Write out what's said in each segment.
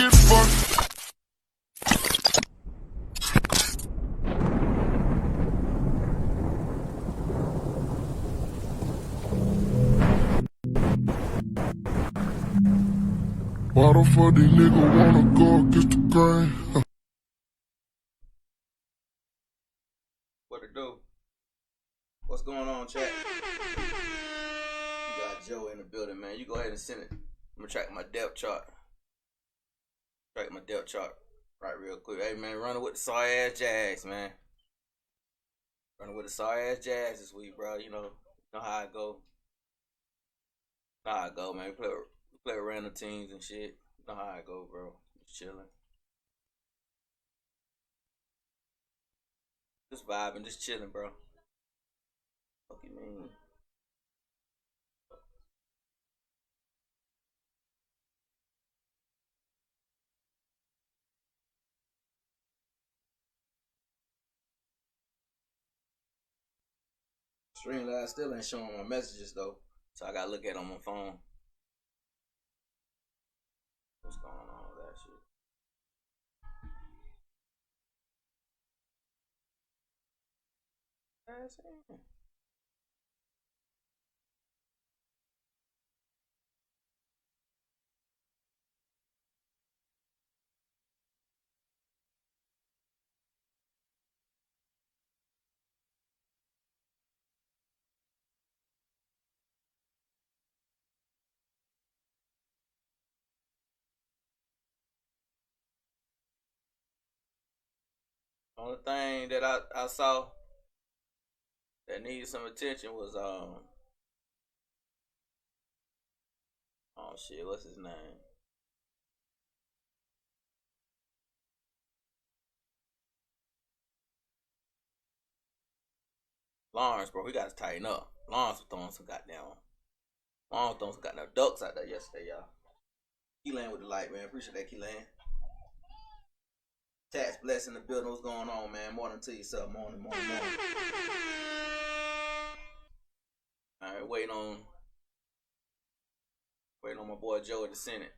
get fucked. Why the fuck these niggas wanna go against the grain? What it do? What's going on, chat? You got Joe in the building, man. You go ahead and send it. I'm gonna track my depth chart. Track my depth chart right real quick. Hey, man, running with the sorry ass Jags, man. Running with the sorry ass Jags this week, bro. You know how I go. How I go, man. We play with random teams and shit. You know how I go, bro. Just chilling. Just vibing, just chilling, bro. What you mean? Streamlabs still ain't showing my messages though, so I gotta look at it on my phone. What's going on with that shit? That's it. Only thing that I saw that needed some attention was oh shit, what's his name? Lawrence, bro. We gotta tighten up. Lawrence was throwing some goddamn ducks out there yesterday, y'all. Keyland with the light, man. Appreciate that, Keyland. Tax blessing the building. What's going on, man? Morning to yourself. Morning. All right, waiting on my boy Joe at the Senate.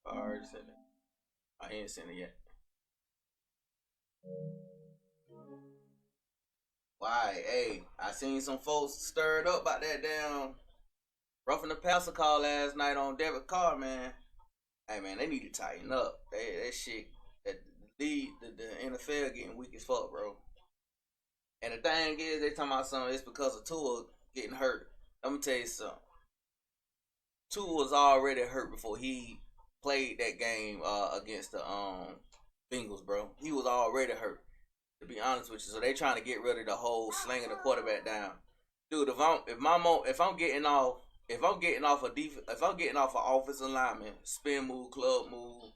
I already sent it. I ain't sent it yet. Why? Hey, I seen some folks stirred up about that damn roughing the passer call last night on Derek Carr, man. Hey, man, they need to tighten up. That shit, that the NFL getting weak as fuck, bro. And the thing is, they talking about something. It's because of Tua getting hurt. Let me tell you something. Tua was already hurt before he played that game against the Bengals, bro. He was already hurt, to be honest with you. So they trying to get rid of the whole slinging the quarterback down. Dude, if I'm getting off an offensive lineman, spin move, club move,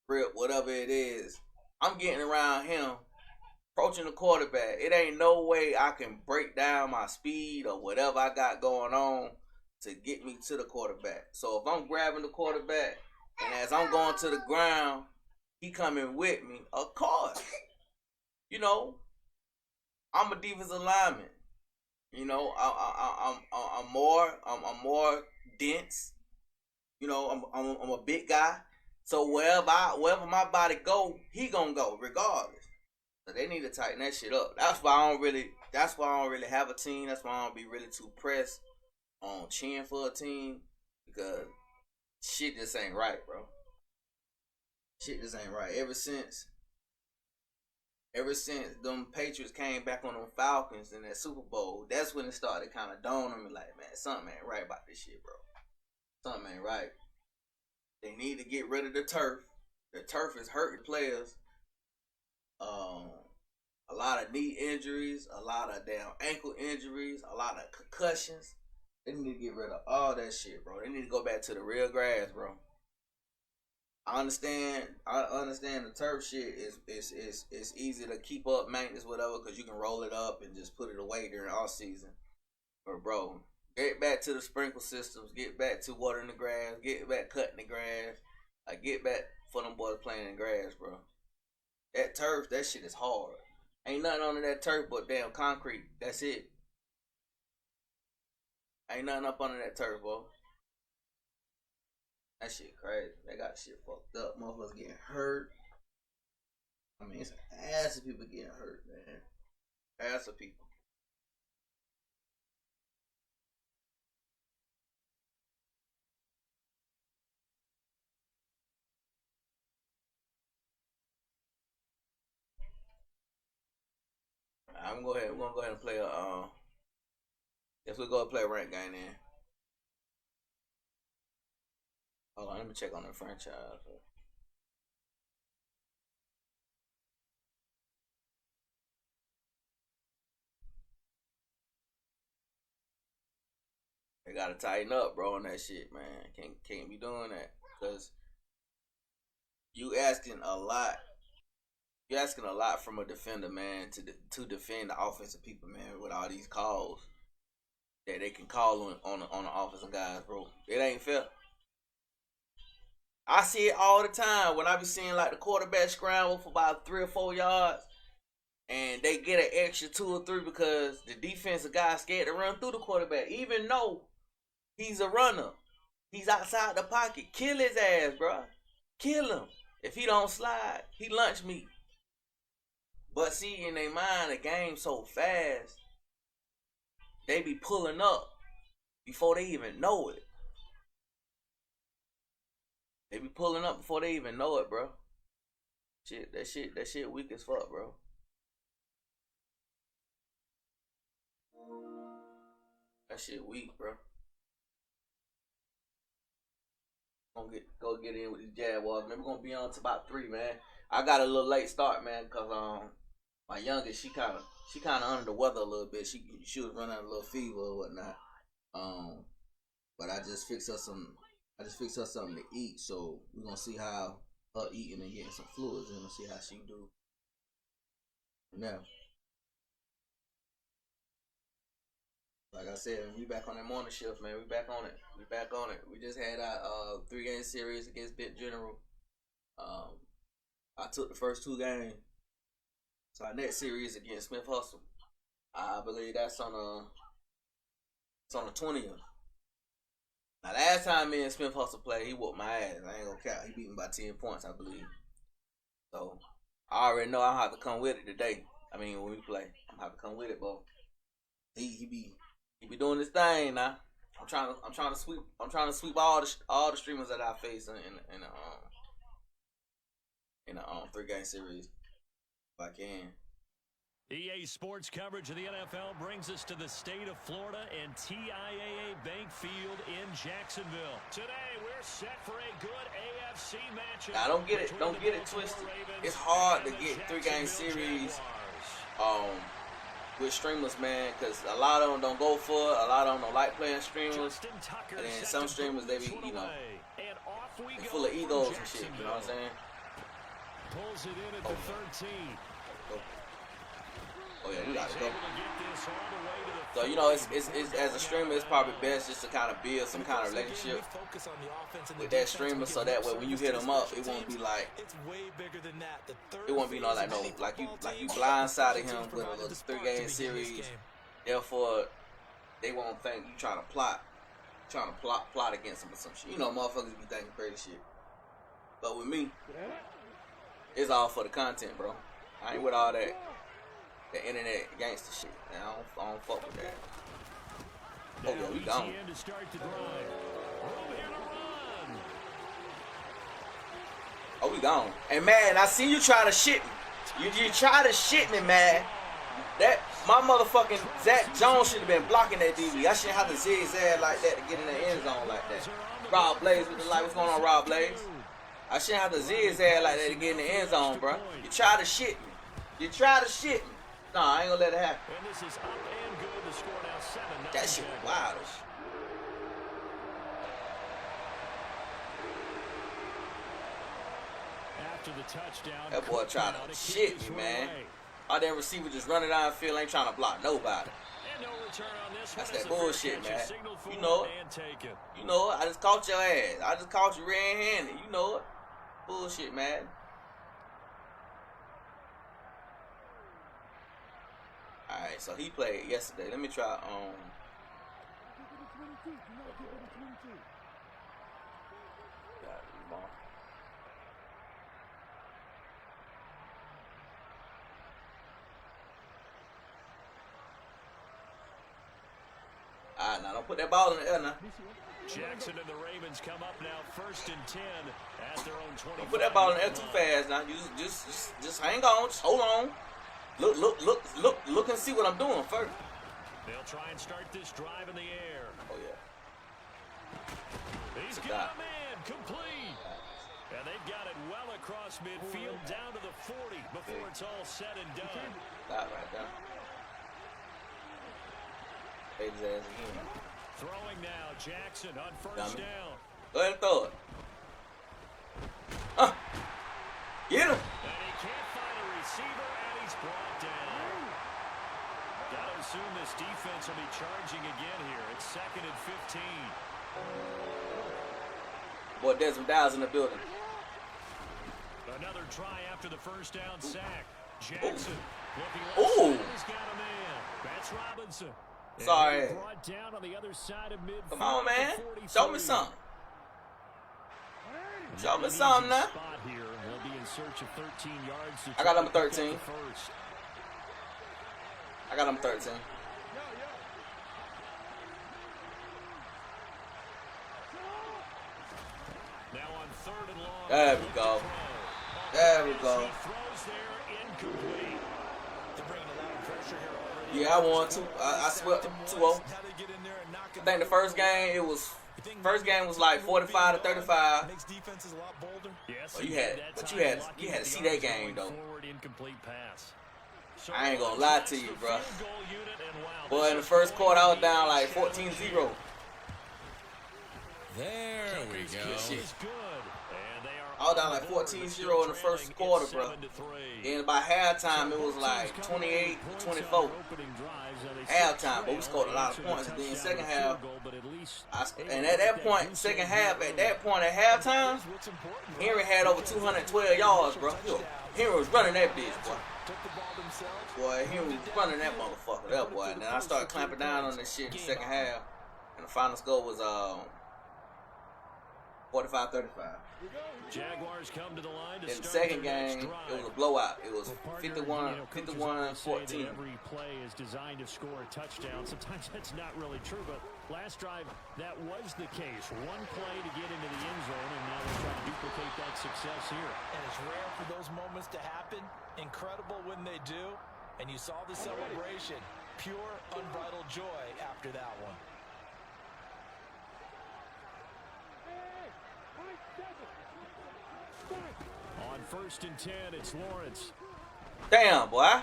grip, whatever it is, I'm getting around him, approaching the quarterback. It ain't no way I can break down my speed or whatever I got going on to get me to the quarterback. So if I'm grabbing the quarterback and as I'm going to the ground, he coming with me, of course. You know, I'm a defensive lineman. You know, I'm more dense. You know, I'm a big guy. So wherever my body go, he gonna go regardless. So they need to tighten that shit up. That's why I don't really have a team. That's why I don't be really too pressed on cheering for a team, because shit just ain't right, bro. Shit just ain't right. Ever since them Patriots came back on them Falcons in that Super Bowl, that's when it started kind of dawning on me like, man, something ain't right about this shit, bro. Something ain't right. They need to get rid of the turf. The turf is hurting players. A lot of knee injuries, a lot of damn ankle injuries, a lot of concussions. They need to get rid of all that shit, bro. They need to go back to the real grass, bro. I understand the turf shit is easy to keep up, maintenance, whatever, because you can roll it up and just put it away during off season. But bro, get back to the sprinkle systems, get back to watering the grass, get back cutting the grass, get back for them boys playing in grass, bro. That turf, that shit is hard. Ain't nothing under that turf but damn concrete. That's it. Ain't nothing up under that turf, bro. That shit crazy. They got shit fucked up. Motherfuckers getting hurt. I mean, it's an ass of people getting hurt, man. Ass of people. I'm gonna go ahead. We're gonna go ahead and play a. Guess we'll go and play a rank game then. Hold on, let me check on the franchise. They gotta tighten up, bro, on that shit, man. Can't be doing that because you asking a lot. You're asking a lot from a defender, man, to defend the offensive people, man, with all these calls that they can call on the offensive guys, bro. It ain't fair. I see it all the time when I be seeing like the quarterback scramble for about 3 or 4 yards, and they get an extra 2 or 3 because the defensive guy scared to run through the quarterback, even though he's a runner. He's outside the pocket. Kill his ass, bro. Kill him. If he don't slide, he lunch meat. But see, in their mind, the game's so fast, they be pulling up before they even know it. They be pulling up before they even know it, bro. That shit weak as fuck, bro. That shit weak, bro. Go get in with these Jaguars, man. We're gonna be on to about 3, man. I got a little late start, man, cause my youngest, she kind of under the weather a little bit. She was running out a little fever or whatnot. But I just fixed her something to eat. So we're gonna see how her eating and getting some fluids in and see how she do. Now, like I said, we back on that morning shift, man. We back on it. We just had our 3-game series against Bent General. I took the first 2 games. So our next series against Smith Hustle, I believe that's on the 20th. Now last time me and Smith Hustle played, he whooped my ass. I ain't gonna count. He beat me by 10 points, I believe. So I already know I'm gonna have to come with it today. I mean, when we play, I'm gonna have to come with it, bro. He be doing this thing now. I'm trying to sweep all the streamers that I face in the 3-game series. If I can. EA Sports coverage of the NFL brings us to the state of Florida and TIAA Bank Field in Jacksonville. Today we're set for a good AFC matchup. Now don't get it twisted. It's hard to get 3-game series with streamers, man, because a lot of them don't go for it. A lot of them don't like playing streamers. And then some streamers, they be, they full of egos and shit. You know what I'm saying? Pulls it in at the 13. Oh yeah, we gotta go. So it's as a streamer, it's probably best just to kind of build some kind of relationship with that streamer, so that way when you hit them up, it won't be like you blindsided him with a little 3-game series. Therefore, they won't think you trying to plot against him or some shit. You know, motherfuckers be thinking crazy shit. But with me, it's all for the content, bro. I ain't with all that internet gangster shit. Man, I don't fuck with that. Oh yeah, we gone. Oh, we gone. And man, I see you try to shit me. You try to shit me, man. That my motherfucking Zach Jones should have been blocking that DB. I shouldn't have to zigzag like that to get in the end zone like that. Rob Blaze with the light. What's going on, Rob Blaze? I shouldn't have to zigzag like that to get in the end zone, bro. You try to shit me. Nah, I ain't gonna let it happen. That shit wild. After the touchdown, that boy tried to shit me, man. All that receiver just running down the field, ain't trying to block nobody. That's that bullshit, man. You know it. You know it. I just caught your ass. I just caught you red-handed. You know it. Bullshit, man. Alright, so he played yesterday. Let me try Alright, now don't put that ball in the air now. Jackson and the Ravens come up now 1st and 10 at their own 20. Don't put that ball in the air too fast now. You just hang on, just hold on. Look and see what I'm doing first. They'll try and start this drive in the air. Oh yeah. He's got a man complete. And they've got it well across midfield down to the 40 before it's all said and done. That right there. His ass again. Throwing now, Jackson on first down. Go ahead and throw it. Get him. And he can't find a receiver, and he's brought down. Got to assume this defense will be charging again here. It's 2nd and 15. Boy, Desmond Dow's in the building. Another try after the first down sack. Jackson looking Ooh. left. He's got a man. That's Robinson. Sorry. Brought down on the other side of midfield. Come on, man. Show me something. Show me something now. Here. They'll be in search of 13 yards. I got number 13. I got number 13. Now on 3rd and long. There we go. There we go. He throws there incomplete. They're bringing a lot of pressure here already. Yeah, I won two. I swept 2-0. I think the first game was like 45 to 35. Makes defenses a lot bolder. Yes, Well, you had to see that game though. Forward incomplete pass. So I ain't gonna lie to you, bro. field goal unit, and wow, Boy, in the first quarter, I was down like 14-0. There we go. Shit. is good. And they are I was down like 14-0 in the first quarter, bro. And by halftime, it was like 28-24. Halftime, but we scored a lot of points. And then second half, and at that point, second half, at halftime, Henry had over 212 yards, bro. Henry was running that bitch, boy. Boy, Henry was running that motherfucker, that boy. And then I started clamping down on this shit in the second half. And the final score was 45-35. Jaguars come to the line to In the start second their next game, drive. it was a blowout. It was Coaches often 51-14. say that every play is designed to score a touchdown. Sometimes that's not really true, but last drive, that was the case. One play to get into the end zone, and now they're trying to duplicate that success here. And it's rare for those moments to happen. Incredible when they do. And you saw the celebration. Pure, unbridled joy after that one. On 1st and 10, it's Lawrence. Damn, boy.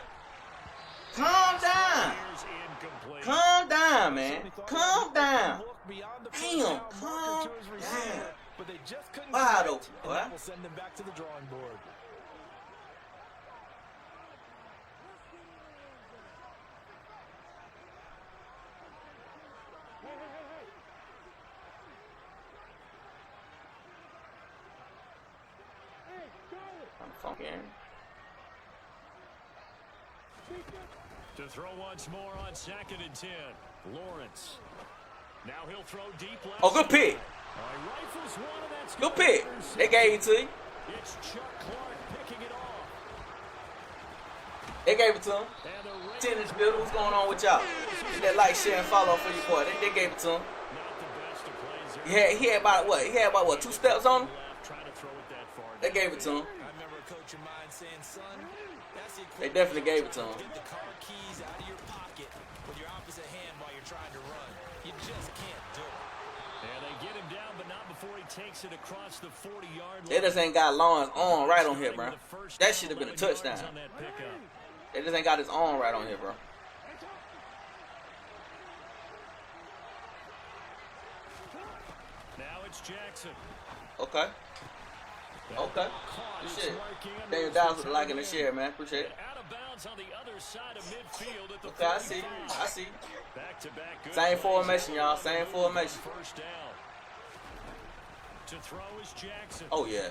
Calm down. Here's incomplete. Calm down, man. Calm down. Look beyond the first Damn, down marker calm to his receiver, down. but they just couldn't Wide connect, open, and boy. that will send them back to the drawing board. I'm fucking. To throw once more on 2nd and 10. Lawrence. Now he'll throw deep left. Oh, good pick. Rifles one, and that's Good pick. They gave it to you. It's Chuck Clark picking it off. They gave it to him. And the Tennis builder, what's going on with y'all? Hit that like, share, and follow for your boy. They gave it to him. not the best of plays there. He had about what? He had about what? 2 steps on him. Left, trying to throw it that far. They gave it to him. I remember a coach of mine saying, son, that's the They equivalent definitely of gave it to trying him. Get the car keys out of your pocket with your opposite hand while you're trying to run. You just can't do it. And they get him down, but not before he takes it across the 40-yard line. They just ain't got Lawrence on right on here, bro. That should have been a 11 yards touchdown. on that pickup. They just ain't got his arm right on here, bro. Now it's Jackson. Okay. Okay. Good shit. Daniel Downs with the like and the share, man. Appreciate it. Out of bounds on the other side of midfield at the Okay, I see. I see. Back-to-back good Same plays. formation, y'all. Same formation. First down. To throw is Jackson. Oh, yeah.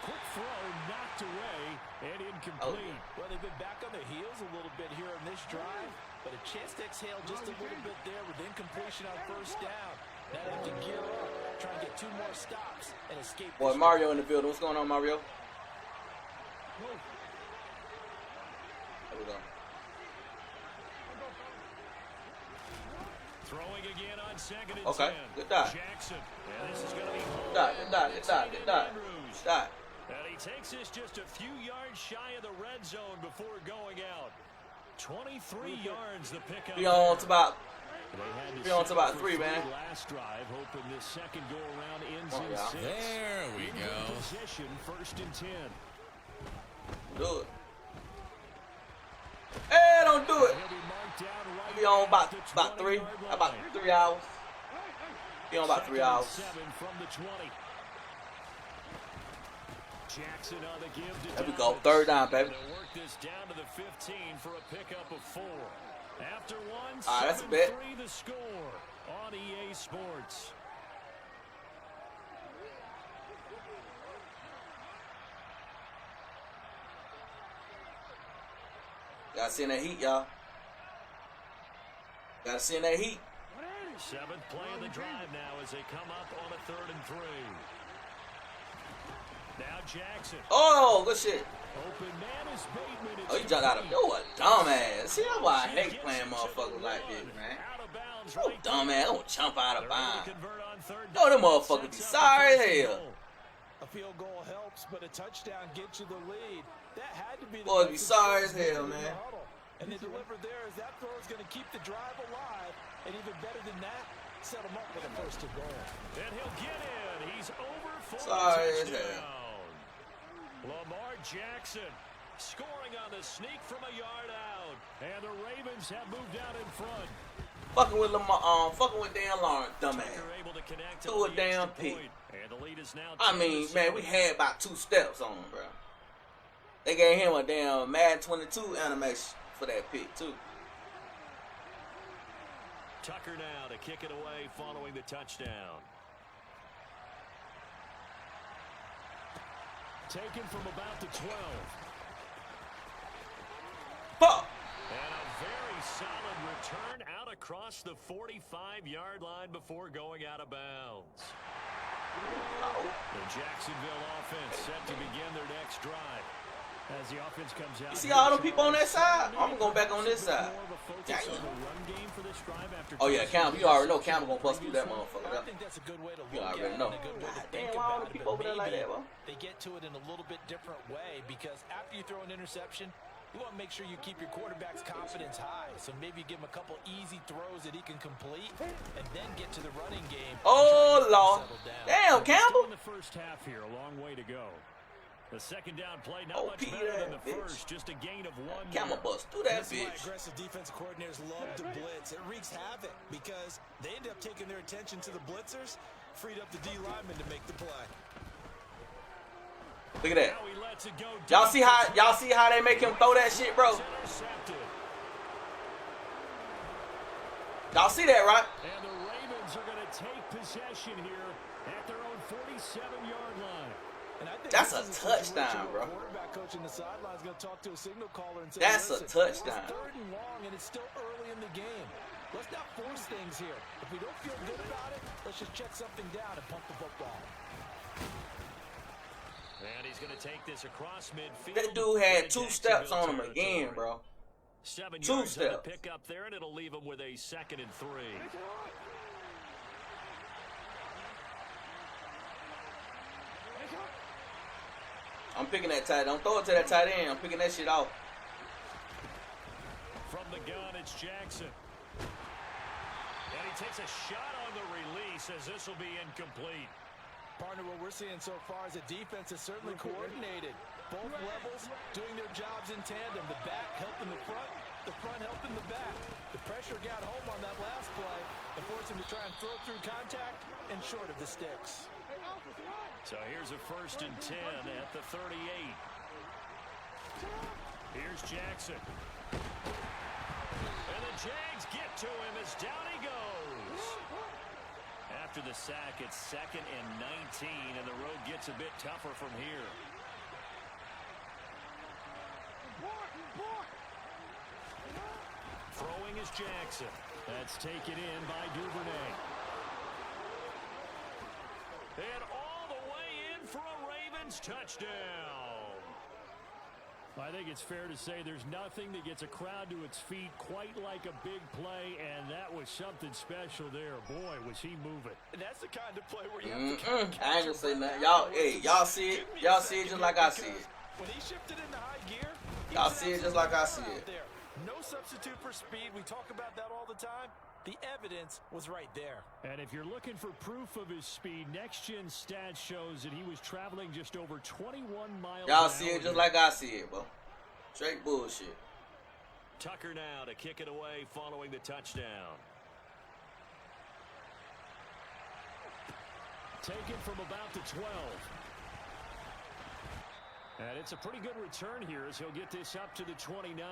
Quick throw knocked away and incomplete. Well, they've been back on their heels a little bit here in this drive, but a chance to exhale just a little bit there with incomplete separation on first down. Now they have to gear up, try and get 2 more stops, and escape. Boy, Mario in the building. What's going on, Mario? There we go. Throwing again on 2nd and 10. Okay, good dot. Jackson. And this is going to be Good dot. Andrews. Dot. And he takes this just a few yards shy of the red zone before going out. 23 yards the pickup. Be on to about. They Be on to about 3, man. Last drive, hoping this second go around ends in yeah. 6. There we In go. Position 1st and 10. Do it. Hey, don't do it. He'll be marked down right Be on at the about 3. 20-yard About line. 3 hours. Be on about 3 Second and hours. 7 from the 20. Jackson on the give to There we go. Dobbins. 3rd down, baby. They'll work this down to the 15 for a pickup of 4. After one, All right, that's a bet. 7-3 the score on EA Sports. Gotta see in that heat, y'all. Gotta see in that heat. 7th play of the drive now as they come up on a 3rd and 3. Now Jackson. Oh, good shit. Open man is Bateman. Oh, you jumped out of. You a dumbass. See, that's why I hate playing motherfuckers like this, man. Out of bounds You right dumbass. Don't jump out there. of They're able to bounds. convert on 3rd No, them down. motherfuckers be Sets up sorry the as first and hell. goal. A field goal helps, but a touchdown gets you the lead. That had to be the Boys be message sorry as from hell, in the man. huddle. And they delivered there as that throw is going to keep the drive alive. And even better than that, set them up with a 1st and goal. And he'll get in. He's over for Sorry a as touchdown. Lamar Jackson scoring on the sneak from a yard out. And the Ravens have moved out in front. Fucking with Lamar, fucking with Dan Lawrence, dumbass. Tucker able to connect Do on a the damn extra pick. point. And the lead is now I mean, 10-7. man, we had about 2 steps on him, bro. They gave him a damn Madden 22 animation for that pick, too. Tucker now to kick it away following the touchdown. Taken from about the 12. Fuck! And a very solid return out across the 45-yard line before going out of bounds. The Jacksonville offense set to begin their next drive. As the offense comes out. You see all them people on that side? I'm gonna go back on this side. Damn. Oh yeah, Cam, you already know Cam gonna bust through that motherfucker. I think that's a good way to You look already at know. it and a good way to God think damn, why all about the it. people over But there like maybe that, bro? they get to it in a little bit different way because after you throw an interception, you want to make sure you keep your quarterback's confidence high. So maybe give him a couple easy throws that he can complete and then get to the running game. Oh Lord. Settle down. Damn, Still Campbell. in the first half here, a long way to go. The second down play, not Oh, much Peter, better than the bitch. first, just a gain of 1 Cam yard. bust through that This is why bitch. aggressive defensive coordinators love to blitz. It wreaks havoc because they end up taking their attention to the blitzers, freed up the D lineman to make the play. Look at that. Now he lets it go Y'all deep. see how they make him throw that shit, bro? Intercepted. Y'all see that, right? And the Ravens are going to take possession here at their own 47-yard line. And I think That's this a is touchdown, situation where bro. Quarterback coach in the sideline is going to talk to a signal caller and say, That's a "Listen, touchdown. It's 3rd and long, and it's still early in the game. Let's not force things here. If we don't feel good about it, let's just check something down and pump the football." And he's going to take this across midfield. That dude had into 2 steps Jacksonville on him again, territory. bro. 7 2 yards on the steps. pick up there, and it'll leave him with a 2nd and 3. I'm picking that tight. Don't throw it to that tight end. I'm picking that shit off. From the gun, it's Jackson. And he takes a shot on the release as this will be incomplete. Partner, what we're seeing so far is a defense is certainly coordinated. Both levels doing their jobs in tandem. The back helping the front helping the back. The pressure got home on that last play and forced him to try and throw through contact and short of the sticks. So here's a 1st and 10 at the 38. Here's Jackson. And the Jags get to him as down he goes. After the sack, it's 2nd and 19, and the road gets a bit tougher from here. Throwing is Jackson. Jackson. That's taken in by Duvernay. And all the way in for a Ravens touchdown. I think it's fair to say there's nothing that gets a crowd to its feet quite like a big play, and that was something special there. Boy, was he moving. And that's the kind of play where you have to I ain't gonna say nothing. Y'all see it. Y'all see it just like I see it. When he shifted into high gear, Y'all see it just like I see it. No substitute for speed. We talk about that all the time. The evidence was right there. And if you're looking for proof of his speed, Next Gen Stats shows that he was traveling just over 21 miles an hour. Y'all see it just like I see it, bro. Straight bullshit. Tucker now to kick it away following the touchdown. Taken from about the 12. And it's a pretty good return here as he'll get this up to the 29.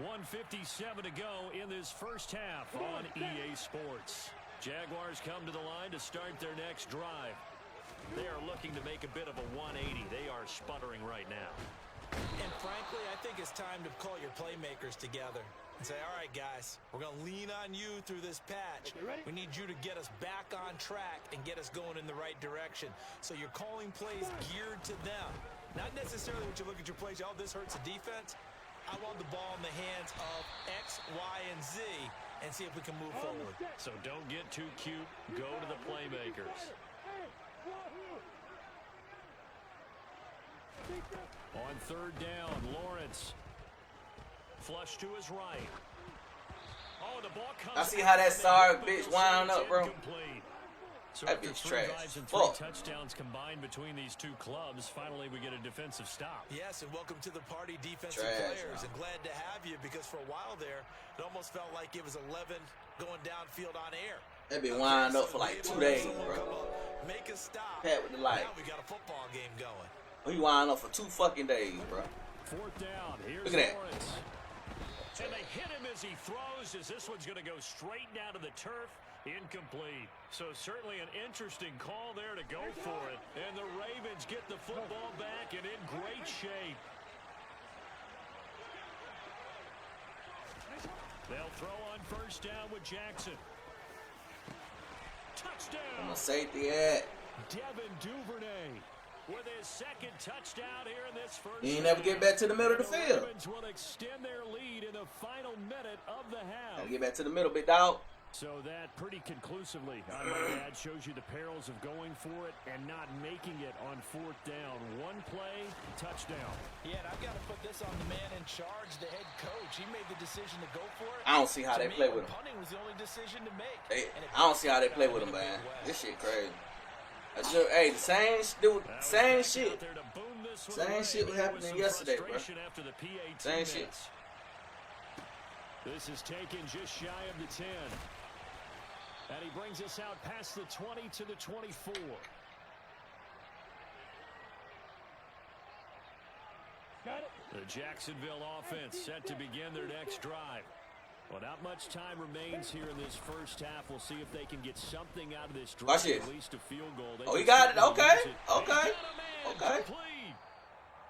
1:57 to go in this first half on EA Sports. Jaguars come to the line to start their next drive. They are looking to make a bit of a 180. They are sputtering right now. And frankly, I think it's time to call your playmakers together and say, all right, guys, we're going to lean on you through this patch. We need you to get us back on track and get us going in the right direction. So you're calling plays geared to them. Not necessarily when you look at your plays, oh, this hurts the defense. I want the ball in the hands of X, Y, and Z and see if we can move forward. So don't get too cute. Go to the playmakers. On third down, Lawrence. Flush to his right. Oh, the ball comes. I see how that sorry bitch wound up, bro. Incomplete. So That after bitch 3 trash. drives and 3 Fuck. touchdowns combined between these two clubs, finally we get a defensive stop. Yes, and welcome to the party, defensive Trash, players. man. And glad to have you because for a while there, it almost felt like it was 11 going downfield on air. That been wound up for like 2 days, bro. Make a stop. Pat with the light. Now we got a football game going. He wound up for 2 fucking days, bro. Fourth down. Here's Look at that. Lawrence. And they hit him as he throws, as this one's going to go straight down to the turf. Incomplete. So certainly an interesting call there to go for it. And the Ravens get the football back and in great shape. They'll throw on first down with Jackson. I'm Touchdown. a safety at. Devin Duvernay with his second touchdown here in this first He ain't never get back to the middle of the field. Ravens will extend their lead in the final minute of the half. Gotta get back to the middle, big dog. So that pretty conclusively, I might add, shows you the perils of going for it and not making it on fourth down. One play, touchdown. Yeah, and I've got to put this on the man in charge, the head coach. He made the decision to go for it. I don't see how To they me, play with him. punting was the only decision to make. And it I don't see how they play turned with him, out in a man. big way. This shit crazy. Hey, the same shit. Out there to boom this one Same away. shit was There happening some yesterday, bro. frustration after the PAT Same shit. miss. This is taken just shy of the 10. And he brings us out past the 20 to the 24. The Jacksonville offense set to begin their next drive. Well, not much time remains here in this first half. We'll see if they can get something out of this drive. Watch this. At least a field goal. They Oh, he can got it. certainly Okay. use it. Okay. They got a man Okay. complete.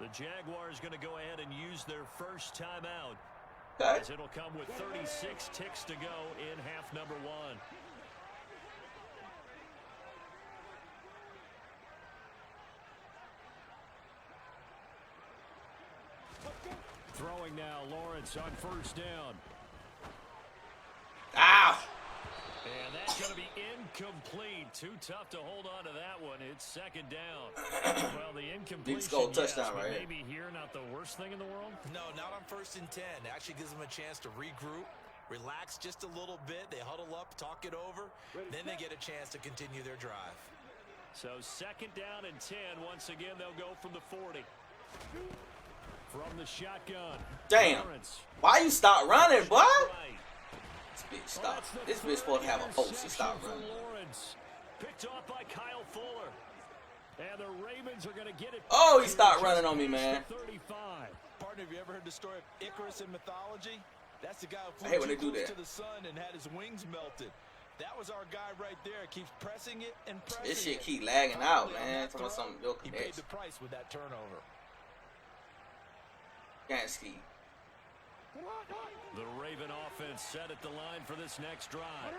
The Jaguars going to go ahead and use their first timeout. Okay. As it'll come with 36 ticks to go in half number 1. Throwing now, Lawrence on first down. Ow. And that's going to be incomplete. Too tough to hold on to that one. It's second down. Well, the incompletion, score a yes, touchdown but right here. maybe here not the worst thing in the world. No, not on 1st and 10. It actually gives them a chance to regroup, relax just a little bit. They huddle up, talk it over. Then they get a chance to continue their drive. So second down and 10. Once again, they'll go from the 40. From the shotgun. Damn. Lawrence. Why you stop running, boy? Right. This bitch Oh, stop. that's the This bitch supposed to have a third post. She interception stop for running. Lawrence. Picked off by Kyle Fuller. And the Ravens are going to get it. Oh, he stopped Just running on me, past man. the 35. Partner, have you ever heard the story of Icarus in mythology? That's the guy who I hate flew when too they do close that. to the sun and had his wings melted. That was our guy right there. Keeps pressing it and pressing This shit it. keep lagging out, Finally, on man. that Talking about throw, something your He paid the connection. price with that turnover. Can't ski. The Raven offense set at the line for this next drive.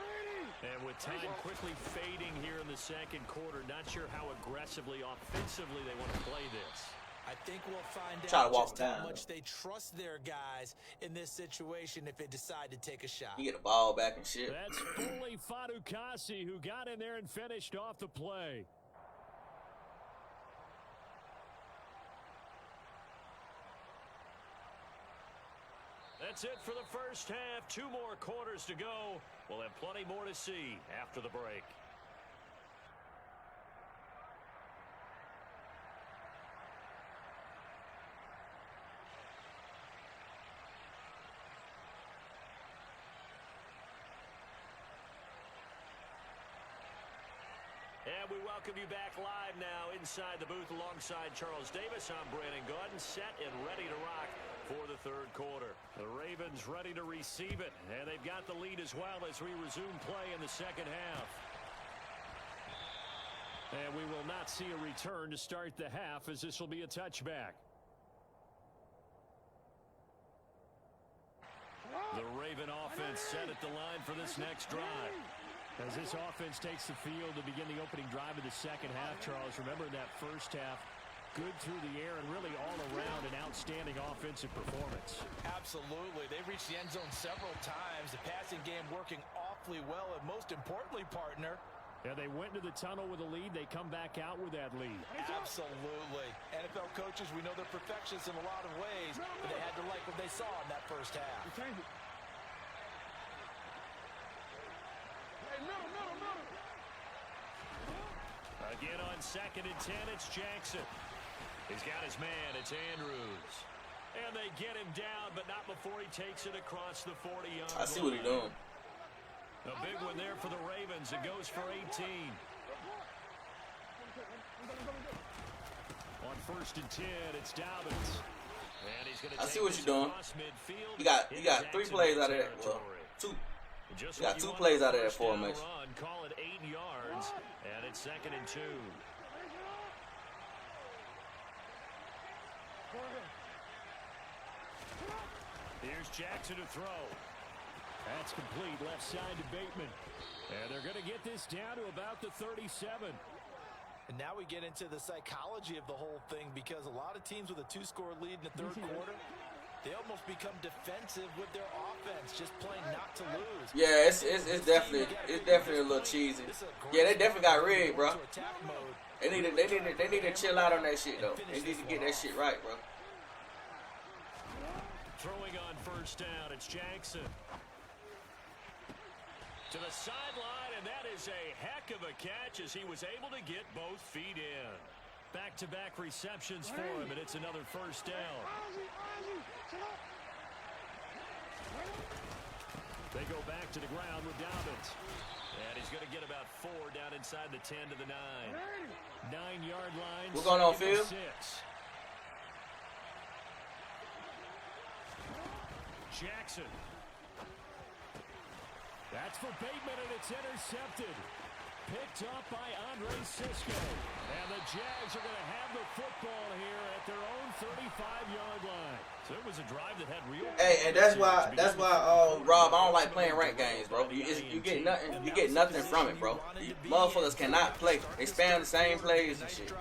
And with time quickly fading here in the second quarter, not sure how aggressively, offensively they want to play this. I think we'll find Try to out walk just down. how much they trust their guys in this situation if they decide to take a shot. You get the ball back and shit. That's Foley Fatukasi who got in there and finished off the play. That's it for the first half. 2 more quarters to go. We'll have plenty more to see after the break. And we welcome you back live now inside the booth alongside Charles Davis. I'm Brandon Gaudin, set and ready to rock for the third quarter. The Ravens ready to receive it, and they've got the lead as well as we resume play in the second half. And we will not see a return to start the half, as this will be a touchback. The Raven offense set at the line for this next drive. As this offense takes the field to begin the opening drive of the second half, Charles, remember that first half, good through the air and really all around an outstanding offensive performance. Absolutely. They've reached the end zone several times. The passing game working awfully well, and most importantly, partner, Yeah, they went to the tunnel with a lead. They come back out with that lead. absolutely. NFL coaches, we know they're perfectionists in a lot of ways, but they had to like what they saw in that first half. Again on 2nd and 10, it's Jackson. He's got his man, it's Andrews. And they get him down, but not before he takes it across the 40-yard line. I see what he's doing. A big one there for the Ravens. It goes for 18. On 1st and 10, it's Dobbins. And he's going to I see what you're doing. Midfield. You got 3 plays out of that. Well, 2. Just You got what 2 want plays on out of that first down formation. run. Call it 8 yards, and it's 2nd and 2. Here's Jackson to throw. That's complete, left side to Bateman. And they're going to get this down to about the 37. And now we get into the psychology of the whole thing, because a lot of teams with a 2-score lead in the third quarter, they almost become defensive with their offense, just playing not to lose. Yeah, it's definitely a little cheesy. Yeah, they definitely got rigged, bro. They need to chill out on that shit though. They need to get that shit right, bro. Throwing on first down, it's Jackson. To the sideline, and that is a heck of a catch as he was able to get both feet in. Back-to-back receptions for him, and it's another first down. They go back to the ground with Dobbins. And he's going to get about 4 down inside the 10 to the 9. 9-yard line. What's going on, Phil? 6. Jackson. That's for Bateman, and it's intercepted. Picked up by Andre Cisco. And the Jags are going to have the football here at their own 35-yard line. So it was a drive that had real... Hey, and that's why, Rob, I don't like playing ranked games, bro. You get nothing from it, bro. You motherfuckers cannot play. They spam the same plays and shit.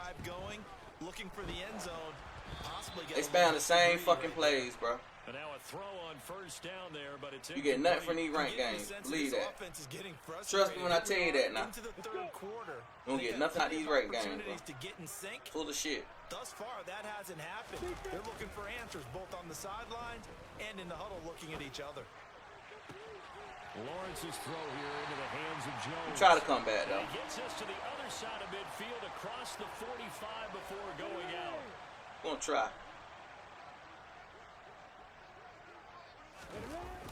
They spam the same fucking plays, bro. And now a throw on first down there, but it's You get nothing from these ranked games. Believe that. Trust me when I tell you that now. You don't get nothing out of these ranked games, bro. Full of shit. Thus far, that hasn't happened. They're looking for answers both on the sidelines and in the huddle, looking at each other. Lawrence's throw here into the hands of Jones. Try to come back, though. He gets us to the other side of midfield across the 45 before going out. Gonna try.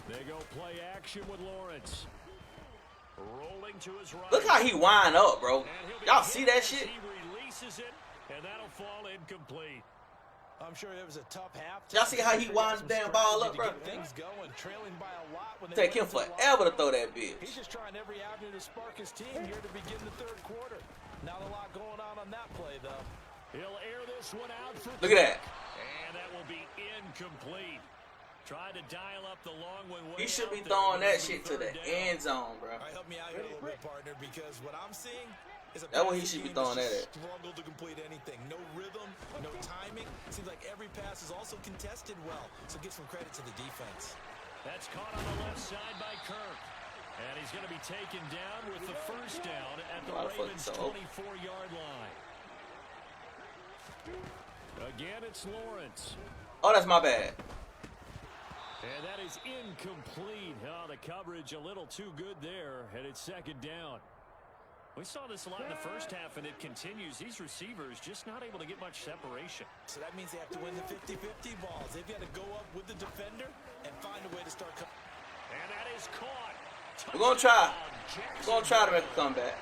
They go play action with Lawrence. Rolling to his right. Look how he wind up, bro. Y'all see that shit? He releases it, and that'll fall incomplete. I'm sure it was a tough half. Y'all see how he winds the damn ball up, bro? Things going, trailing by a lot when Take him forever to throw that bitch. He's just trying every avenue to spark his team here to begin the third quarter. Not a lot going on that play, though. He'll air this one out for... Look at that. And that will be incomplete. Try to dial up the long one. He should be throwing that shit to the end zone, bro. All right, help me out here a little bit, partner, because what I'm seeing is a That's what he passing should be game throwing that's that at. struggled to complete anything. No rhythm, no timing. Seems like every pass is also contested well. So give some credit to the defense. That's caught on the left side by Kirk. And he's going to be taken down with the first down at the Ravens' 24-yard line. Again, it's Lawrence. Oh, that's my bad. And that is incomplete. Oh, the coverage a little too good there, and it's second down. We saw this a lot in the first half, and it continues. These receivers just not able to get much separation. So that means they have to win the 50-50 balls. They've got to go up with the defender and find a way to start. And that is caught. We're going to try. We're going to try to make a comeback.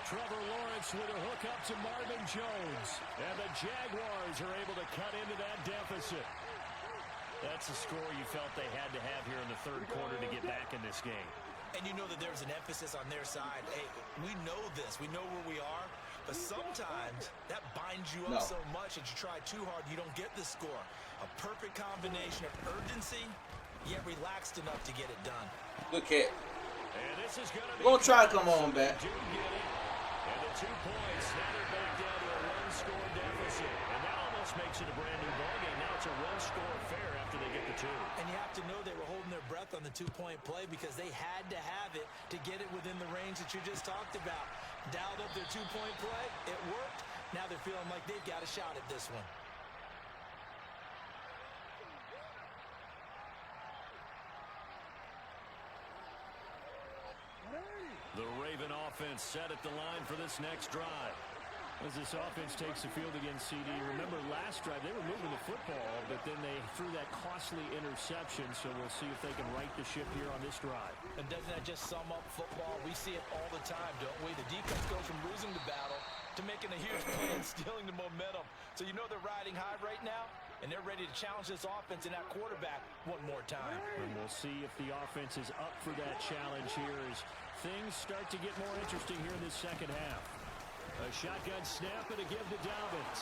Trevor Lawrence with a hook up to Marvin Jones. And the Jaguars are able to cut into that deficit. That's a score you felt they had to have here in the third quarter to get back in this game. And you know that there's an emphasis on their side. Hey, we know this. We know where we are. But sometimes that binds you up so much that you try too hard, you don't get the score. A perfect combination of urgency, yet relaxed enough to get it done. Good catch. And this is We're going to try to come on back. And the 2 points snattered back down to a one-score deficit. And that almost makes it a brand-new ballgame. Now it's a one-score affair after they get the 2. And you have to know they were holding their breath on the 2-point play because they had to have it to get it within the range that you just talked about. Dialed up their 2-point play. It worked. Now they're feeling like they've got a shot at this one. The Raven offense set at the line for this next drive. As this offense takes the field against CD, remember last drive they were moving the football, but then they threw that costly interception, so we'll see if they can right the ship here on this drive. And doesn't that just sum up football? We see it all the time, don't we? The defense goes from losing the battle to making a huge play and stealing the momentum. So you know they're riding high right now, and they're ready to challenge this offense and that quarterback one more time. And we'll see if the offense is up for that challenge here as things start to get more interesting here in this second half. A shotgun snap and a give to Dobbins.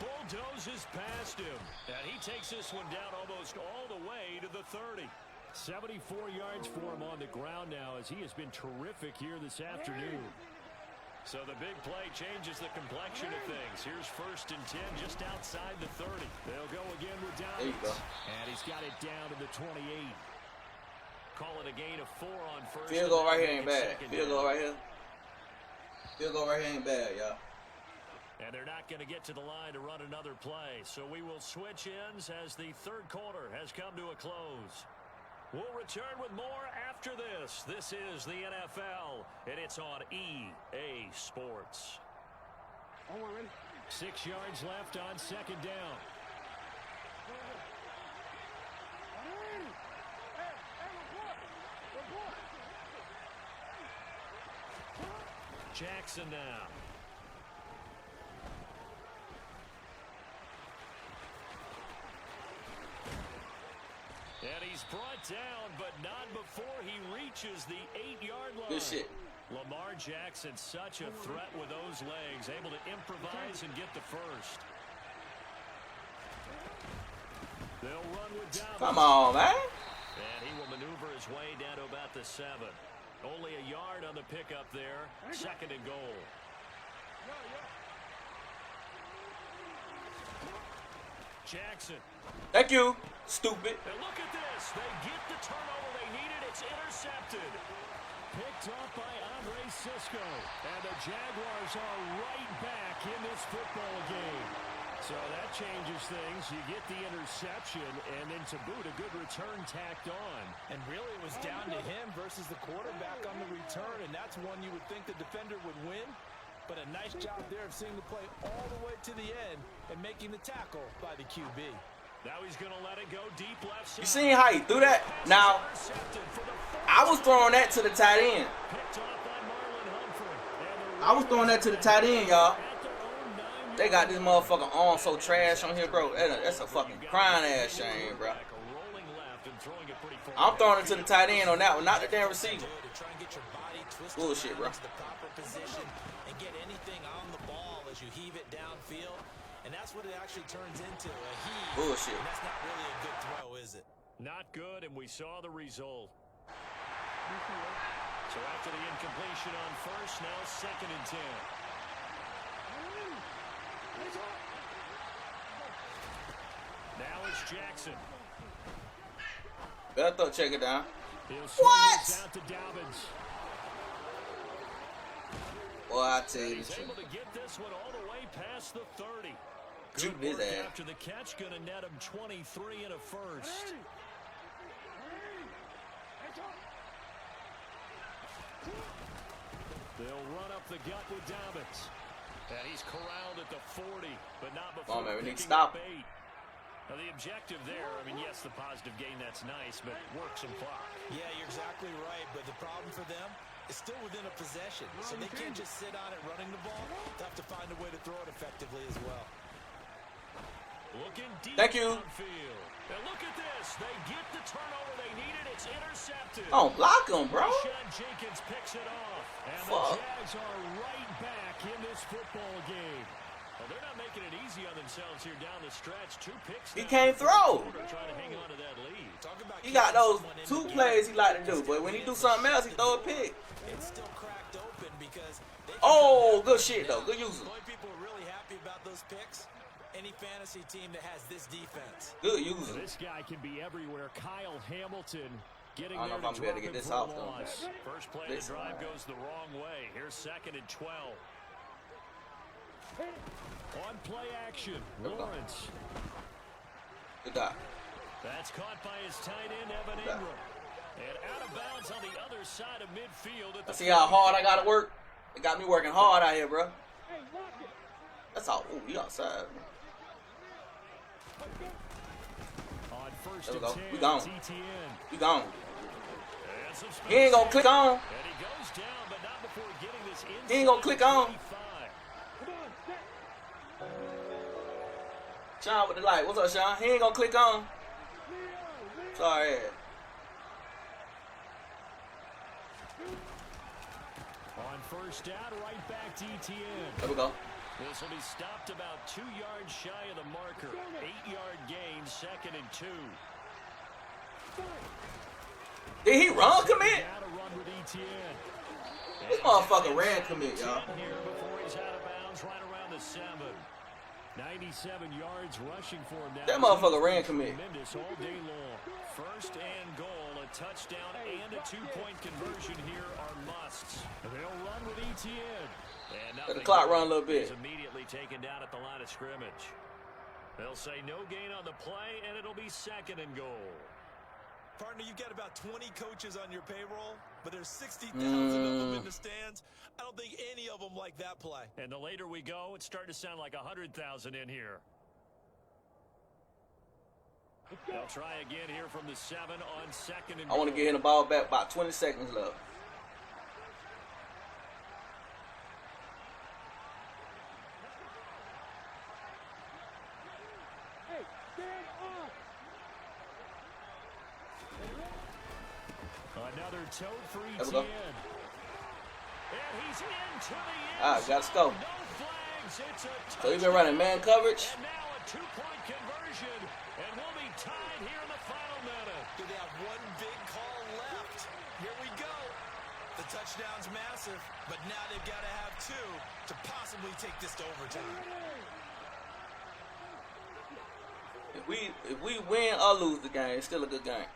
Bulldozes past him. And he takes this one down almost all the way to the 30. 74 yards for him on the ground now as he has been terrific here this afternoon. So the big play changes the complexion of things. Here's 1st and 10 just outside the 30. They'll go again with Dobbins. There you go. And he's got it down to the 28. Call it a gain of 4 on first. Field goal right here ain't bad. Field goal right here. Field goal right here ain't bad, y'all. And they're not going to get to the line to run another play. So we will switch ends as the third quarter has come to a close. We'll return with more after this. This is the NFL, and it's on EA Sports. 6 yards left on second down. Jackson now. And he's brought down, but not before he reaches the 8-yard line. Good shit. Lamar Jackson, such a threat with those legs, able to improvise and get the first. They'll run with Dobbins. Come on, man. And he will maneuver his way down to about the 7. Only a yard on the pickup there. 2nd and goal. Jackson. Thank you, stupid. And look at this. They get the turnover they needed. It's intercepted. Picked off by Andre Cisco. And the Jaguars are right back in this football game. So that changes things. You get the interception, and then to boot, a good return tacked on. And really it was down to him versus the quarterback on the return, and that's one you would think the defender would win. But a nice job there of seeing the play all the way to the end and making the tackle by the QB. Now he's going to let it go deep left side. You seen how he threw that? Now, I was throwing that to the tight end. I was throwing that to the tight end, y'all. They got this motherfucking arm so trash on here, bro. That's a fucking crying ass shame, bro. I'm throwing it to the tight end on that one, not the damn receiver. Bullshit, bro. And get anything on the ball as you heave it downfield. and that's what it actually turns into, a heave. Bullshit. And that's not really a good throw, is it? Not good, and we saw the result. So after the incompletion on first, now 2nd and 10. Now it's Jackson. Better throw, check it down. He'll swing What? this out to Dobbins. Boy, I tell you the He's truth. able to get this one all the way past the 30. Shoot Good his work ass. after the catch, going to net him 23 and a first. They'll run up the gut with Dobbins. And he's corralled at the 40, but not before man, we need to picking stop up 8. Now, the objective there, I mean, yes, the positive gain, that's nice, but work some clock. Yeah, you're exactly right, but the problem for them is still within a possession, so they can't just sit on it running the ball. They have to find a way to throw it effectively as well. Looking deep Thank you. downfield. And look at this. They get the turnover they needed. It's intercepted. Don't block him, bro. Sean Jenkins picks it off. And Fuck. the Jags are right back in this football game. Well, they're not making it easy on themselves here down the stretch. 2 picks. He now. can't throw. Trying to hang on to that lead. Talk about He got keeping those someone in 2 the game. plays he like to do, but when he do something else, he throw a pick. It's still cracked open because they can Oh, come good down shit, and though. down. Good use. The only people are really happy about those picks, any fantasy team that has this defense. Good user. This guy can be everywhere. Kyle Hamilton getting I don't know there if I'm gonna be able to drop get him this for a off, though, loss. man. First play of the Listen, drive man. goes the wrong way. Here's 2nd and 12. On play action, There we go. Lawrence. Good dot. That's caught by his tight end, Evan Yeah. Ingram. And out of bounds on the other side of midfield. At the See how hard I gotta work? It got me working hard out here, bro. That's all. Ooh, we outside. On first There we and go. 10, We gone. TTN. You gone. And some He ain't gonna space. click on. And he goes down, but not before getting this inside. He ain't gonna click on. 25. Sean with the light. What's up, Sean? He ain't gonna click on. Sorry. On first down, right back to ETN. There we go. This will be stopped about 2 yards shy of the marker. 8-yard gain, 2nd and 2. Did he run commit? Now to run with ETN. This motherfucker ran commit, y'all. 10 here before he's out of bounds, right around the 7. 97 yards rushing for him now. That motherfucker ran commit. Tremendous all day long. First and goal, a touchdown and a 2-point conversion here are musts. They'll run with ETN. And Let the nothing clock more. run a little bit. He's immediately taken down at the line of scrimmage. They'll say no gain on the play, and it'll be 2nd and goal. Partner, you've got about 20 coaches on your payroll, but there's 60,000 of them in the stands. I don't think any of them like that play. And the later we go, it's starting to sound like 100,000 in here. They'll try again here from the 7 on 2nd and I want to get him the ball back. About 20 seconds left. Another tote for There we go. ETN. And he's into the end. All right, gotta go. No flags. It's a So he's been running man coverage. And now a 2-point conversion. And we'll be tied here in the final minute. Do they have one big call left? Here we go. The touchdown's massive, but now they've got to have 2 to possibly take this to overtime. If we win or lose the game, it's still a good game.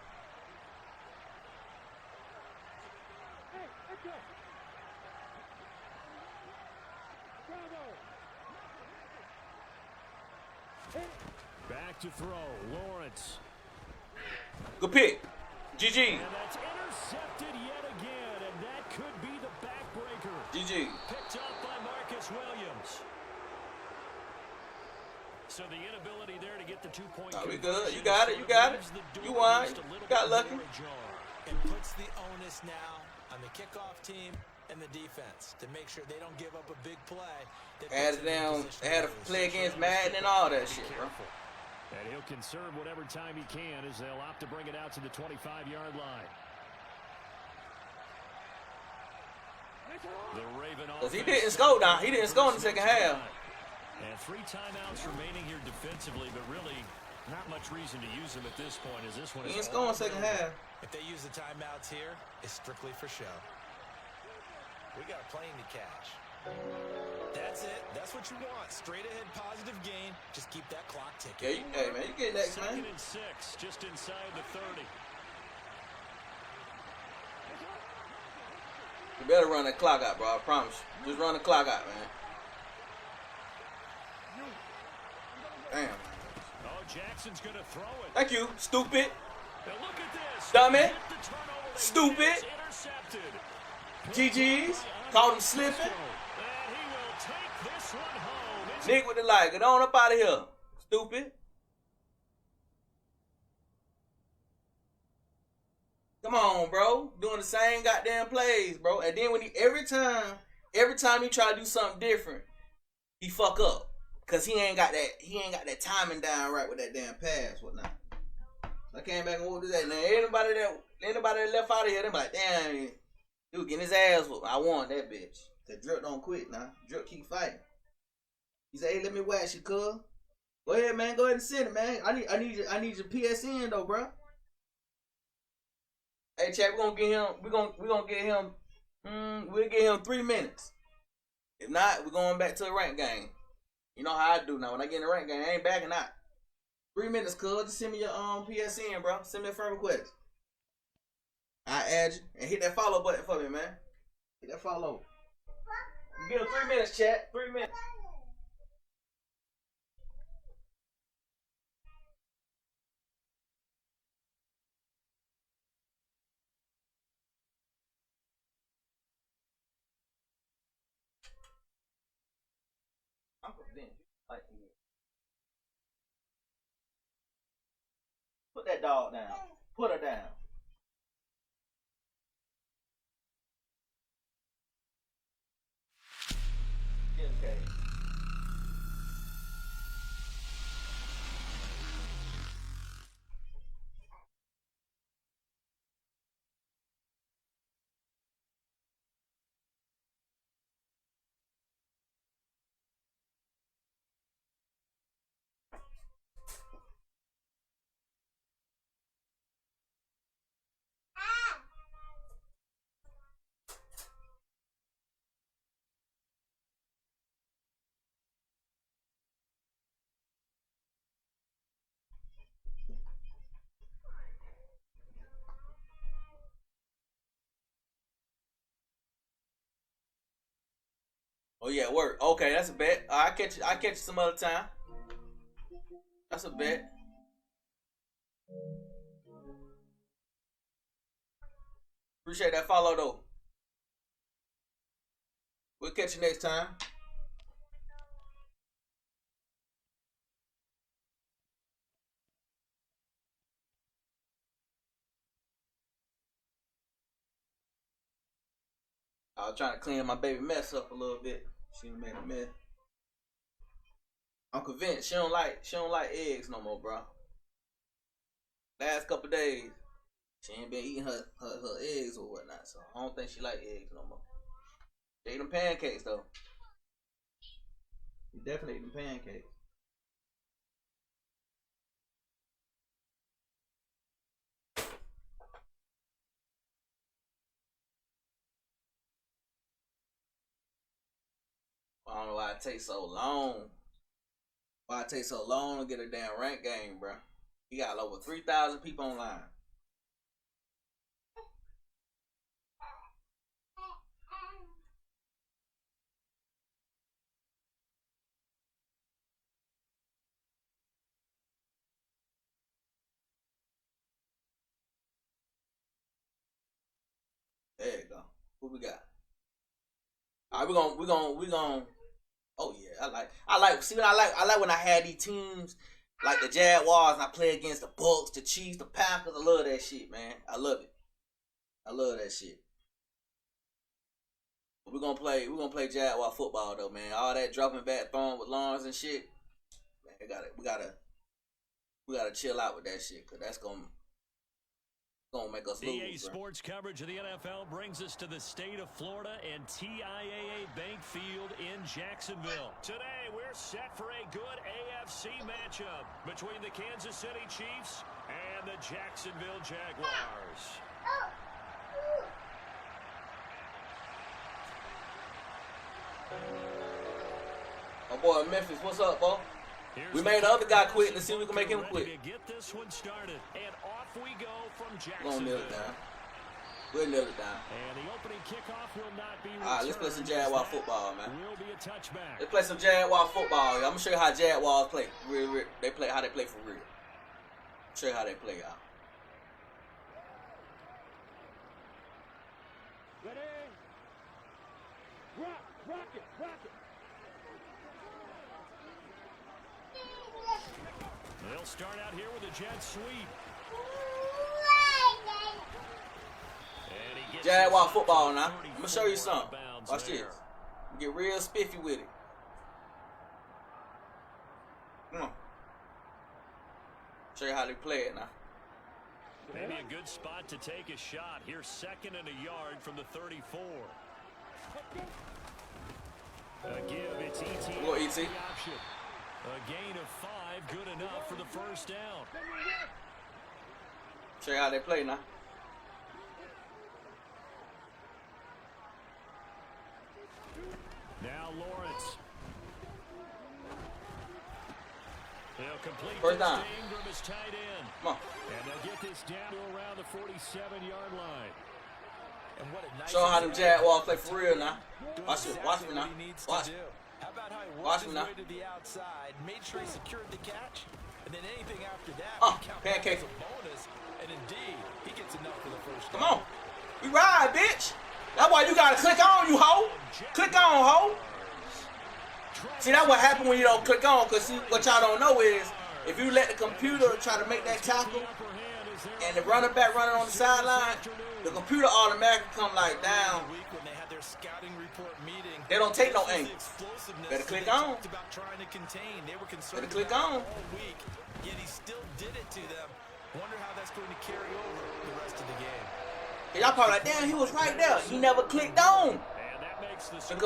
Back to throw. Lawrence. Good pick. GG. And that's intercepted yet again. And that could be the backbreaker. GG. Picked up by Marcus Williams. So the inability there to get the 2-point Oh, we conversion good. You got it. You got it. leaves the door You won. just a little Got bit lucky. more ajar. It puts the onus now on the kickoff team and the defense to make sure they don't give up a big play. that Had puts it them in down. position Had to to lose. play against Madden and all that shit, bro. Careful. And he'll conserve whatever time he can as they'll opt to bring it out to the 25-yard line. The Raven Cause he offense didn't score down. He didn't score in the second half. And 3 timeouts remaining here defensively, but really not much reason to use them at this point as this one is... He ain't scoring second half. If they use the timeouts here, it's strictly for show. We got a plane to catch. That's it. That's what you want. Straight ahead positive gain. Just keep that clock ticking. Yeah, hey, man, you get next, man. 2nd and 6, just inside the 30. You better run that clock out, bro. I promise you. Just run the clock out, man. Damn. Oh, Jackson's going to throw it. Thank you, stupid. Now look at this. Dummy. Hit the turnover. Stupid. It's intercepted. GG's. Caught him slipping. And he will take this one home. It's Nick with the light. Get on up out of here. Stupid. Come on, bro. Doing the same goddamn plays, bro. And then when every time he try to do something different, he fuck up. Cause he ain't got that timing down right with that damn pass, whatnot. I came back and what was that? Now anybody that left out of here, they be like, damn, he was getting his ass whooped. I won that bitch. Cause Drip don't quit now. Drip keep fighting. He said, hey, let me wax you, cuz. Go ahead, man. Go ahead and send it, man. I need your PSN though, bro. Hey, Chad, we'll get him 3 minutes. If not, we're going back to the rank game. You know how I do now. When I get in the rank game, I ain't backing out. 3 minutes, cuz. Just send me your PSN, bro. Send me a friend request. I add you. And hit that follow button for me, man. Hit that follow. You get him 3 minutes, chat. 3 minutes. Put that dog down. Put her down. Okay. Oh yeah, work. Okay, that's a bet. I catch you some other time. That's a bet. Appreciate that follow though. We'll catch you next time. I was trying to clean my baby mess up a little bit. She done made a mess. I'm convinced she don't like eggs no more, bro. Last couple days, she ain't been eating her eggs or whatnot, so I don't think she like eggs no more. She ate them pancakes though. You definitely ate them pancakes. I don't know why it takes so long. Why it takes so long to get a damn rank game, bro. You got over 3,000 people online. There you go. What we got? All right, we gonna. Oh yeah, I like. See what I like? I like when I had these teams like the Jaguars and I play against the Bucks, the Chiefs, the Packers. I love that shit, man. I love it. I love that shit. But we're gonna play Jaguar football though, man. All that dropping back, throwing with Lawrence and shit. Man, we gotta chill out with that shit, cause that's gonna Gonna make us EA lose, bro. Sports coverage of the NFL brings us to the state of Florida and TIAA Bank Field in Jacksonville. Today, we're set for a good AFC matchup between the Kansas City Chiefs and the Jacksonville Jaguars. My boy Memphis, what's up, bro? We made the other guy quit. Let's see if we can make him quit. Get this one started, and off we go from We're gonna kneel Jacksonville. it down. We'll kneel it down. And the opening kickoff will not be All right, let's play some Jaguar football, man. Will be a touchback. Let's play some Jaguar football, y'all. I'm gonna show you how Jaguars play. Real. They play how they play for real. Show you how they play, y'all. Ready? Rock it. They'll start out here with a jet sweep. And he gets Jaguar this football up now. to I'm gonna show you 34 something. out of bounds Watch there. this. Get real spiffy with it. Come on. Show you how they play it now. Maybe a good spot to take a shot. Here's 2nd and a yard from the 34. A give, it's ET. Go, ET. Option. A gain of 5, good enough for the first down. Show you how they play now. Now Lawrence. They'll complete First this down. to Ingram is tight end. Come on. And they'll get this down to around the 47-yard line. And what a nice Show how them example. Jaguars play for real now. Doing Watch this. exactly Watch me now. what he needs to Watch. do. How about how he Watch worked me his now. way to the outside, made sure he secured the catch, and then anything after that, we count pancake. that as a bonus. And indeed, he gets enough for the first Come down. on. We ride, bitch. That's why you gotta click on, you hoe. Click on, hoe. See, that's what happened when you don't click on, because what y'all don't know is, if you let the computer try to make that tackle, and the running back running on the sideline, the computer automatically come like down. Week when they had their scouting report meeting, They don't take no this was the angles. explosiveness Better that click they on. talked about trying to contain. They were concerned Better click about on. it all week, yet he still did it to them. Wonder how that's going to carry over the rest of the game. And y'all probably like, damn, he was right there. He never clicked on. And that makes the The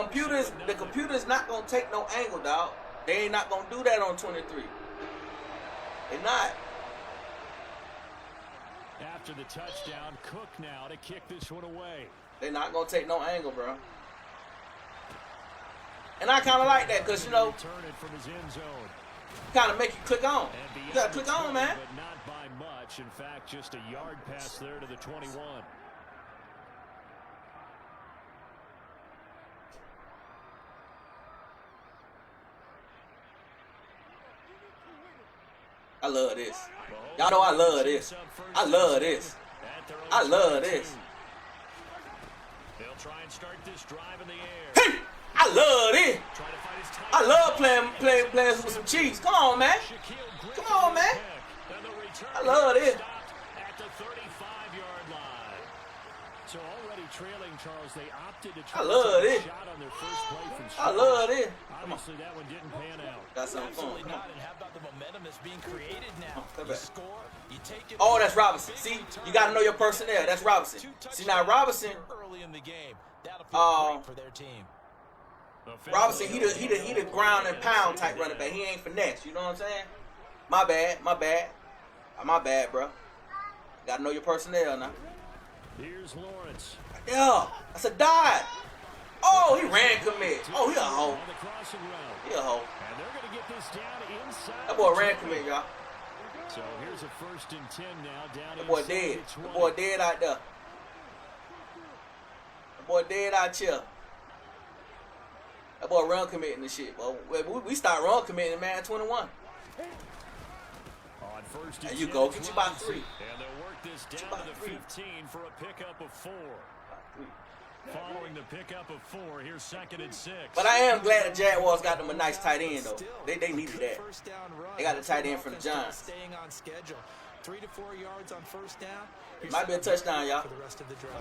computer's not gonna take no angle, dog. They ain't not gonna do that on 23. They're not. After the touchdown, Cook now to kick this one away. They're not gonna take no angle, bro. And I kind of like that, cause you know, Return it from his end zone. kind of make you click on. And You gotta beyond click the on, 20, man. But not by much. In fact, just a yard pass there to the 21. I love this. Y'all know I love this. I love this. I love this. They'll try and start this drive in the air. Hey, I love this. Try to find his tight I end. love playing with some cheese. Come on, man. Shaquille Griffin Come on, man. and the return I love this. stopped at the 35-yard line. So already trailing, Charles, they opted to try I love to take this. a shot on their first play from I love this. Come on. Obviously, that one didn't pan out. Got something fun. Absolutely Come on. not. And how about the momentum that's being created now? come You back. score, you take it. Oh, that's Robinson. See, you got to know your personnel. That's Robinson. See, now Robinson, early in the game. That'll feel great for their team. Robinson, he the ground and pound type running back. He ain't finesse. You know what I'm saying? My bad, bro. Got to know your personnel now. Here's Lawrence. Yeah, that's a dive. Oh, he ran commit. Oh, he a hoe. On the crossing route. He a hoe. And they're going to get this down inside. That boy the ran 20. commit, y'all. So here's a 1st and 10 now down That boy inside dead. the 20. That boy dead out there. That boy dead out here. That boy run committing this shit, bro. We start run committing, man, 21. On 1st and There you 10, go. Get you about Clemson. 3. And they'll work this down about to the 3. 15 for a pickup of 4. Following the pickup of 4, here's 2nd and 6. But I am glad the Jaguars got them a nice tight end, though. They needed that. First down run. They got the tight end from the Giants. Staying on schedule. 3 to 4 yards on first down. You're Might be a set touchdown, y'all. for the rest of the drive.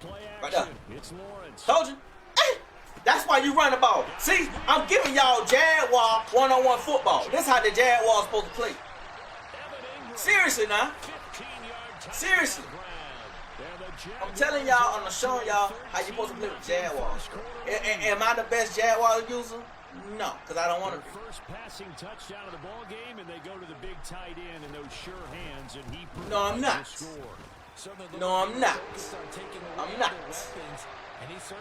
Play Right action. It's Lawrence. Told you. Hey, that's why you run the ball. See, I'm giving y'all Jaguar one-on-one football. This is how the Jaguars supposed to play. Evan Ingram, Seriously, now. 15-yard Seriously. I'm telling y'all, I'm showing y'all how you supposed to play with Jaguars. Am I the best Jaguars user? No, because I don't want to be. First passing touchdown of the ball game, and they go to the big tight end and those sure hands, and he No, I'm not. No, I'm not. I'm not.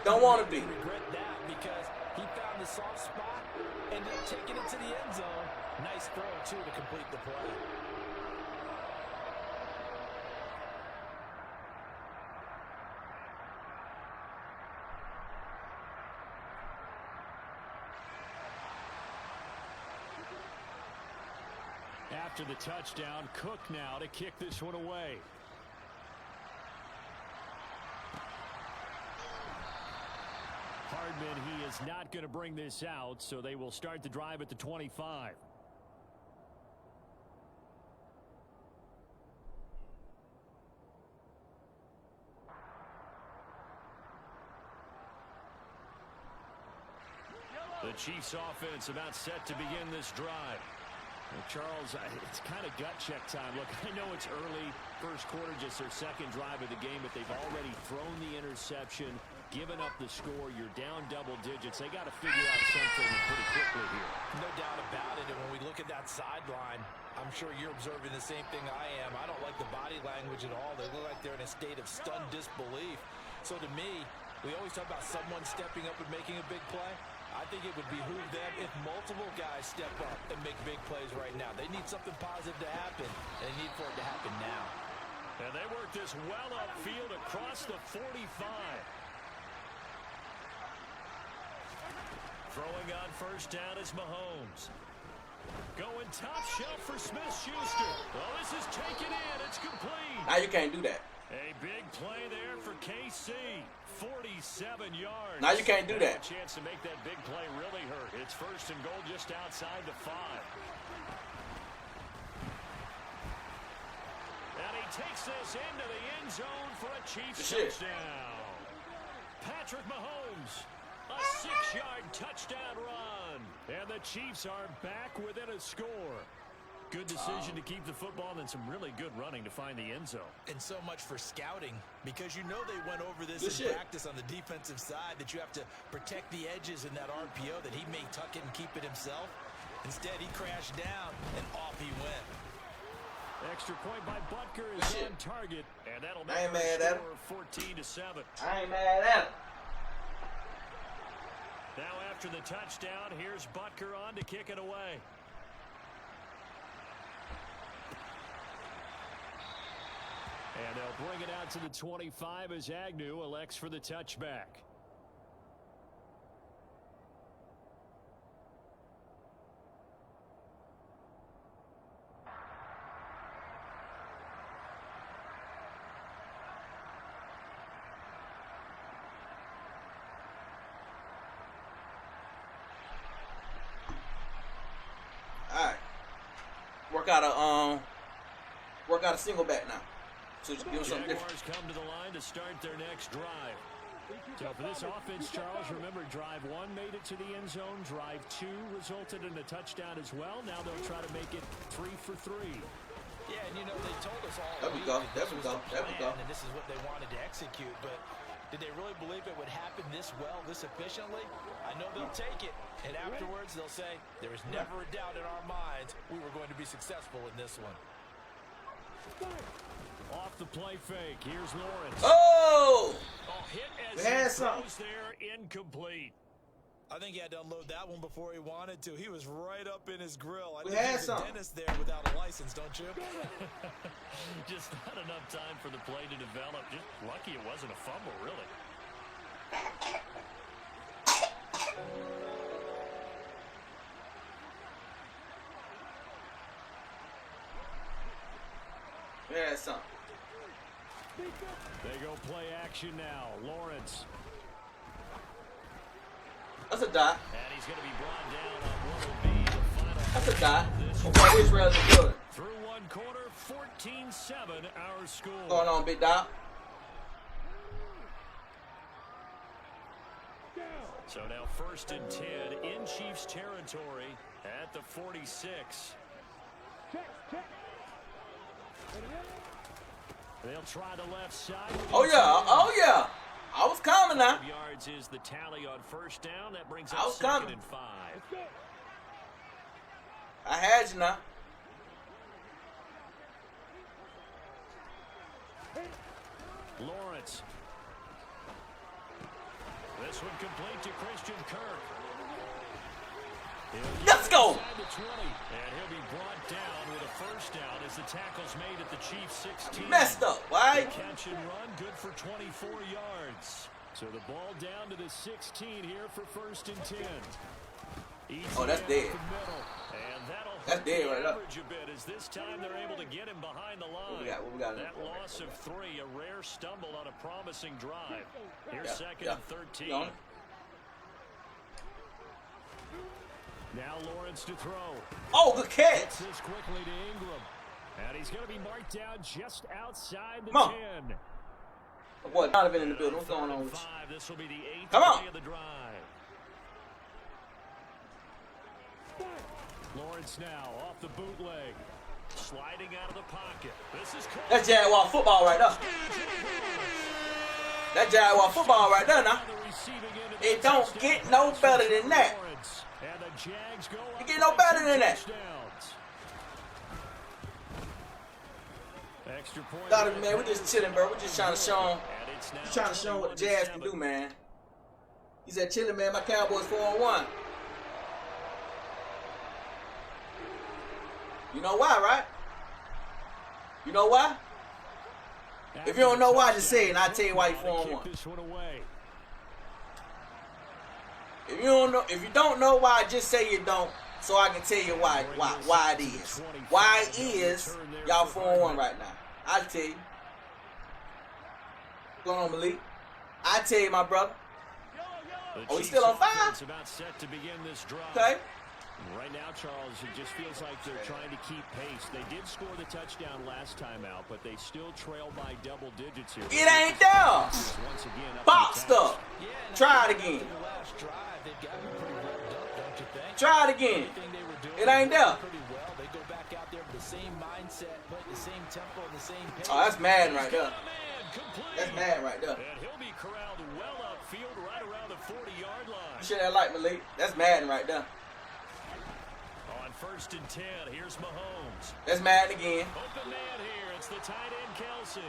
Don't want to be. Regret that because he found the soft spot, ended up taking it to the end zone. Nice throw, too, to complete the play. After the touchdown, Cook now to kick this one away. Hardman, he is not going to bring this out, so they will start the drive at the 25. The Chiefs offense about set to begin this drive. Well, Charles, it's kind of gut check time. Look, I know it's early, first quarter, just their second drive of the game, but they've already thrown the interception, given up the score. You're down double digits. They got to figure out something pretty quickly here. No doubt about it. And when we look at that sideline, I'm sure you're observing the same thing I am. I don't like the body language at all. They look like they're in a state of stunned disbelief. So to me, we always talk about someone stepping up and making a big play. I think it would behoove them if multiple guys step up and make big plays right now. They need something positive to happen, and they need for it to happen now. And they work this well upfield across the 45. Throwing on first down is Mahomes. Going top shelf for Smith-Schuster. Well, this is taken in. It's complete. Now you can't do that. A big play there for KC. 47 yards. Now you can't do that. A chance to make that big play really hurt. It's first and goal just outside the 5. And he takes this into the end zone for a Chiefs touchdown. Patrick Mahomes, a 6-yard touchdown run. And the Chiefs are back within a score. Good decision to keep the football and some really good running to find the end zone. And so much for scouting, because you know they went over this in practice on the defensive side, that you have to protect the edges in that RPO, that he may tuck it and keep it himself. Instead, he crashed down, and off he went. Extra point by Butker is on target, and that'll make the score 14-7. I ain't mad at him. Now after the touchdown, here's Butker on to kick it away. And they'll bring it out to the 25 as Agnew elects for the touchback. All right. Work out a single back now. So just give them something different. Jaguars come to the line to start their next drive. So for this offense, Charles, remember drive 1 made it to the end zone. Drive 2 resulted in a touchdown as well. Now they'll try to make it 3 for 3. Yeah, and you know, they told us all There we go. There we go. There we go. And this is what they wanted to execute, but did they really believe it would happen this well, this efficiently? I know they'll take it, and afterwards they'll say, there was never a doubt in our minds we were going to be successful in this one. Off the play fake, here's Lawrence. Oh! Hit as We had he something. throws there, incomplete. I think he had to unload that one before he wanted to. He was right up in his grill. I We think had he's a something. dentist there without a license, don't you? Just not enough time for the play to develop. Just lucky it wasn't a fumble, really. Yeah, something. They go play action now. Lawrence. That's a dot. And he's going to be brought down on what will be the final. That's a dot. This Okay, Israel's good. through one quarter, 14-7 our score. What's going on, big dot? So now 1st and 10 in Chiefs territory at the 46. They'll try the left side. Oh yeah, oh yeah. I was coming now. 5 yards is the tally on first down. That brings I up was second coming. and 5. I had you now. Lawrence. This one complete to Christian Kirk. Let's go. Inside the 20, and he'll be brought down with a first down as the tackle's made at the Chiefs 16. Messed up. Why? Catch and run, good for 24 yards. So the ball down to the 16 here for first and 10. Oh, that's dead. And that'll That's hurt dead the right there. average a bit as this time they're able to get him behind the line. What we got? That loss of 3, a rare stumble on a promising drive. Here's Yeah, second yeah. and 13. You on it? Now Lawrence to throw. Oh, good catch. Gets this quickly to Ingram. And he's going to be marked down just outside the Come on. 10. Boy, Donovan in the building. What's going on with you? 5. This will be the 8th Come on. play of the drive. Lawrence now off the bootleg. Sliding out of the pocket. This is caught. That's Jaguar football right there. That Jaguar football right there now. The receiving end of It the don't touchdown get no pass better for than that. Lawrence. And the Jags go It up get no by better 2 than that. touchdowns. Extra point. Donovan, man, we're just chilling, bro. We're just trying to show him. And it's now We're trying to show him what the Jazz can do, man. He said, chilling, man. My Cowboys 4-1. You know why, right? You know why? If you don't know why, just say it, and I'll tell you why you're 4-1. This one away. If you don't know why, just say you don't, so I can tell you why it is. Why is y'all 4-1 right now? I'll tell you. What's going on, Malik? I'll tell you, my brother. Oh, he's still on 5? About set to begin this drive. Okay. Right now, Charles, it just feels like they're trying to keep pace. They did score the touchdown last time out, but they still trail by double digits here. It ain't there. Once again, up Boxed to the up. Try it again. The last drive, they've gotten pretty well done, don't you think? Try it again. Everything they were doing, It ain't there. pretty well. They go back out there with the same mindset, play the same tempo, and the same pace. Oh, that's Madden right there. Man, complete. That's Madden right there. And he'll be corralled well upfield right around the 40-yard line. You should have liked Malik. That's Madden right there. On first and 10, here's Mahomes. That's Madden again. Open man here. It's the tight end, Kelsey.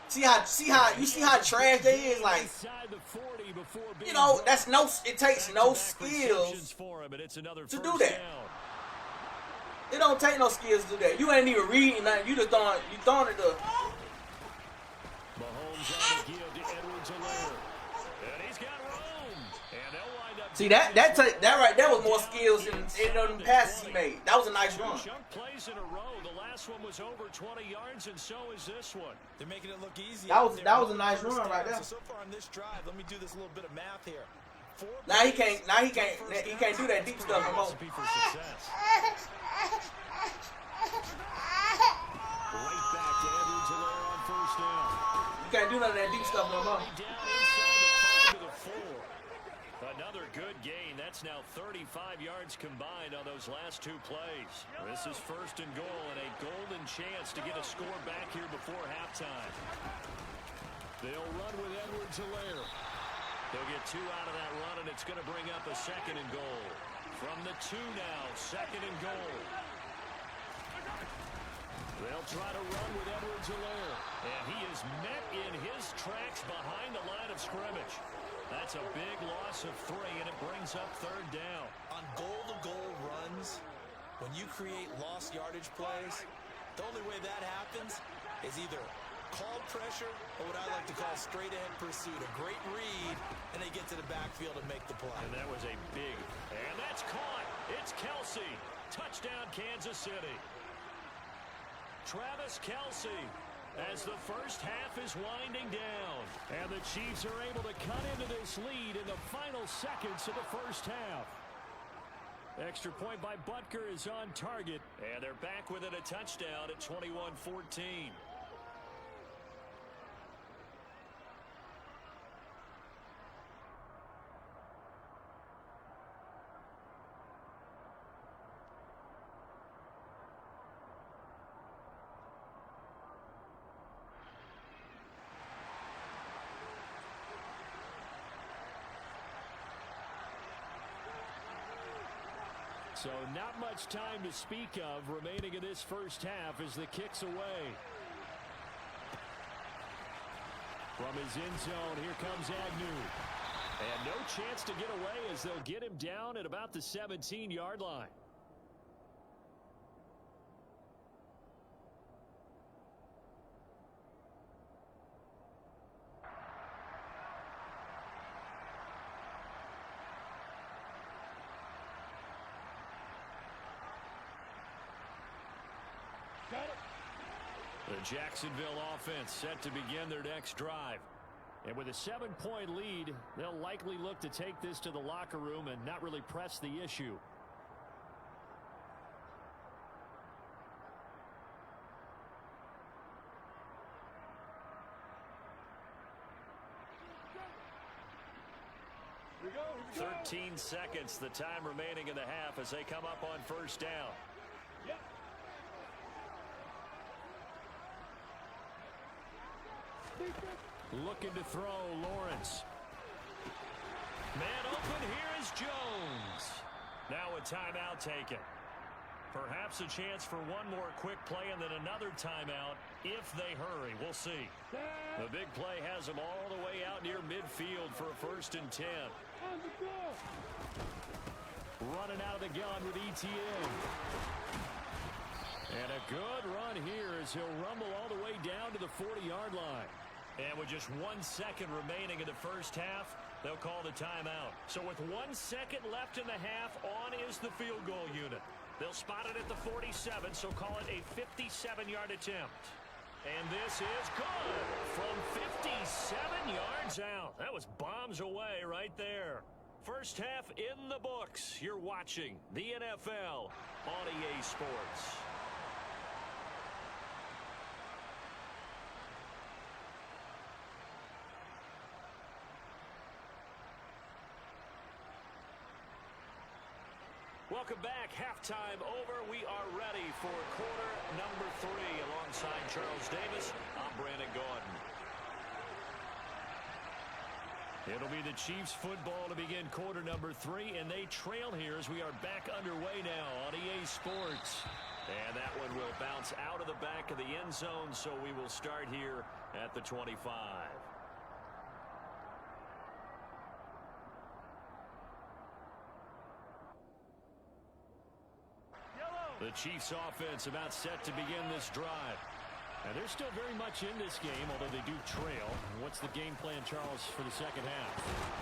See how trash they is, like, Inside the 40 before being you know, dropped. that's no, it takes no Back-to-back skills. receptions for him, and it's another to first do that. down. It don't take no skills to do that. You ain't even reading nothing. You just throwing it to. Mahomes on the give to Edwards-Helaire. And he's got room. And they'll wind up. See that right there was more skills than the passes he made. That was a nice run. Chunk plays in a row. The last one was over 20 yards, and so is this one. They're making it look easy. That out was- there. that was a nice First run right down. there. So far on this drive, let me do this little bit of math here. Now he can't do that deep stuff no more. Recipe for success. Right back to Edwards-Helaire on first down. You can't do none of that deep stuff no more. Down inside the 5 to the 4. Another good gain. That's now 35 yards combined on those last 2 plays. This is first and goal and a golden chance to get a score back here before halftime. They'll run with Edwards-Helaire. They'll get 2 out of that run, and it's going to bring up a second and goal. From the 2 now, second and goal. They'll try to run with Edwards-Helaire. And he is met in his tracks behind the line of scrimmage. That's a big loss of 3, and it brings up third down. On goal-to-goal runs, when you create lost yardage plays, the only way that happens is either called pressure or what I like to call straight-ahead pursuit. A great read, and they get to the backfield and make the play. And that was a big, and that's caught. It's Kelsey. Touchdown, Kansas City. Travis Kelsey, as the first half is winding down. And the Chiefs are able to cut into this lead in the final seconds of the first half. Extra point by Butker is on target. And they're back within a touchdown at 21-14. So not much time to speak of remaining in this first half as the kick's away. From his end zone, here comes Agnew. And no chance to get away as they'll get him down at about the 17-yard line. The Jacksonville offense set to begin their next drive. And with a 7-point lead, they'll likely look to take this to the locker room and not really press the issue. Here we go. 13 seconds, the time remaining in the half as they come up on first down. Yep. Looking to throw, Lawrence. Man open, here is Jones. Now a timeout taken. Perhaps a chance for one more quick play and then another timeout if they hurry. We'll see. The big play has them all the way out near midfield for a 1st and 10. Running out of the gun with ETN. And a good run here as he'll rumble all the way down to the 40-yard line. And with just 1 second remaining in the first half, they'll call the timeout. So with 1 second left in the half, on is the field goal unit. They'll spot it at the 47, so call it a 57-yard attempt. And this is good from 57 yards out. That was bombs away right there. First half in the books. You're watching the NFL on EA Sports. Welcome back. Halftime over. We are ready for quarter number 3. Alongside Charles Davis, I'm Brandon Gaudin. It'll be the Chiefs football to begin quarter number 3, and they trail here as we are back underway now on EA Sports. And that one will bounce out of the back of the end zone, so we will start here at the 25. The Chiefs offense about set to begin this drive. And they're still very much in this game, although they do trail. What's the game plan, Charles, for the second half?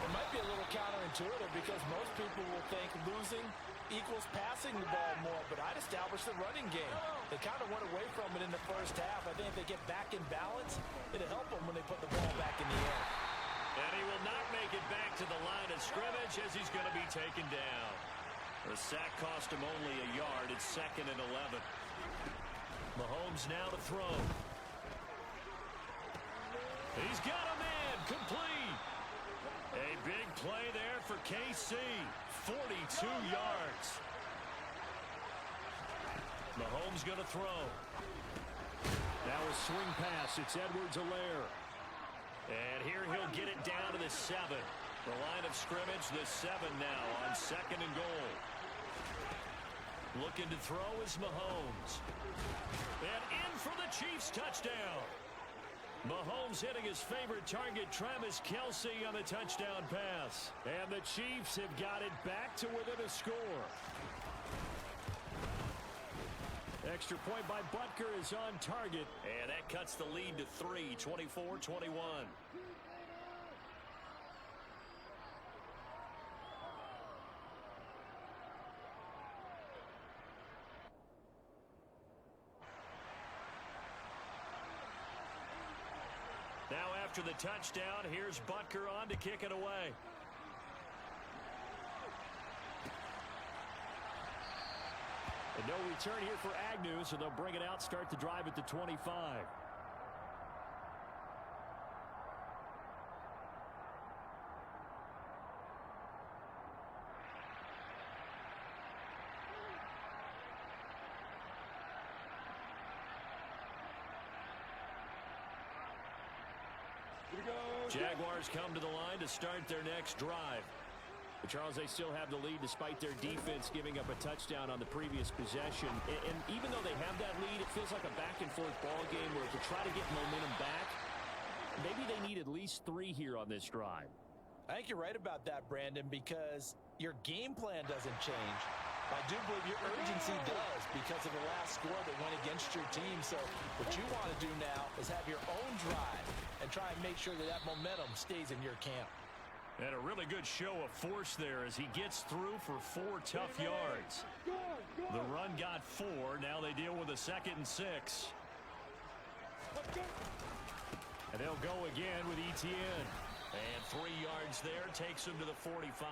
It might be a little counterintuitive because most people will think losing equals passing the ball more, but I'd establish the running game. They kind of went away from it in the first half. I think if they get back in balance, it'll help them when they put the ball back in the air. And he will not make it back to the line of scrimmage as he's going to be taken down. The sack cost him only a yard. It's 2nd and 11. Mahomes now to throw. He's got a man complete. A big play there for KC. 42 yards. Mahomes going to throw. Now a swing pass. It's Edwards-Helaire. And here he'll get it down to the 7. The line of scrimmage, the 7 now on 2nd and goal. Looking to throw is Mahomes. And in for the Chiefs touchdown. Mahomes hitting his favorite target, Travis Kelce, on the touchdown pass. And the Chiefs have got it back to within a score. Extra point by Butker is on target. And that cuts the lead to 3, 24-21. Now after the touchdown, here's Butker on to kick it away. And no return here for Agnew, so they'll bring it out, start the drive at the 25. Jaguars come to the line to start their next drive. But Charles, they still have the lead despite their defense giving up a touchdown on the previous possession. And even though they have that lead, it feels like a back-and-forth ball game where to try to get momentum back, maybe they need at least 3 here on this drive. I think you're right about that, Brandon, because your game plan doesn't change. I do believe your urgency does because of the last score that went against your team. So what you want to do now is have your own drive and try and make sure that that momentum stays in your camp. And a really good show of force there as he gets through for 4 tough yards. The run got 4. Now they deal with a 2nd and 6. And they'll go again with Etienne. And 3 yards there takes him to the 45.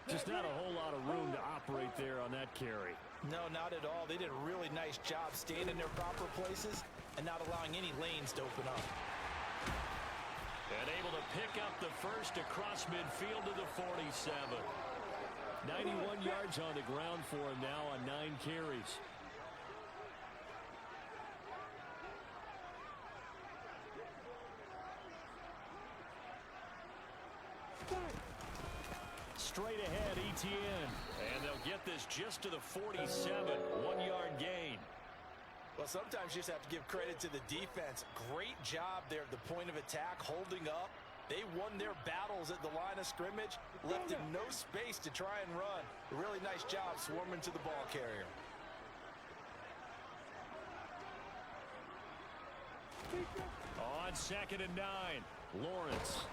Just not a whole lot of room to operate there on that carry. No, not at all. They did a really nice job staying in their proper places and not allowing any lanes to open up. And able to pick up the first across midfield to the 47. 91 yards on the ground for him now on 9 carries. Straight ahead, Etienne. And they'll get this just to the 47. 1-yard gain. Well, sometimes you just have to give credit to the defense. Great job there at the point of attack, holding up. They won their battles at the line of scrimmage, left him no space to try and run. A really nice job swarming to the ball carrier. On 2nd and 9, Lawrence.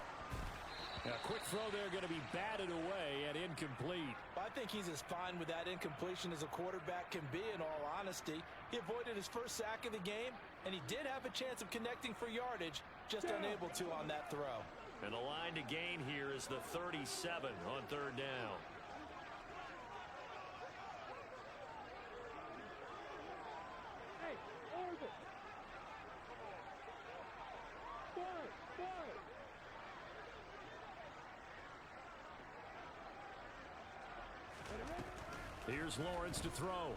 A quick throw there going to be batted away and incomplete. I think he's as fine with that incompletion as a quarterback can be, in all honesty. He avoided his first sack of the game, and he did have a chance of connecting for yardage, just unable to on that throw. And the line to gain here is the 37 on 3rd down. Here's Lawrence to throw.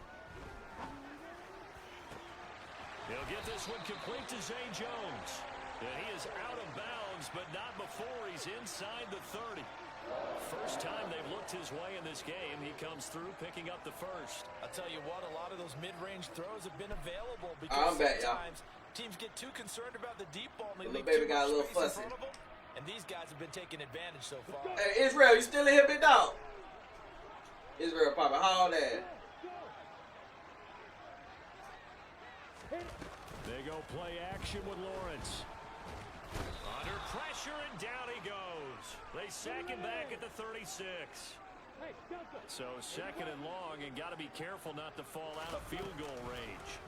He'll get this one complete to Zay Jones. And he is out of bounds, but not before he's inside the 30. First time they've looked his way in this game. He comes through picking up the first. I'll tell you what, a lot of those mid-range throws have been available because sometimes teams get too concerned about the deep ball and they leave too much space in front of them. And these guys have been taking advantage so far. Hey, Israel, you still in here, big dog? Israel Papa, haul that. They go play action with Lawrence. Under pressure and down he goes. They sack him back at the 36. So 2nd and long, and got to be careful not to fall out of field goal range.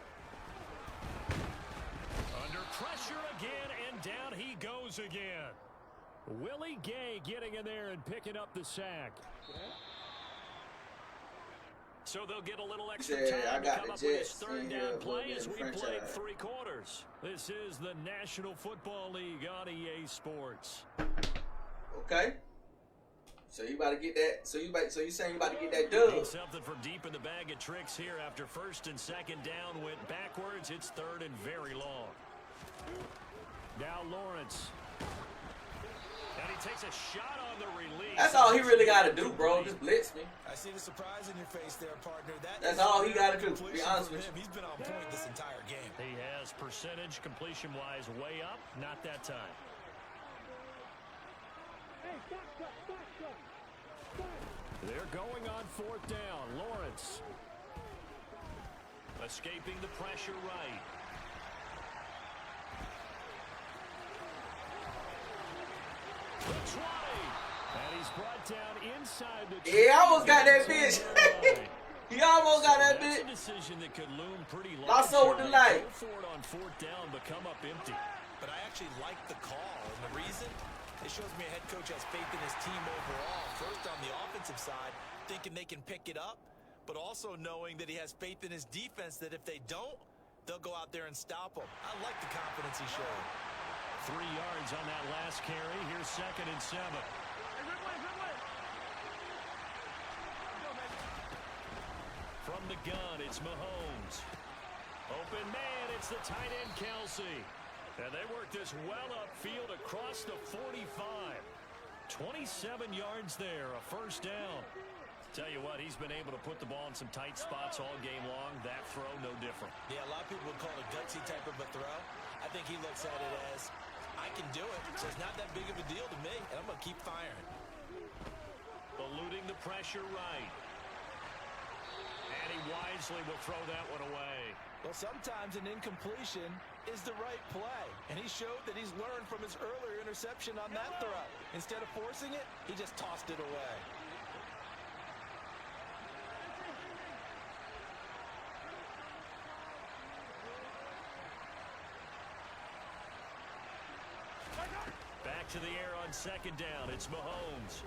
Under pressure again, and down he goes again. Willie Gay getting in there and picking up the sack. So they'll get a little extra time to come up with his 3rd down play as we played 3 quarters. This is the National Football League on EA Sports. Okay. So you about to get that? So you saying you about to get that dub? Something from deep in the bag of tricks here after 1st and 2nd down went backwards. It's 3rd and very long. Now Lawrence. And he takes a shot on the release. That's all he really got to do, bro. Just blitz me. I see the surprise in your face there, partner. That's all he got to do, to be honest with you. He's been on point this entire game. He has percentage completion-wise way up. Not that time. They're going on 4th down. Lawrence. Escaping the pressure right. The 20. And he's brought down inside the 20. He almost got that bitch. He almost got that bitch. That's a decision that could loom pretty large. Lost over the night. Go for it on 4th down, but come up empty. But I actually like the call, and the reason? It shows me a head coach has faith in his team overall. First on the offensive side, thinking they can pick it up, but also knowing that he has faith in his defense that if they don't, they'll go out there and stop them. I like the confidence he showed. 3 yards on that last carry. Here's 2nd and 7. From the gun, it's Mahomes. Open man, it's the tight end Kelsey. And they work this well upfield across the 45. 27 yards there, a first down. Tell you what, he's been able to put the ball in some tight spots all game long. That throw, no different. Yeah, a lot of people would call it a gutsy type of a throw. I think he looks at it as, I can do it, so it's not that big of a deal to me, and I'm going to keep firing. Eluding the pressure right. And he wisely will throw that one away. Well, sometimes an incompletion is the right play, and he showed that he's learned from his earlier interception on that throw. Instead of forcing it, he just tossed it away. Back to the air on second down. It's Mahomes.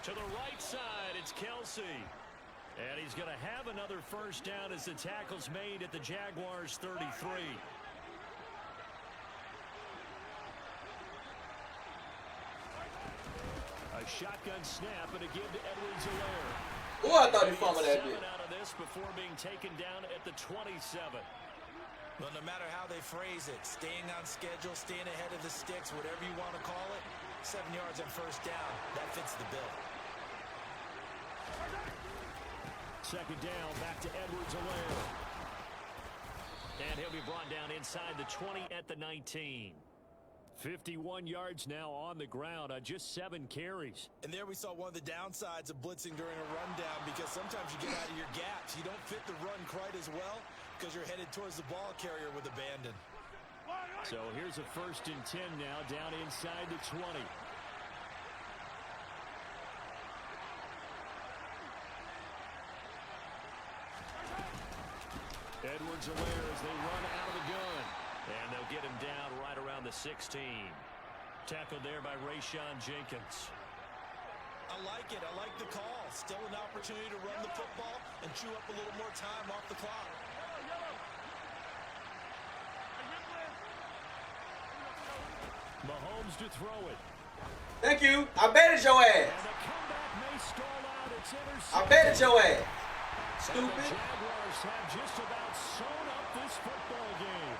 To the right side, it's Kelsey. And he's going to have another first down as the tackle's made at the Jaguars' 33. A shotgun snap and a give to Edwards-Helaire. Oh, I thought he fumbled that bit. Out of this before being taken down at the 27. Well, no matter how they phrase it, staying on schedule, staying ahead of the sticks, whatever you want to call it, 7 yards on first down, that fits the bill. Second down, back to Edwards-Helaire. And he'll be brought down inside the 20 at the 19. 51 yards now on the ground on just 7 carries. And there we saw one of the downsides of blitzing during a rundown, because sometimes you get out of your gaps. You don't fit the run quite as well because you're headed towards the ball carrier with abandon. So here's a 1st and 10 now, down inside the 20. Edwards-Helaire as they run out of the gun. And they'll get him down right around the 16. Tackled there by Rayshon Jenkins. I like it. I like the call. Still an opportunity to run the football and chew up a little more time off the clock. Mahomes to throw it. Thank you. I betted your ass. And the comeback may stall out. It's intercepted. I betted your ass. And Stupid. the Jaguars have just about sewn up this football game.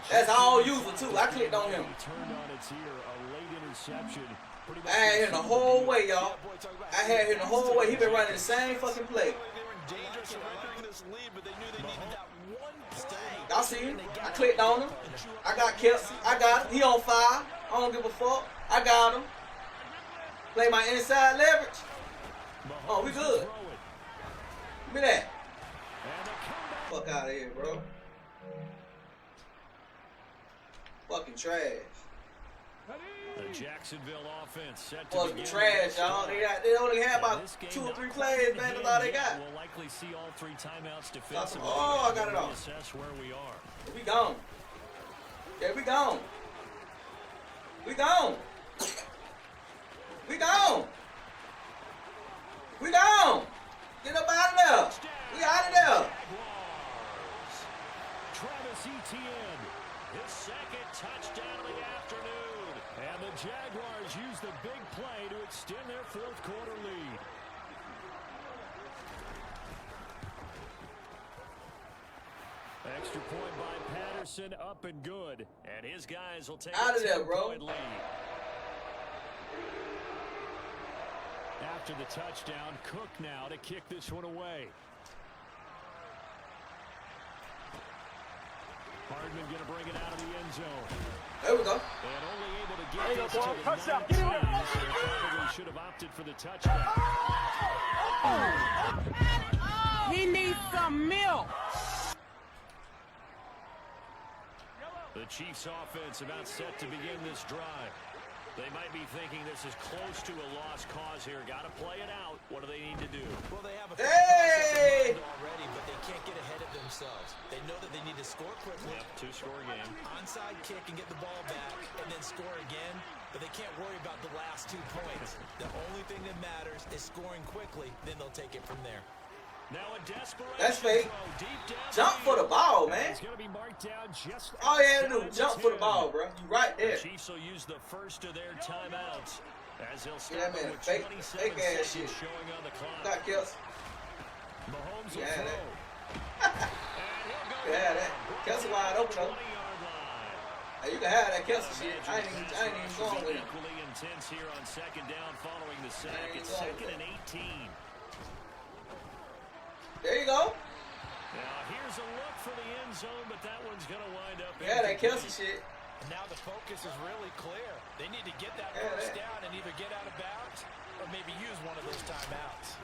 That's all usual too. I clicked on him. Turned on its ear, a late interception. Pretty much I had him the whole way, y'all. I had him the whole way. He been running the same fucking play. Y'all see him? I clicked on him. I got Kelsey. I got him. He on fire. I don't give a fuck. I got him. Play my inside leverage. Oh, we good. Give me that. Fuck out of here, bro. Fucking trash. The Jacksonville offense set to Fucking begin. trash, y'all. They only had about 2 or 3 plays, man. That's all they got. We'll likely see all 3 timeouts defensively. Oh, I got it off. Assess where we are. We gone. Yeah, we gone. We gone. We gone. We gone. Get up out of there. We out of there. Jaguars. Travis Etienne, his 2nd touchdown of the afternoon. And the Jaguars use the big play to extend their 4th quarter lead. Extra point by Patterson, up and good. And his guys will take Out a of there, bro. 10-point lead. After the touchdown, Cook now to kick this one away. Hardman going to bring it out of the end zone. There we go. And only able to get this to the 19, so they probably should have opted for the touchdown. He needs some milk. The Chiefs offense about set to begin this drive. They might be thinking this is close to a lost cause here. Got to play it out. What do they need to do? Well, they have a Hey! process already, but they can't get ahead of themselves. They know that they need to score quickly. Yep, 2-score game. Onside kick and get the ball back and then score again, but they can't worry about the last 2 points. The only thing that matters is scoring quickly, then they'll take it from there. Now a desperation That's fake. throw deep down Jump for the ball, man. It's going to be marked down just All you had to do outside was jump the for the 10. ball, bro. You right there. The Chiefs will use the first of their timeouts as they'll Yeah, start man, with fake 27 ass seconds shit. showing on the clock. Got Kelsey. Mahomes will Yeah, throw. that. And he'll go Yeah, down. that. Kelsey wide open, though. 20-yard line. Hey, you can have that Kelsey shit. I ain't even going with him. Equally intense here on second down following the sack. It's 2nd and 18. There you go. Now here's a look for the end zone, but that one's going to wind up. Yeah, that Kelsey shit. And now the focus is really clear. They need to get that first down and either get out of bounds or maybe use one of those timeouts.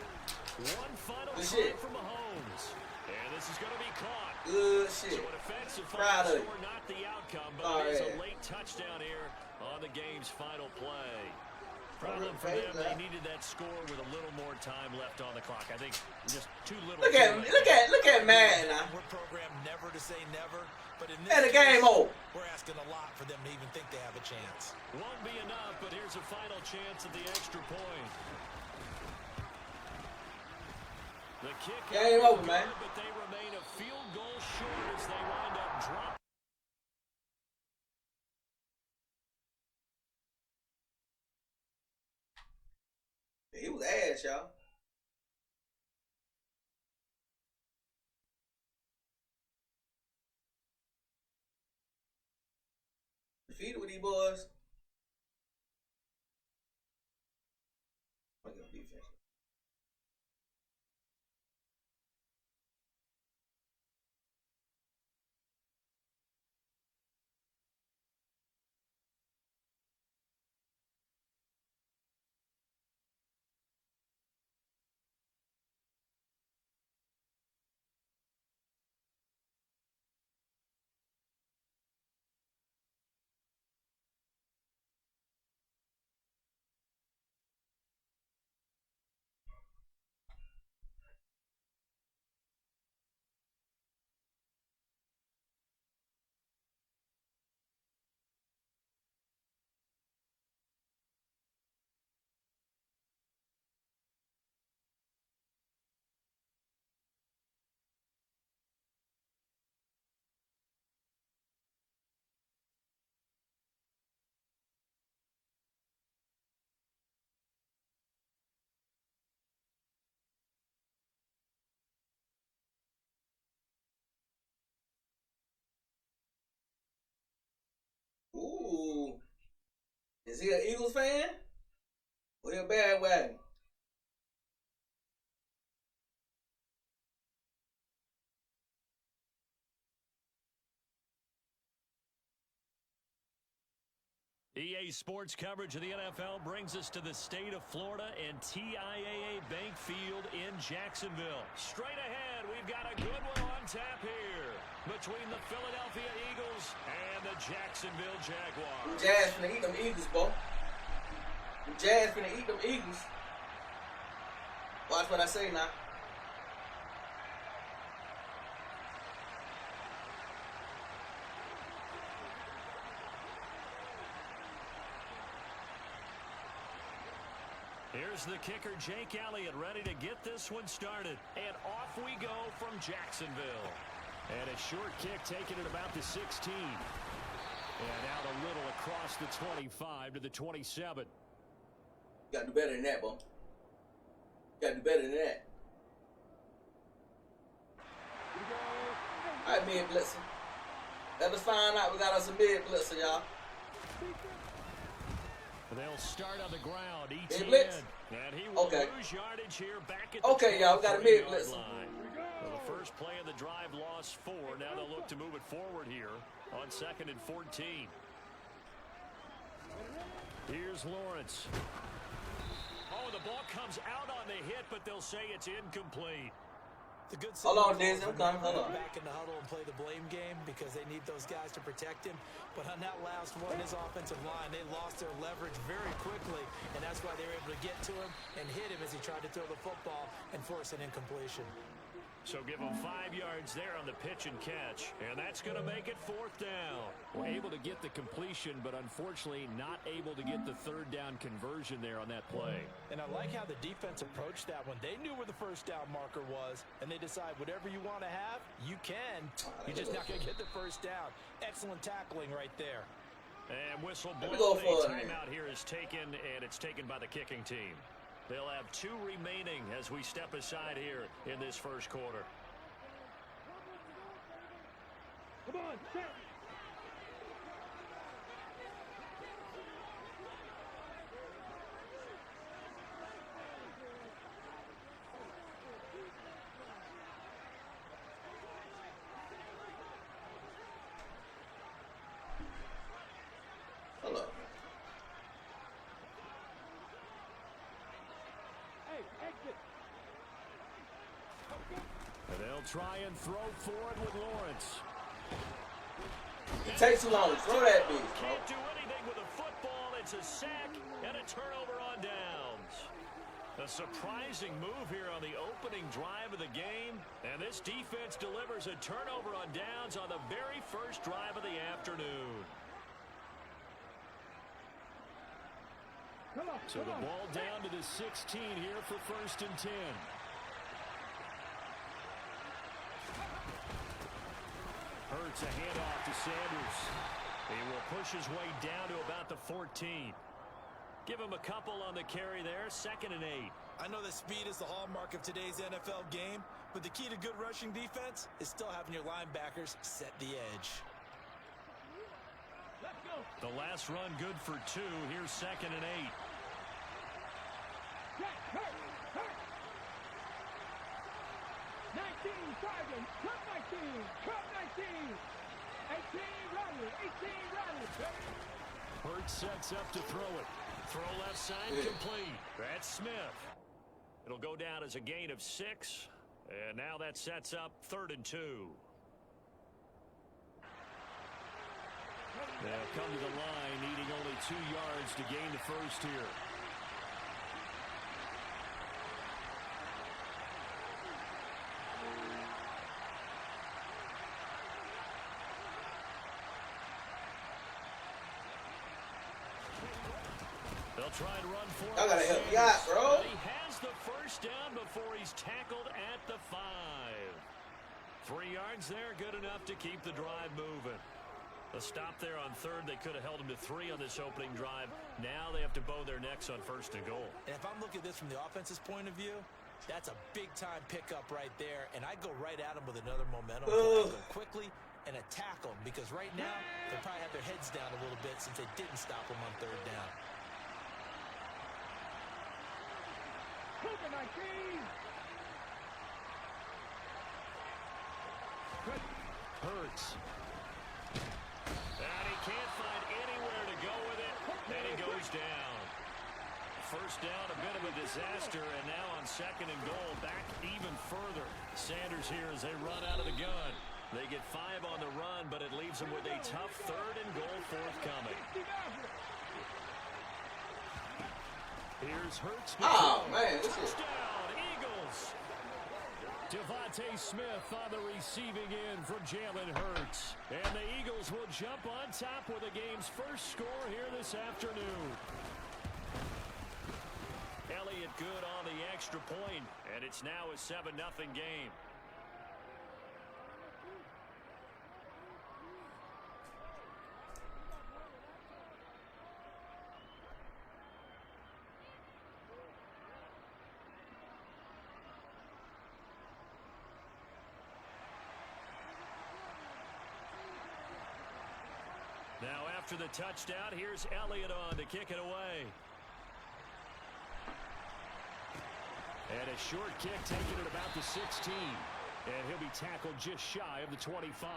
One final Good shot shit. from Mahomes. And this is going to be caught. Good shit. So an offensive Proud final of score, not the outcome, but All it is right. a late touchdown here on the game's final play. Problem for them, they needed that score with a little more time left on the clock. I think just too little. Look at Madden now. We're programmed never to say never, but in this And the game over. we're asking a lot for them to even think they have a chance. Won't be enough, but here's a final chance at the extra point. The kick Game out over, good, man. but they remain a field goal short as they wind up dropping. He was ass, y'all. Defeated with these boys. Look at the defense. Ooh. Is he an Eagles fan? Or he a bandwagon? EA Sports coverage of the NFL brings us to the state of Florida and TIAA Bank Field in Jacksonville. Straight ahead, we've got a good one on tap here between the Philadelphia Eagles and the Jacksonville Jaguars. Jazz finna eat them Eagles, boy. Jazz finna eat them Eagles. Watch what I say now. Here's the kicker, Jake Elliott, ready to get this one started. And off we go from Jacksonville. And a short kick taken at about the 16. And out a little across the 25 to the 27. You gotta do better than that, boy. You gotta do better than that. Alright, mid blitzer. Let us find out we got us a mid blitzer, y'all. They'll start on the ground. Mid blitz. And he will Okay. lose yardage here back at the Okay, y'all, we got a mid 24-yard blitz. line. Well, the first play of the drive lost 4. Now they'll look to move it forward here on 2nd and 14. Here's Lawrence. Oh, the ball comes out on the hit, but they'll say it's incomplete. The good Hold on, signal is Denzel, when come, they hold on. go back in the huddle and play the blame game because they need those guys to protect him. But on that last one, his offensive line, they lost their leverage very quickly, and that's why they were able to get to him and hit him as he tried to throw the football and force an incompletion. So give them 5 yards there on the pitch and catch, and that's going to make it 4th down. Well, able to get the completion, but unfortunately not able to get the 3rd down conversion there on that play. And I like how the defense approached that one. They knew where the first down marker was, and they decide whatever you want to have, you can. You're just not going to get the first down. Excellent tackling right there. And whistle Let me blown. go A for it, timeout here is taken, and it's taken by the kicking team. They'll have 2 remaining as we step aside here in this first quarter. Come on, set. And they'll try and throw forward with Lawrence. It takes too long to throw that bitch, bro. Can't do anything with a football. It's a sack and a turnover on downs. A surprising move here on the opening drive of the game. And this defense delivers a turnover on downs on the very first drive of the afternoon. So the ball down to the 16 here for 1st and 10. Hurts a handoff to Sanders. He will push his way down to about the 14. Give him a couple on the carry there. 2nd and 8. I know that speed is the hallmark of today's NFL game, but the key to good rushing defense is still having your linebackers set the edge. The last run good for 2. Here's 2nd and 8. Hurts sets up to throw it. Throw left side complete. That's Smith. It'll go down as a gain of 6. And now that sets up 3rd and 2. They'll come to the line, needing only 2 yards to gain the first here. They'll try and run for it. I gotta help you out, bro. He has the first down before he's tackled at the 5. 3 yards there, good enough to keep the drive moving. A stop there on 3rd. They could have held him to 3 on this opening drive. Now they have to bow their necks on 1st and goal. And if I'm looking at this from the offense's point of view, that's a big-time pickup right there, and I'd go right at him with another momentum play. Go quickly and attack them, because right now they probably have their heads down a little bit since they didn't stop them on 3rd down. Hurts. And he can't find anywhere to go with it, and he goes down. First down, a bit of a disaster, and now on 2nd and goal, back even further. Sanders here as they run out of the gun. They get 5 on the run, but it leaves them with a tough 3rd and goal forthcoming. Here's Hurts. Oh, man, this is... Touchdown, Eagles. Devontae Smith on the receiving end from Jalen Hurts. And the Eagles will jump on top with the game's first score here this afternoon. Elliott good on the extra point, and it's now a 7-0 game. Now after the touchdown, here's Elliott on to kick it away. And a short kick taken at about the 16. And he'll be tackled just shy of the 25.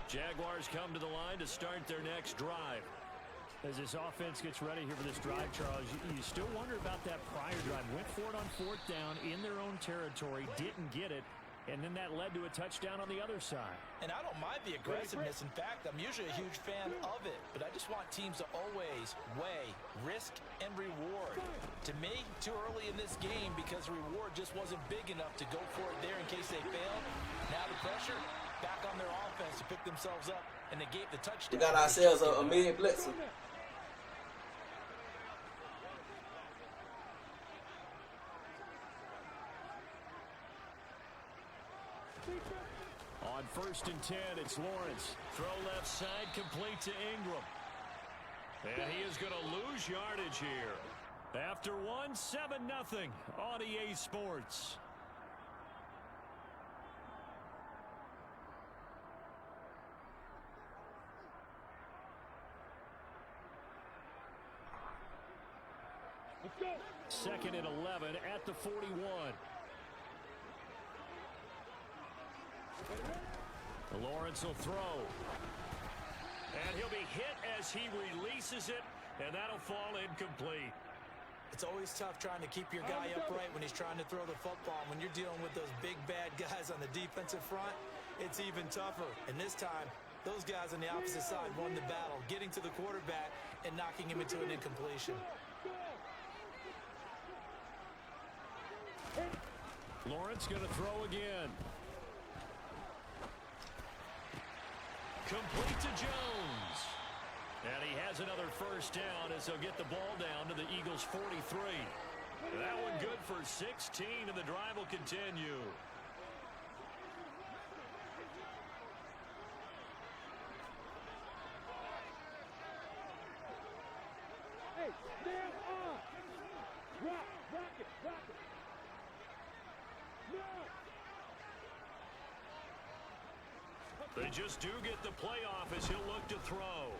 Jaguars come to the line to start their next drive. As this offense gets ready here for this drive, Charles, you still wonder about that prior drive. Went for it on 4th down in their own territory, didn't get it, and then that led to a touchdown on the other side. And I don't mind the aggressiveness. In fact, I'm usually a huge fan of it, but I just want teams to always weigh risk and reward. To me, too early in this game because reward just wasn't big enough to go for it there in case they failed. Now the pressure back on their offense to pick themselves up, and they gave the touchdown. We got ourselves a million blitzer. On 1st and 10, it's Lawrence. Throw left side, complete to Ingram. And he is going to lose yardage here. After 7-0 on EA Sports. Let's go. 2nd and 11 at the 41. Lawrence will throw. And he'll be hit as he releases it, and that'll fall incomplete. It's always tough trying to keep your guy upright when he's trying to throw the football. When you're dealing with those big, bad guys on the defensive front, it's even tougher. And this time, those guys on the opposite side won the battle, getting to the quarterback and knocking him into an incompletion. Lawrence going to throw again. Complete to Jones. And he has another first down as they'll get the ball down to the Eagles' 43. That one good for 16, and the drive will continue. Hey, stand up! Rock it! No! They just do get the playoff as he'll look to throw.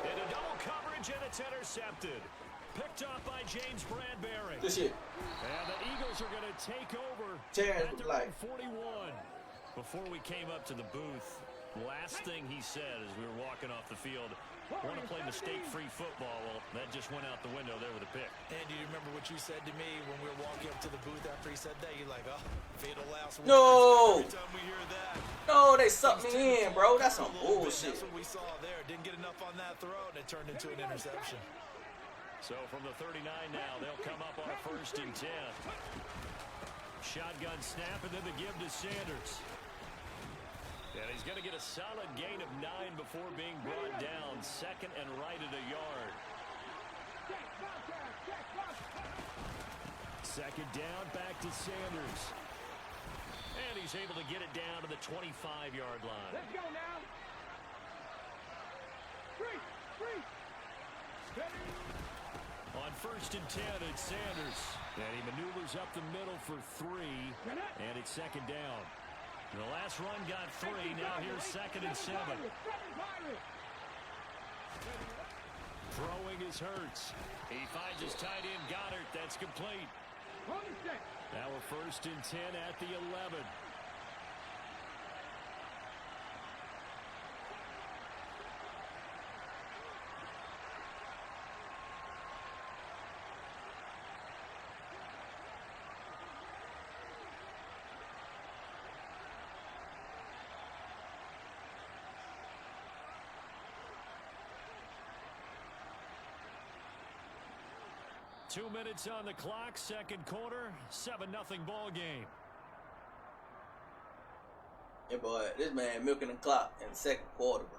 Into double coverage, and it's intercepted. Picked up by James Bradbury. This shit. And the Eagles are going to take over Terrence at their Black. 41. Before we came up to the booth, last thing he said as we were walking off the field, want to play mistake-free football. Well, that just went out the window there with a pick. And do you remember what you said to me when we were walking up to the booth after he said that? You're like, oh, fatal last word. No! Every time we hear that. No, they sucked me in, bro. That's some A little bit. bullshit. That's what we saw there. Didn't get enough on that throw, and it turned into an interception. So from the 39 now, they'll come up on a 1st and 10. Shotgun snap, and then the give to Sanders. And he's going to get a solid gain of 9 before being brought down. 2nd and right at a yard. 2nd down, back to Sanders. And he's able to get it down to the 25-yard line. Let's go now! Free! On 1st and 10, it's Sanders. And he maneuvers up the middle for 3. And it's 2nd down. The last run got 3. Now here's 2nd and 7. Throwing is Hurts. He finds his tight end Goddard. That's complete. Now we're 1st and 10 at the 11. Two minutes on the clock, 2nd quarter, 7-0 ball game. Yeah, boy, this man milking the clock in the 2nd quarter, bro.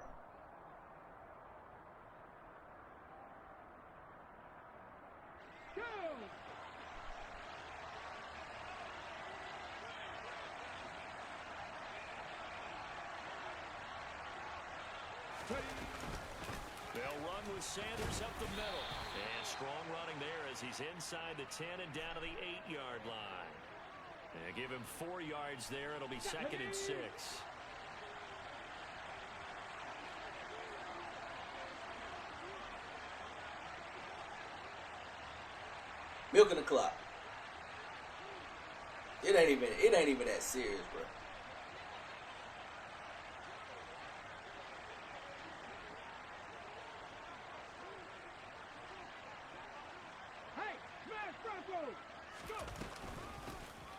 They'll run with Sanders up the middle. And strong running there as he's inside the 10 and down to the 8-yard line. And give him 4 yards there. It'll be 2nd and 6. Milking the clock. It ain't even that serious, bro.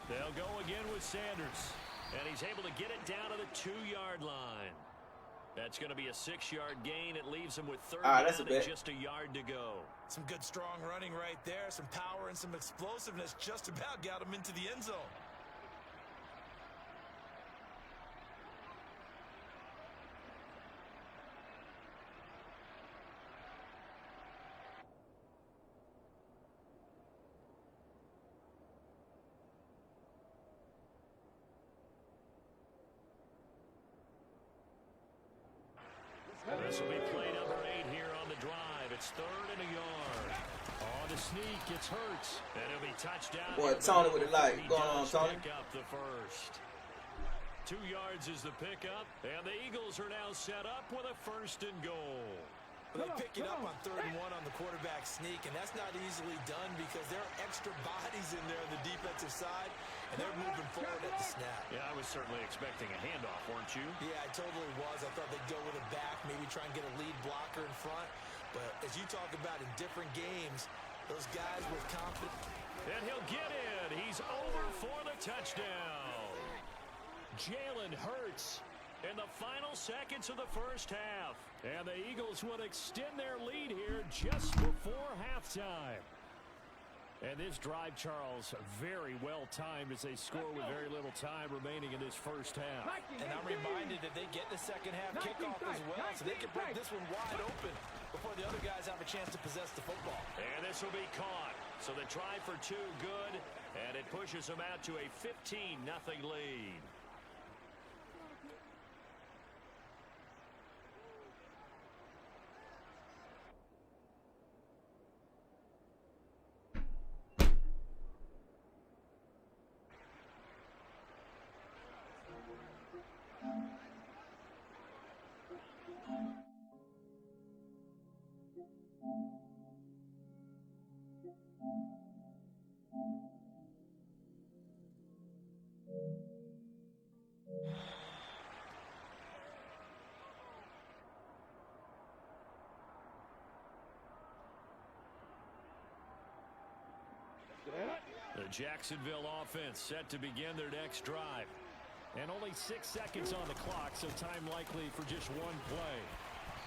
They'll go again with Sanders. And he's able to get it down to the 2-yard line. That's going to be a 6-yard gain. It leaves him with 3rd down and just a yard to go. Some good strong running right there. Some power and some explosiveness just about got him into the end zone. This will be play number 8 here on the drive. It's 3rd and a yard. On the sneak, it's Hurts. And it'll be touchdown. Boy, Tony with the light. Going on, Tony. Pick up the first. 2 yards is the pickup. And the Eagles are now set up with a 1st and goal. Well, they pick it up on 3rd and 1 on the quarterback sneak, and that's not easily done because there are extra bodies in there on the defensive side, and they're moving forward at the snap. Yeah, I was certainly expecting a handoff, weren't you? Yeah, I totally was. I thought they'd go with a back, maybe try and get a lead blocker in front. But as you talk about in different games, those guys with confidence. And he'll get in. He's over for the touchdown. Jalen Hurts in the final seconds of the first half. And the Eagles would extend their lead here just before halftime. And this drive, Charles, very well timed as they score with very little time remaining in this first half. And I'm reminded that they get the second half kickoff as well, so they can break this one wide open before the other guys have a chance to possess the football. And this will be caught. So the try for 2 good, and it pushes them out to a 15-0 lead. The Jacksonville offense set to begin their next drive. And only 6 seconds on the clock, so time likely for just one play.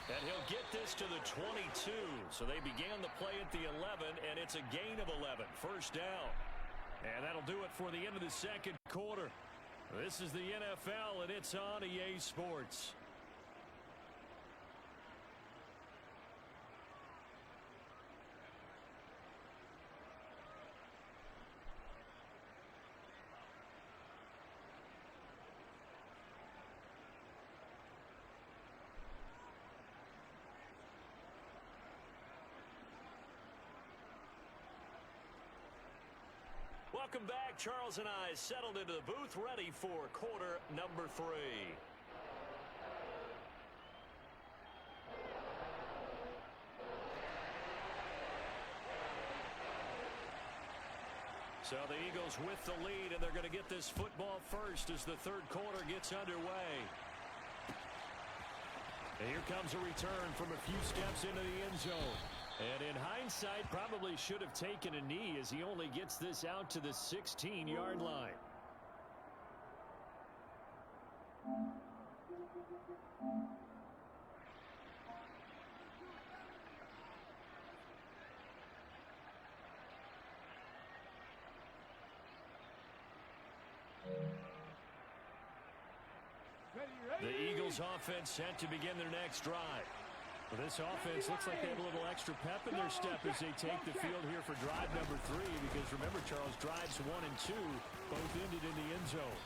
And he'll get this to the 22. So they began the play at the 11, and it's a gain of 11. First down. And that'll do it for the end of the second quarter. This is the NFL, and it's on EA Sports. Welcome back. Charles and I settled into the booth, ready for quarter number 3. So the Eagles with the lead, and they're going to get this football first as the third quarter gets underway. And here comes a return from a few steps into the end zone. And in hindsight, probably should have taken a knee as he only gets this out to the 16-yard line. The Eagles offense set to begin their next drive. Well, this offense looks like they have a little extra pep in their step as they take the field here for drive number 3, because remember, Charles, drives 1 and 2 both ended in the end zone.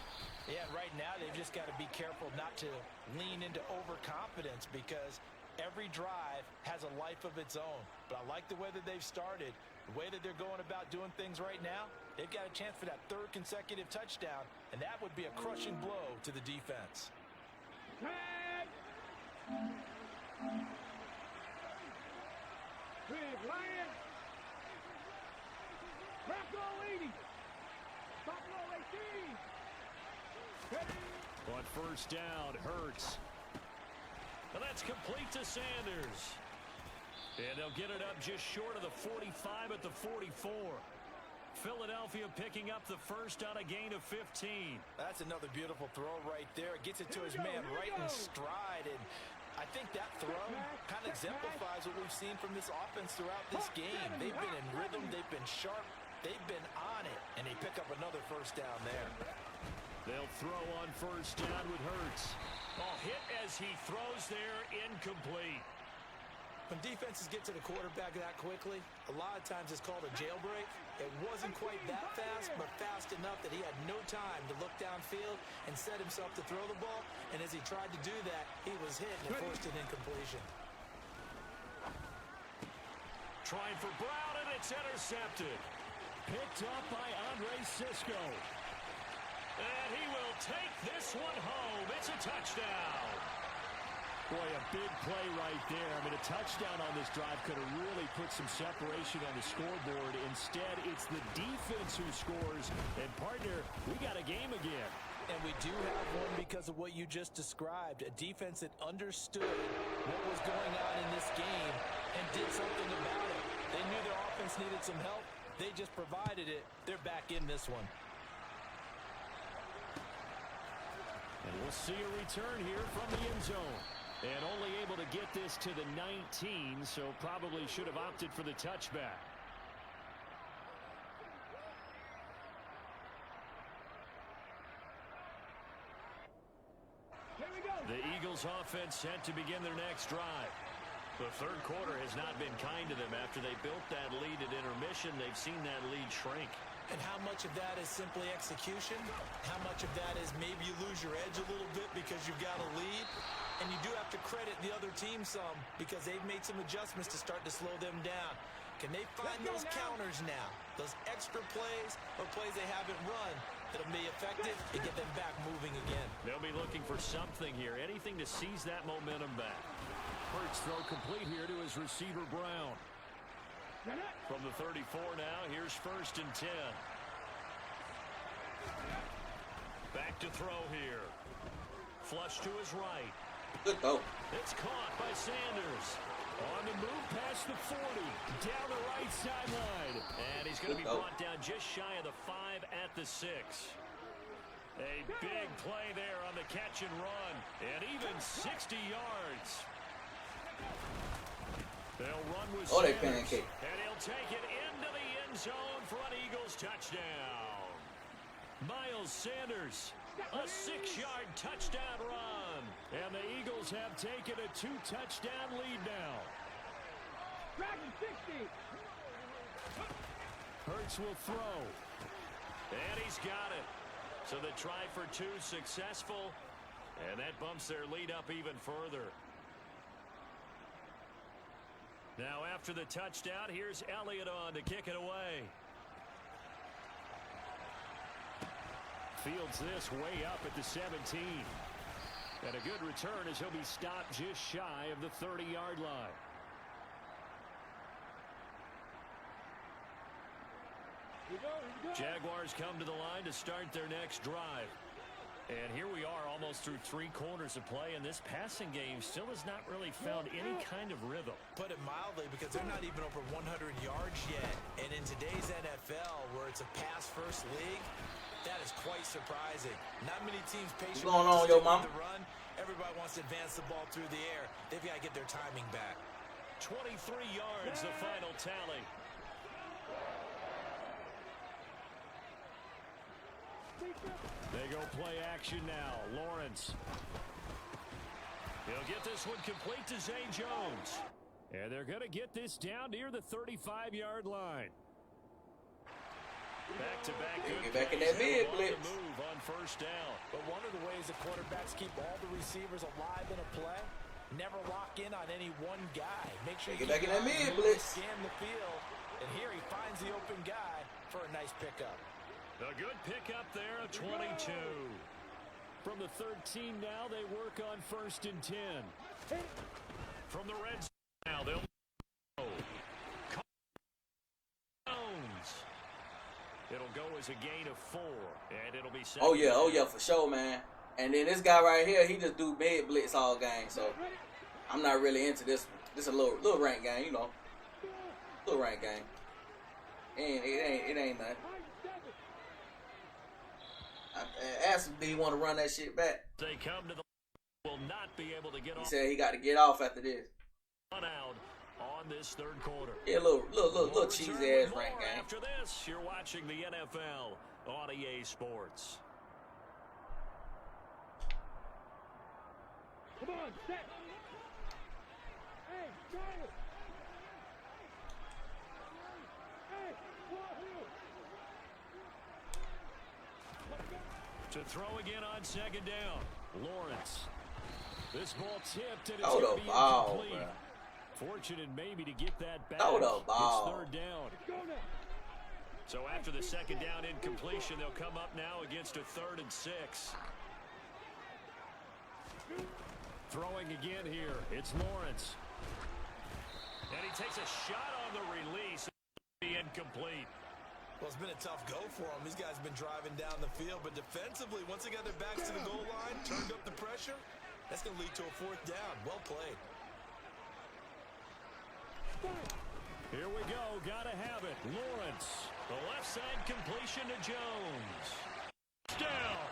Yeah, right now they've just got to be careful not to lean into overconfidence, because every drive has a life of its own. But I like the way that they've started, the way that they're going about doing things right now. They've got a chance for that 3rd consecutive touchdown, and that would be a crushing blow to the defense. Tag! Big Lion! Bronco 80! Buffalo 18! On first down, Hurts. And that's complete to Sanders. And they'll get it up just short of the 45 at the 44. Philadelphia picking up the first on a gain of 15. That's another beautiful throw right there. It gets it to his man right in stride. And I think that throw kind of exemplifies what we've seen from this offense throughout this game. They've been in rhythm. They've been sharp. They've been on it. And they pick up another first down there. They'll throw on first down with Hurts. Oh, hit as he throws there, incomplete. When defenses get to the quarterback that quickly, a lot of times it's called a jailbreak. It wasn't quite that fast, but fast enough that he had no time to look downfield and set himself to throw the ball. And as he tried to do that, he was hit and forced an incompletion. Trying for Brown, and it's intercepted. Picked up by Andre Cisco. And he will take this one home. It's a touchdown. Boy, a big play right there. I mean, a touchdown on this drive could have really put some separation on the scoreboard. Instead, it's the defense who scores. And, partner, we got a game again. And we do have one because of what you just described. A defense that understood what was going on in this game and did something about it. They knew their offense needed some help. They just provided it. They're back in this one. And we'll see a return here from the end zone. And only able to get this to the 19, so probably should have opted for the touchback. Here we go. The Eagles offense set to begin their next drive. The third quarter has not been kind to them. After they built that lead at intermission, they've seen that lead shrink. And how much of that is simply execution? How much of that is maybe you lose your edge a little bit because you've got a lead? And you do have to credit the other team some because they've made some adjustments to start to slow them down. Can they find those counters now? Those extra plays or plays they haven't run that'll be effective and get them back moving again. They'll be looking for something here, anything to seize that momentum back. Hurts throw complete here to his receiver, Brown. From the 34 now, here's 1st and 10. Back to throw here. Flush to his right. Good throw. It's caught by Sanders. On the move past the 40. Down the right sideline. And he's going to be brought down just shy of the 5 at the 6. A big play there on the catch and run. And even 60 yards. They'll run with Oh, they Sanders. pancake. And he'll take it into the end zone for an Eagles touchdown. Miles Sanders, a 6-yard touchdown run. And the Eagles have taken a 2-touchdown lead now. Dragon 60. Hurts will throw. And he's got it. So the try for 2 successful. And that bumps their lead up even further. Now after the touchdown, here's Elliott on to kick it away. Fields this way up at the 17. And a good return as he'll be stopped just shy of the 30-yard line. Here we go. Jaguars come to the line to start their next drive. And here we are almost through 3 quarters of play, and this passing game still has not really found any kind of rhythm. Put it mildly, because they're not even over 100 yards yet. And in today's NFL, where it's a pass-first league, that is quite surprising. Not many teams patient What's going on, yo, mom? the run. Everybody wants to advance the ball through the air. They've got to get their timing back. 23 yards, the final tally. They go play action now. Lawrence. He'll get this one complete to Zay Jones. And they're going to get this down near the 35-yard line. Back-to-back good Get back in that plays. mid On the blitz. move on 1st down. But one of the ways the quarterbacks keep all the receivers alive in a play, never lock in on any one guy. Make sure you Get back keep in that your eyes mid moving, blitz. scan the field, and here he finds the open guy for a nice pickup. A good pickup there, a 22. From the 13 now, they work on 1st and 10. From the red zone now, they'll go. Jones. It'll go as a gain of 4, and it'll be second. Oh yeah, for sure, man. And then this guy right here, he just do mid blitz all game, so I'm not really into this one. This is a little rank game, you know. Little rank game. And it ain't nothing. I asked him, do you want to run that shit back? They come to the will not be able to get He off said he got to get off after this. one out on this 3rd quarter. Yeah, little cheesy Return ass with rank more game. After this, you're watching the NFL on EA Sports. Come on, set. Hey, Charlie. Hey, To throw again on 2nd down. Lawrence. This ball tipped and it's Throw going the to be ball, incomplete. bro. Fortunate maybe to get that back. Throw the ball. It's 3rd down. go now. So after the 2nd down incompletion, they'll come up now against a 3rd and 6. throwing again here. It's Lawrence. And he takes a shot on the release. Incomplete. Well, it's been a tough go for them. These guys have been driving down the field, but defensively, once they got their backs to the goal line, turned up the pressure, that's going to lead to a 4th down. Well played. Here we go. Got to have it. Lawrence. The left side completion to Jones. Down.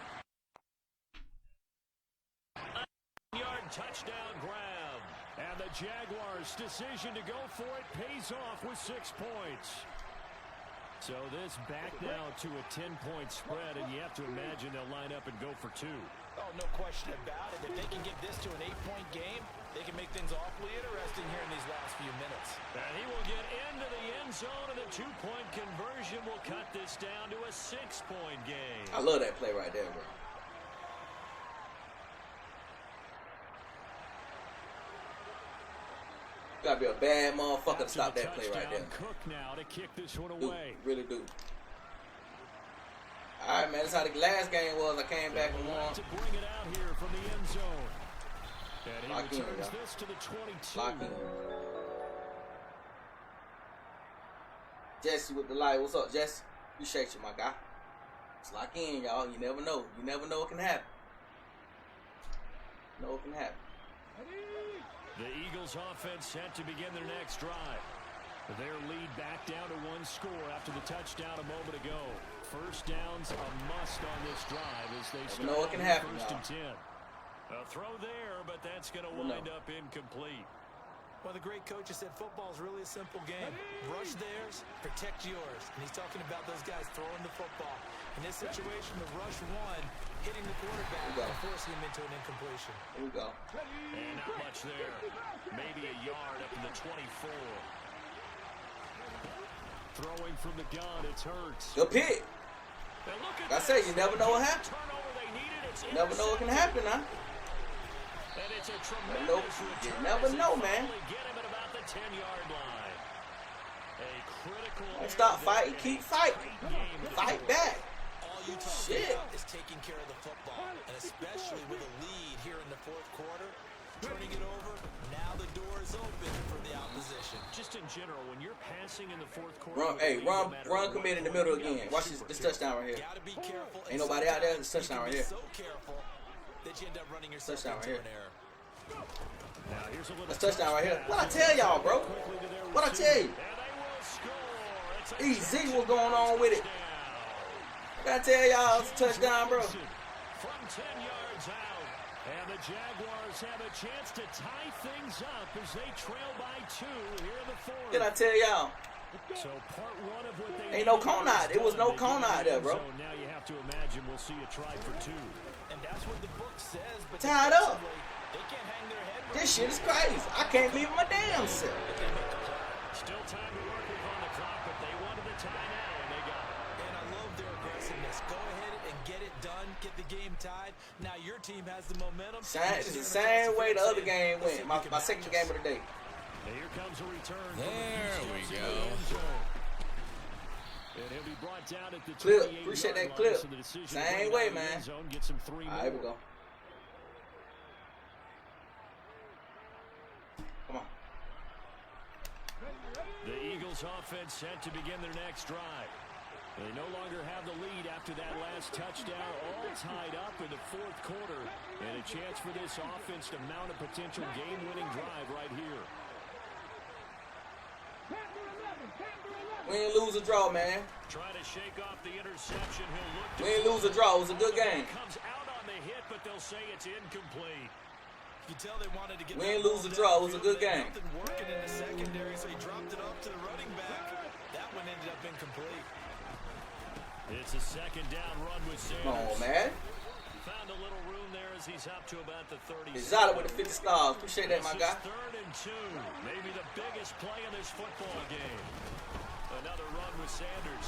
A yard touchdown grab. And the Jaguars' decision to go for it pays off with 6 points. So this back now to a 10-point spread, and you have to imagine they'll line up and go for 2. Oh, no question about it. If they can get this to an 8-point game, they can make things awfully interesting here in these last few minutes. And he will get into the end zone, and the 2-point conversion will cut this down to a 6-point game. I love that play right there, bro. Gotta be a bad motherfucker to stop that play right there. Cook now to kick this one Do, away. really do. All right, man. That's how the last game was. I came back and won. To bring it out here from the end zone. And he Lock in, returns y'all. this to the 22. Lock in. Jesse with the light. What's up, Jesse? Appreciate you, my guy. Let's lock in, y'all. You never know. You never know what can happen. You know what can happen. The Eagles offense set to begin their next drive. Their lead back down to 1 score after the touchdown a moment ago. First down's a must on this drive as they start know what can happen, first y'all. and 10. A throw there, but that's going to wind up incomplete. Well, the great coach has said football is really a simple game. Rush theirs, protect yours. And he's talking about those guys throwing the football. In this situation, the rush one, hitting the quarterback and forcing him into an incompletion. Here we go. And not much there. Maybe a yard up in the 24. Throwing from the gun, it's Hurts. Good pick. Now look at Like I said, you never know what happens. turnover they needed. It's You never know what can happen, huh? And it's a Nope. tremendous You return never as they know, man. finally get him at about the 10-yard line. A critical Don't stop error fighting. there. Keep fighting. Game Fight back. All you talk Shit. about is taking care of the football, and especially with a lead here in the 4th quarter, turning it over, now the door is open for the opposition. Just in general, when you're passing in the 4th quarter, Run, hey, run commit in the middle again. Watch this touchdown right here. Gotta be careful. Ain't nobody out there. It's a touchdown right here. So careful that you end up running yourself Touchdown into right an error. Now here's a little That's touchdown right here. What I tell y'all, bro? What I tell you? And they will score. It's a Easy, what's going on with it? What I tell y'all? It's a touchdown, bro. From 10 yards out. And the Jaguars have a chance to tie things up as they trail by 2 here in the 4th. Did I tell y'all? So part 1 of what they Ain't no cone out. It was no cone out there, bro. Now you have to imagine we'll see a try for 2. And that's what the book says, but Tied up. they can't hang their head. This shit is crazy. I can't believe my damn self. Still time to work with on the clock, but they wanted the tie now, and they got it. And I love their aggressiveness. Go ahead and get it done. Get the game tied. Now your team has the momentum. It's the same way the other game went. My second game of the day. Now here comes a return. There we go. And he'll be brought down at the Clip. 28-yard Appreciate that line, clip. so the decision to Same bring it way, out of the man. end zone, gets him 3 All more. right, here we go. Come on. The Eagles offense set to begin their next drive. They no longer have the lead after that last touchdown, all tied up in the 4th quarter. And a chance for this offense to mount a potential game-winning drive right here. We ain't lose or draw, man. Trying to shake off the interception. He'll look to We ain't lose or draw. It was a good game. comes out on the hit, but they'll say it's incomplete. You can tell they wanted to get We that ain't lose ball or draw. It was a downfield. good They game. had nothing working in the secondary, so he dropped it off to the running back. That one ended up incomplete. It's a second down run with Sanders. Come on, man. Found a little room there as he's up to about the 30. Exotic with the 50 stars. Appreciate that, my This is guy. 3rd and 2. Maybe the biggest play of this football game. Another run with Sanders.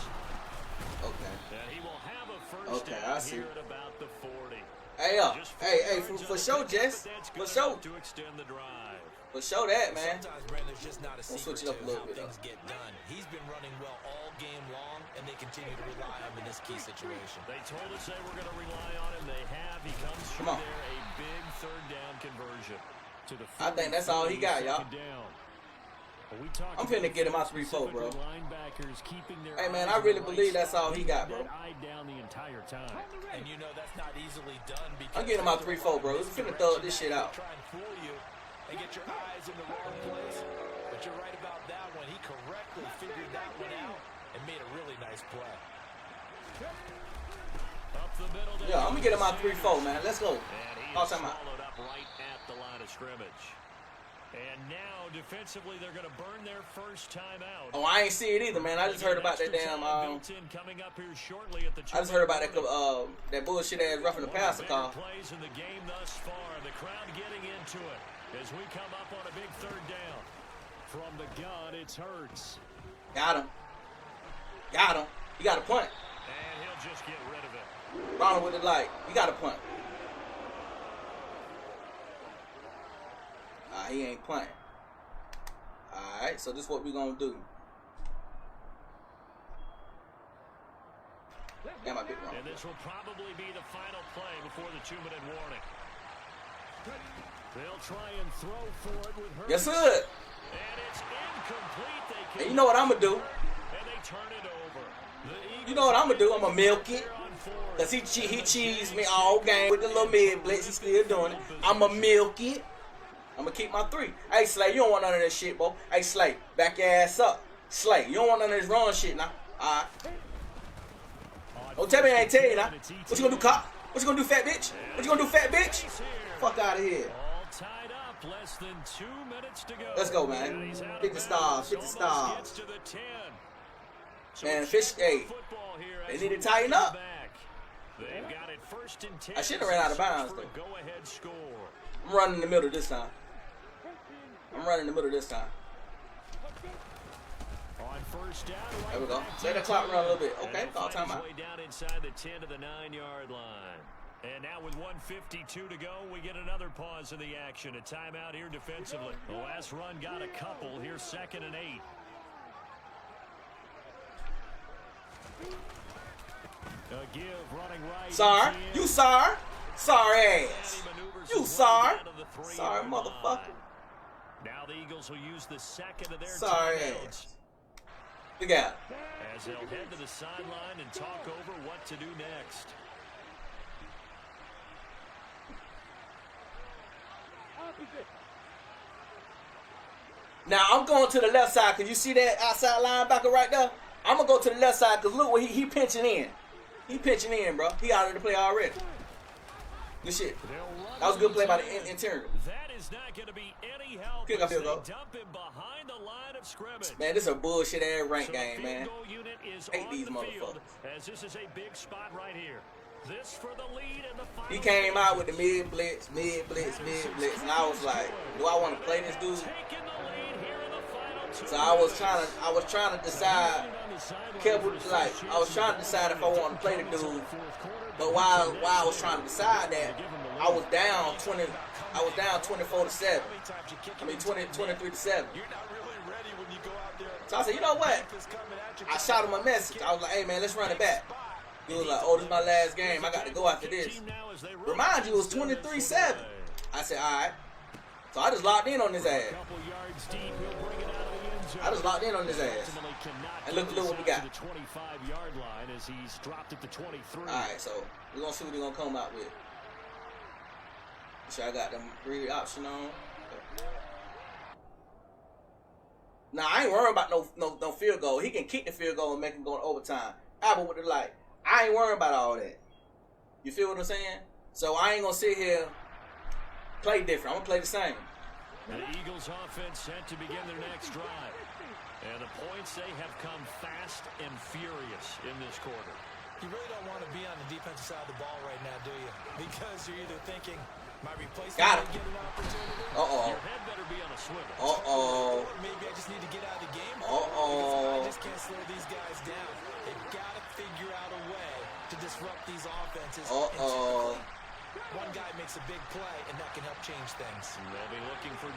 Okay. And he will have a first Okay, down I see. here at about the 40. Hey, Just hey, 4 yards for on sure, the pitch, Jess. but that's For good sure. enough to extend the drive. For sure that, man. Sometimes, Brandon, there's just not a We'll secret switch it up to a little how bit, things get done. He's been running well all game long, and they continue to rely on him in this key situation. They told us they were going to rely on him. They have. He comes through Come on. there, a big third down conversion. To the I think that's all he got, y'all. I'm finna get him out 3-4, bro. Hey, man, I really believe that's all he got, bro. And you know that's not easily done because I'm getting him out 3-4, bro. He's finna throw this shit out. Try and fool you and get your eyes in the wrong place. But you're right about that one. He correctly figured that one out and made a really nice play. Yeah, I'm gonna get him out 3-4, man. Let's go. All time out. up right at the line of scrimmage. And now defensively, they're going to burn their first time out. Oh, I ain't see it either, man. I just heard about that damn. I just heard about that that bullshit ass roughing the passer call. Plays in the game thus far. The crowd getting into it as we come up on a big third down. From the gun, it's Hurts. Got him. Got him. He got a punt. And he'll just get rid of it. Ronald with the light. He got a punt. He ain't playing. Alright, so this is what we're gonna do. That might be wrong. And this will probably be the final play before the 2-minute warning. They'll try and throw for it with Hurts. Yes, sir. And it's incomplete. And you know what I'm gonna do? And they turn it over. You know what I'm gonna do? I'm gonna milk it. Cause he cheesed me all game with the little mid blitz. He's still doing it. I'm gonna milk it. I'm gonna keep my 3. Hey, Slay, you don't want none of that shit, bro. Hey, Slay, back your ass up. Slay, you don't want none of this wrong shit now. Alright. Don't tell me I ain't tell you now. What you gonna do, cop? What you gonna do, fat bitch? What you gonna do, fat bitch? Fuck out of here. All tied up, less than 2 minutes to go. Let's go, man. 50 stars, 50 stars. To the 10. Man, fish, hey, they need to tighten up. They've got it first and 10. I should have ran out of bounds, for a though. go-ahead score. I'm running in the middle this time. I'm running in the middle this time. On first down, There we go. Let the clock run a little bit. Okay, And call he'll find timeout. his way down inside the 10 to the 9-yard line. And now with 1:52 to go, we get another pause in the action. A timeout here defensively. The last run got a couple. Here's 2nd and 8. A give running right. Sorry. at the end. You sorry. Sorry ass. And he maneuvers You his way sorry. down to the 3-yard Sorry, line. motherfucker. Now the Eagles will use the second of their Sorry timeouts. ass. Look out. As they'll head to the sideline and talk over what to do next. Opposite. Now I'm going to the left side because you see that outside linebacker right there? I'm going to go to the left side because look where he pinching in. He pinching in, bro. He out of the play already. Good shit. That was a good play by the interior. That is not going to be any help. Kick off as field they goal. dump him behind the line of scrimmage. Man, this is a bullshit ass rank So game, the man. field goal unit is Hate on these the field, motherfuckers. as this is a big spot right here. This for the lead in the final. He came out with the mid blitz, and I was like, do I want to play this dude? Taking the lead here in the final 2 So I was trying to decide, I was trying to decide if I wanted to play the dude. But while I was trying to decide that, I was down 24-7. I mean 23-7. You're not really ready when you go out there. So I said, you know what? Is coming at you. I shot him a message. I was like, hey man, let's run it back. He was like, oh, this is my last game. I got to go after this. Remind you, it was 23-7. I said, all right. So I just locked in on his ass. I just locked in on his ass. And look what we got. The 25-yard line as he's dropped at the 23. All right, so we're going to see what they're going to come out with. So I got them read option on. Now, I ain't worrying about no field goal. He can kick the field goal and make him go in overtime. Apple with the light. I ain't worrying about all that. You feel what I'm saying? So I ain't going to sit here play different. I'm going to play the same. The Eagles offense set to begin their next drive. And the points, they have come fast and furious in this quarter. You really don't want to be on the defensive side of the ball right now, do you? Because you're either thinking, my replacement Got might him. get an opportunity. Uh-oh. Your head better be on a swivel. Uh-oh. Or maybe I just need to get out of the game. Uh-oh. I just can't slow these guys down. They've got to figure out a way to disrupt these offenses. Uh-oh.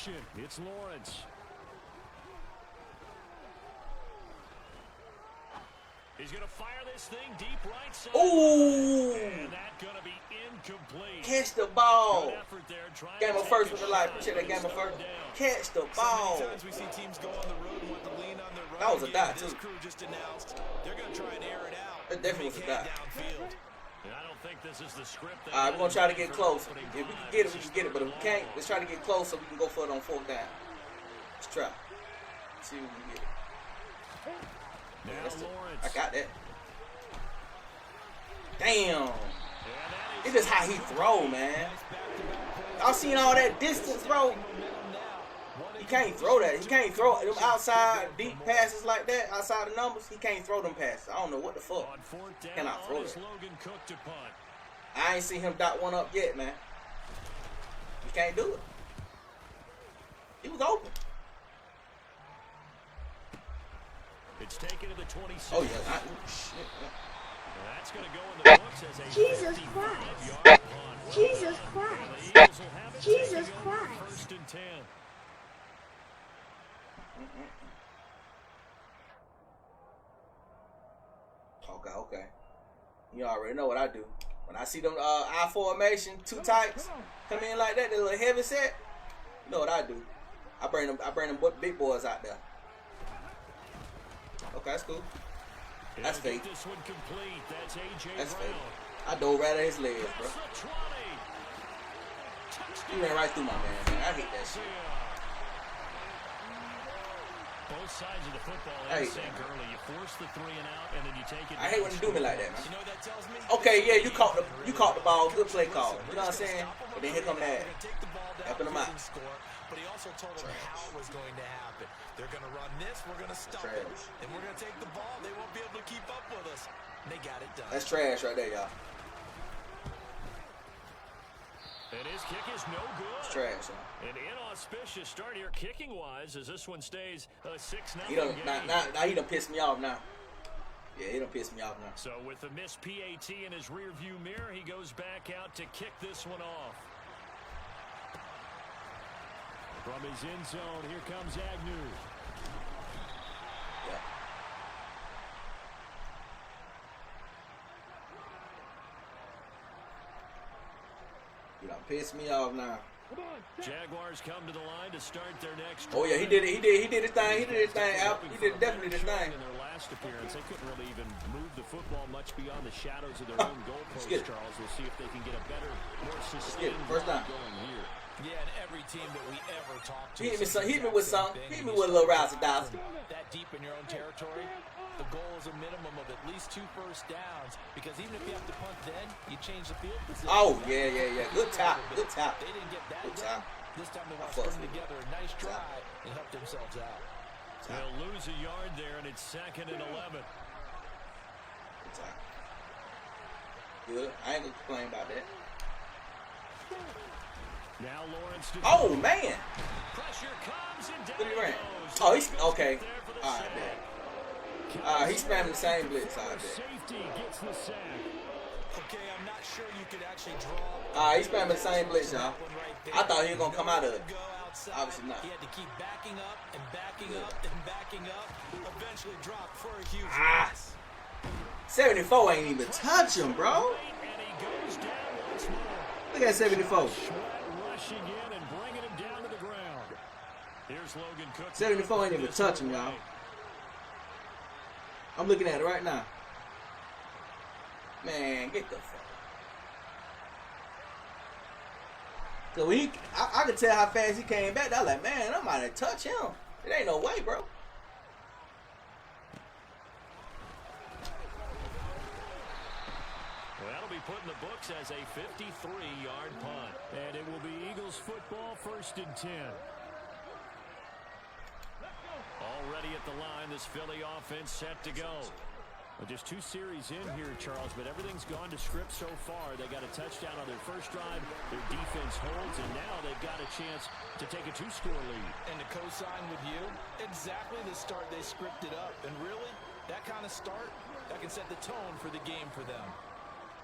action. It's Lawrence. He's going to fire this thing deep right side. Ooh! And that's going to be incomplete. Catch the ball. Good effort there, trying Game to of first take with a the life. shot, Appreciate that but game of it's first. third down. Catch the So ball. many times we see teams go on the road and want to lean on their run. That was a game. dot, This too. crew just announced they're going to try and air it out. That definitely was a dot. Downfield. And I don't think this is the script. All right, we're going to try to get close. If we can get it, we can get it. But if we can't, let's try to get close so we can go for it on fourth down. Let's try. Let's see if we can get it. Now That's the- Lawrence. I got that. Damn. It's just how he throw, man. Y'all seen all that distance, bro? He can't throw that. He can't throw them outside deep passes like that, outside the numbers. He can't throw them passes. I don't know what the fuck. On fourth down, Cannot throw is it. Logan Cook to punt. I ain't seen him dot one up yet, man. He can't do it. He was open. It's taken to the 26. Oh, yeah. Shit. That's going to go in the books as a Jesus 55-yard Christ. punt. Jesus The Christ. Eagles will have it Jesus taking over Christ. First and 10. Okay. You already know what I do. When I see them I formation, two types come in like that, the little heavy set, you know what I do. I bring them big boys out there. Okay, that's cool. That's He'll fake. get this one complete. That's A.J. That's Brown. fake. I dove right at his legs, bro. Across the 20. He ran right through my man. I hate that shit. Both sides of the football I in hate sync that. early. You force the 3 and out, and then you take it. I hate when they do me like that, man. You know what that tells me? Okay, yeah, you caught the ball. Good play call. You know what I'm saying? But then here come that. Helping him out. But he also told them how it was going to happen. They're going to run this, we're going to stop it. Trash. And we're going to take the ball. They won't be able to keep up with us. And they got it done. That's trash right there, y'all. And his kick is no good. It's trash, y'all. An inauspicious start here kicking-wise as this one stays a 6-0 He done, game. now he done pissed me off now. Yeah, he done pissed me off now. So with the missed PAT in his rearview mirror, he goes back out to kick this one off. From his end zone, here comes Agnew. Yeah. You done pissed me off now. Jaguars come to the line to start their next Oh yeah, he did it. He did his thing. He did his thing. Al. He did definitely his thing. In their last appearance, they couldn't really even move the football much beyond the shadows of their own goalposts, get it. Charles. We'll see if they can get a better, more get sustained it. First drive down. going here. Yeah, and every team that we ever talked to. He hit me says some. the Hit me exact with same some. thing. Hit me You with a little start razzle dazzle. that deep in your own territory, the goal is a minimum of at least 2 first downs, because even if you have to punt then, you change the field position. Oh yeah. Good tap. Good tap. They didn't get that Good done. tap. This time they want I to fucks string with it. together a nice drive and help themselves out. They'll lose a yard there, and it's 2nd and 11. Good tap. Good. I ain't gonna complain about that. Now Lawrence to Oh man. pressure comes and down What he ran? goes. Oh, he's okay. There for the All right, sack. man. He's spamming the same blitz. All right, Safety gets the sack. Okay, I'm not sure you could actually draw. He's spamming the same blitz, y'all. That one right there. I thought he was gonna come out of it. Go outside. Obviously not. He had to keep backing up and backing Yeah. up and backing up. Eventually dropped for a huge Ah. loss. 74 ain't even touch him, bro. And he goes down once more. Look at 74. Sweat rushing in and bringing him down to the ground. Here's Logan Cook. 74 ain't even touch him, y'all. I'm looking at it right now. Man, get the fuck. So I could tell how fast he came back. I was like, man, I might have touched him. It ain't no way, bro. Well, that'll be put in the books as a 53-yard punt. And it will be Eagles football, 1st and 10. Already at the line, this Philly offense set to go. Well, just 2 series in here, Charles, but everything's gone to script so far. They got a touchdown on their first drive. Their defense holds, and now they've got a chance to take a 2-score lead. And to co-sign with you, exactly the start they scripted up. And really, that kind of start, that can set the tone for the game for them.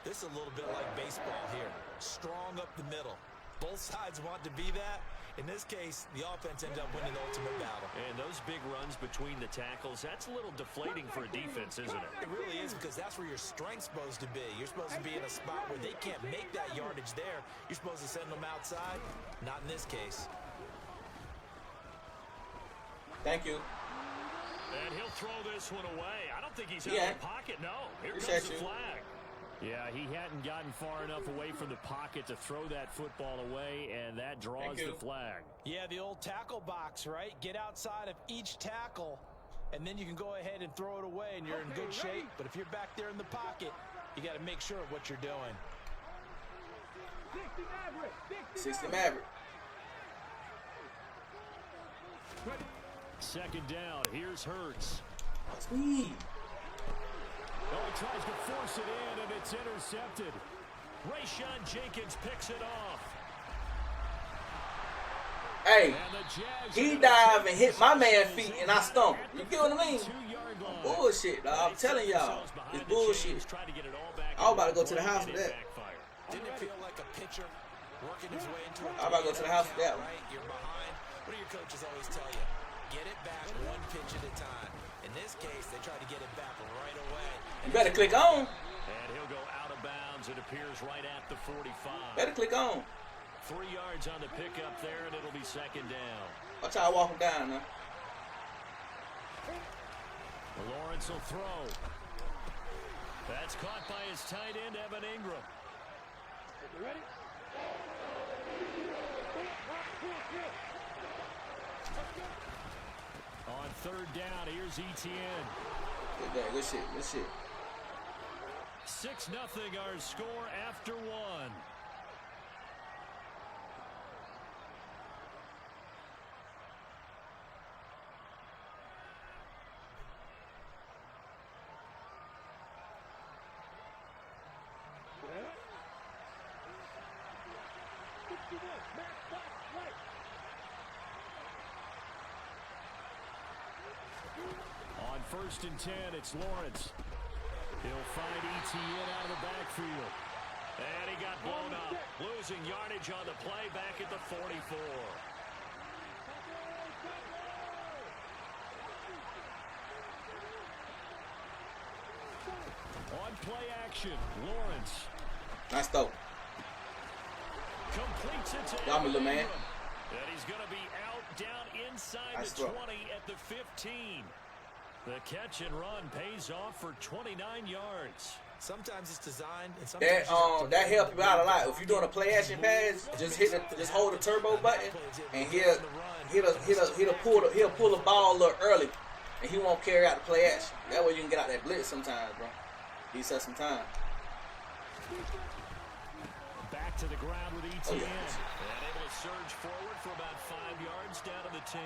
This is a little bit like baseball here. Strong up the middle. Both sides want to be that. In this case, the offense ends up winning the ultimate battle. And those big runs between the tackles, that's a little deflating for a defense, isn't it? It really is, because that's where your strength's supposed to be. You're supposed to be in a spot where they can't make that yardage there. You're supposed to send them outside. Not in this case. Thank you. And he'll throw this one away. I don't think he's out Yeah. of the pocket. No, here Appreciate comes the you. flag. Yeah, he hadn't gotten far enough away from the pocket to throw that football away, and that draws the flag. Yeah, the old tackle box, right? Get outside of each tackle, and then you can go ahead and throw it away, and you're in good shape. But if you're back there in the pocket, you got to make sure of what you're doing. 60 Maverick. Second down, here's Hurts. Sweet. Oh, he tries to force it in, and it's intercepted. Rayshon Jenkins picks it off. Hey, And the Jags he dived and hit my man's feet, and I stumbled. You get what I mean? 2-yard line. Bullshit, dog. I'm telling y'all. It's bullshit. I was about to go to the house for that. Didn't it feel like a pitcher working his way into a I'm about to go to the house for that one. right? You're behind. What do your coaches always tell you? Get it back one pitch at a time. In this case, they try to get it back right away. You better click on. And he'll go out of bounds. It appears right at the 45. Better click on. 3 yards on the pickup there, and it'll be second down. Watch how I walk him down now. Lawrence will throw. That's caught by his tight end, Evan Ingram. You ready? On third down, here's Etienne. Good shit, good shit. 6-0 our score after one. On 1st and 10, it's Lawrence. He'll find Etienne out of the backfield. And he got blown up. Losing yardage on the play back at the 44. On play action, Lawrence Nice throw. completes it to Got me, little man. Ingram. And he's going to be out down inside Nice the throw. 20 at the 15. The catch and run pays off for 29 yards. Sometimes it's designed, and sometimes That helps you out a lot. If you're doing a play action pass, just hold the turbo button, and he'll pull the ball a little early, and he won't carry out the play action. That way you can get out that blitz sometimes, bro. He set some time. Back to the ground with Etienne. Oh, yeah. And able to surge forward for about 5 yards down to the 10.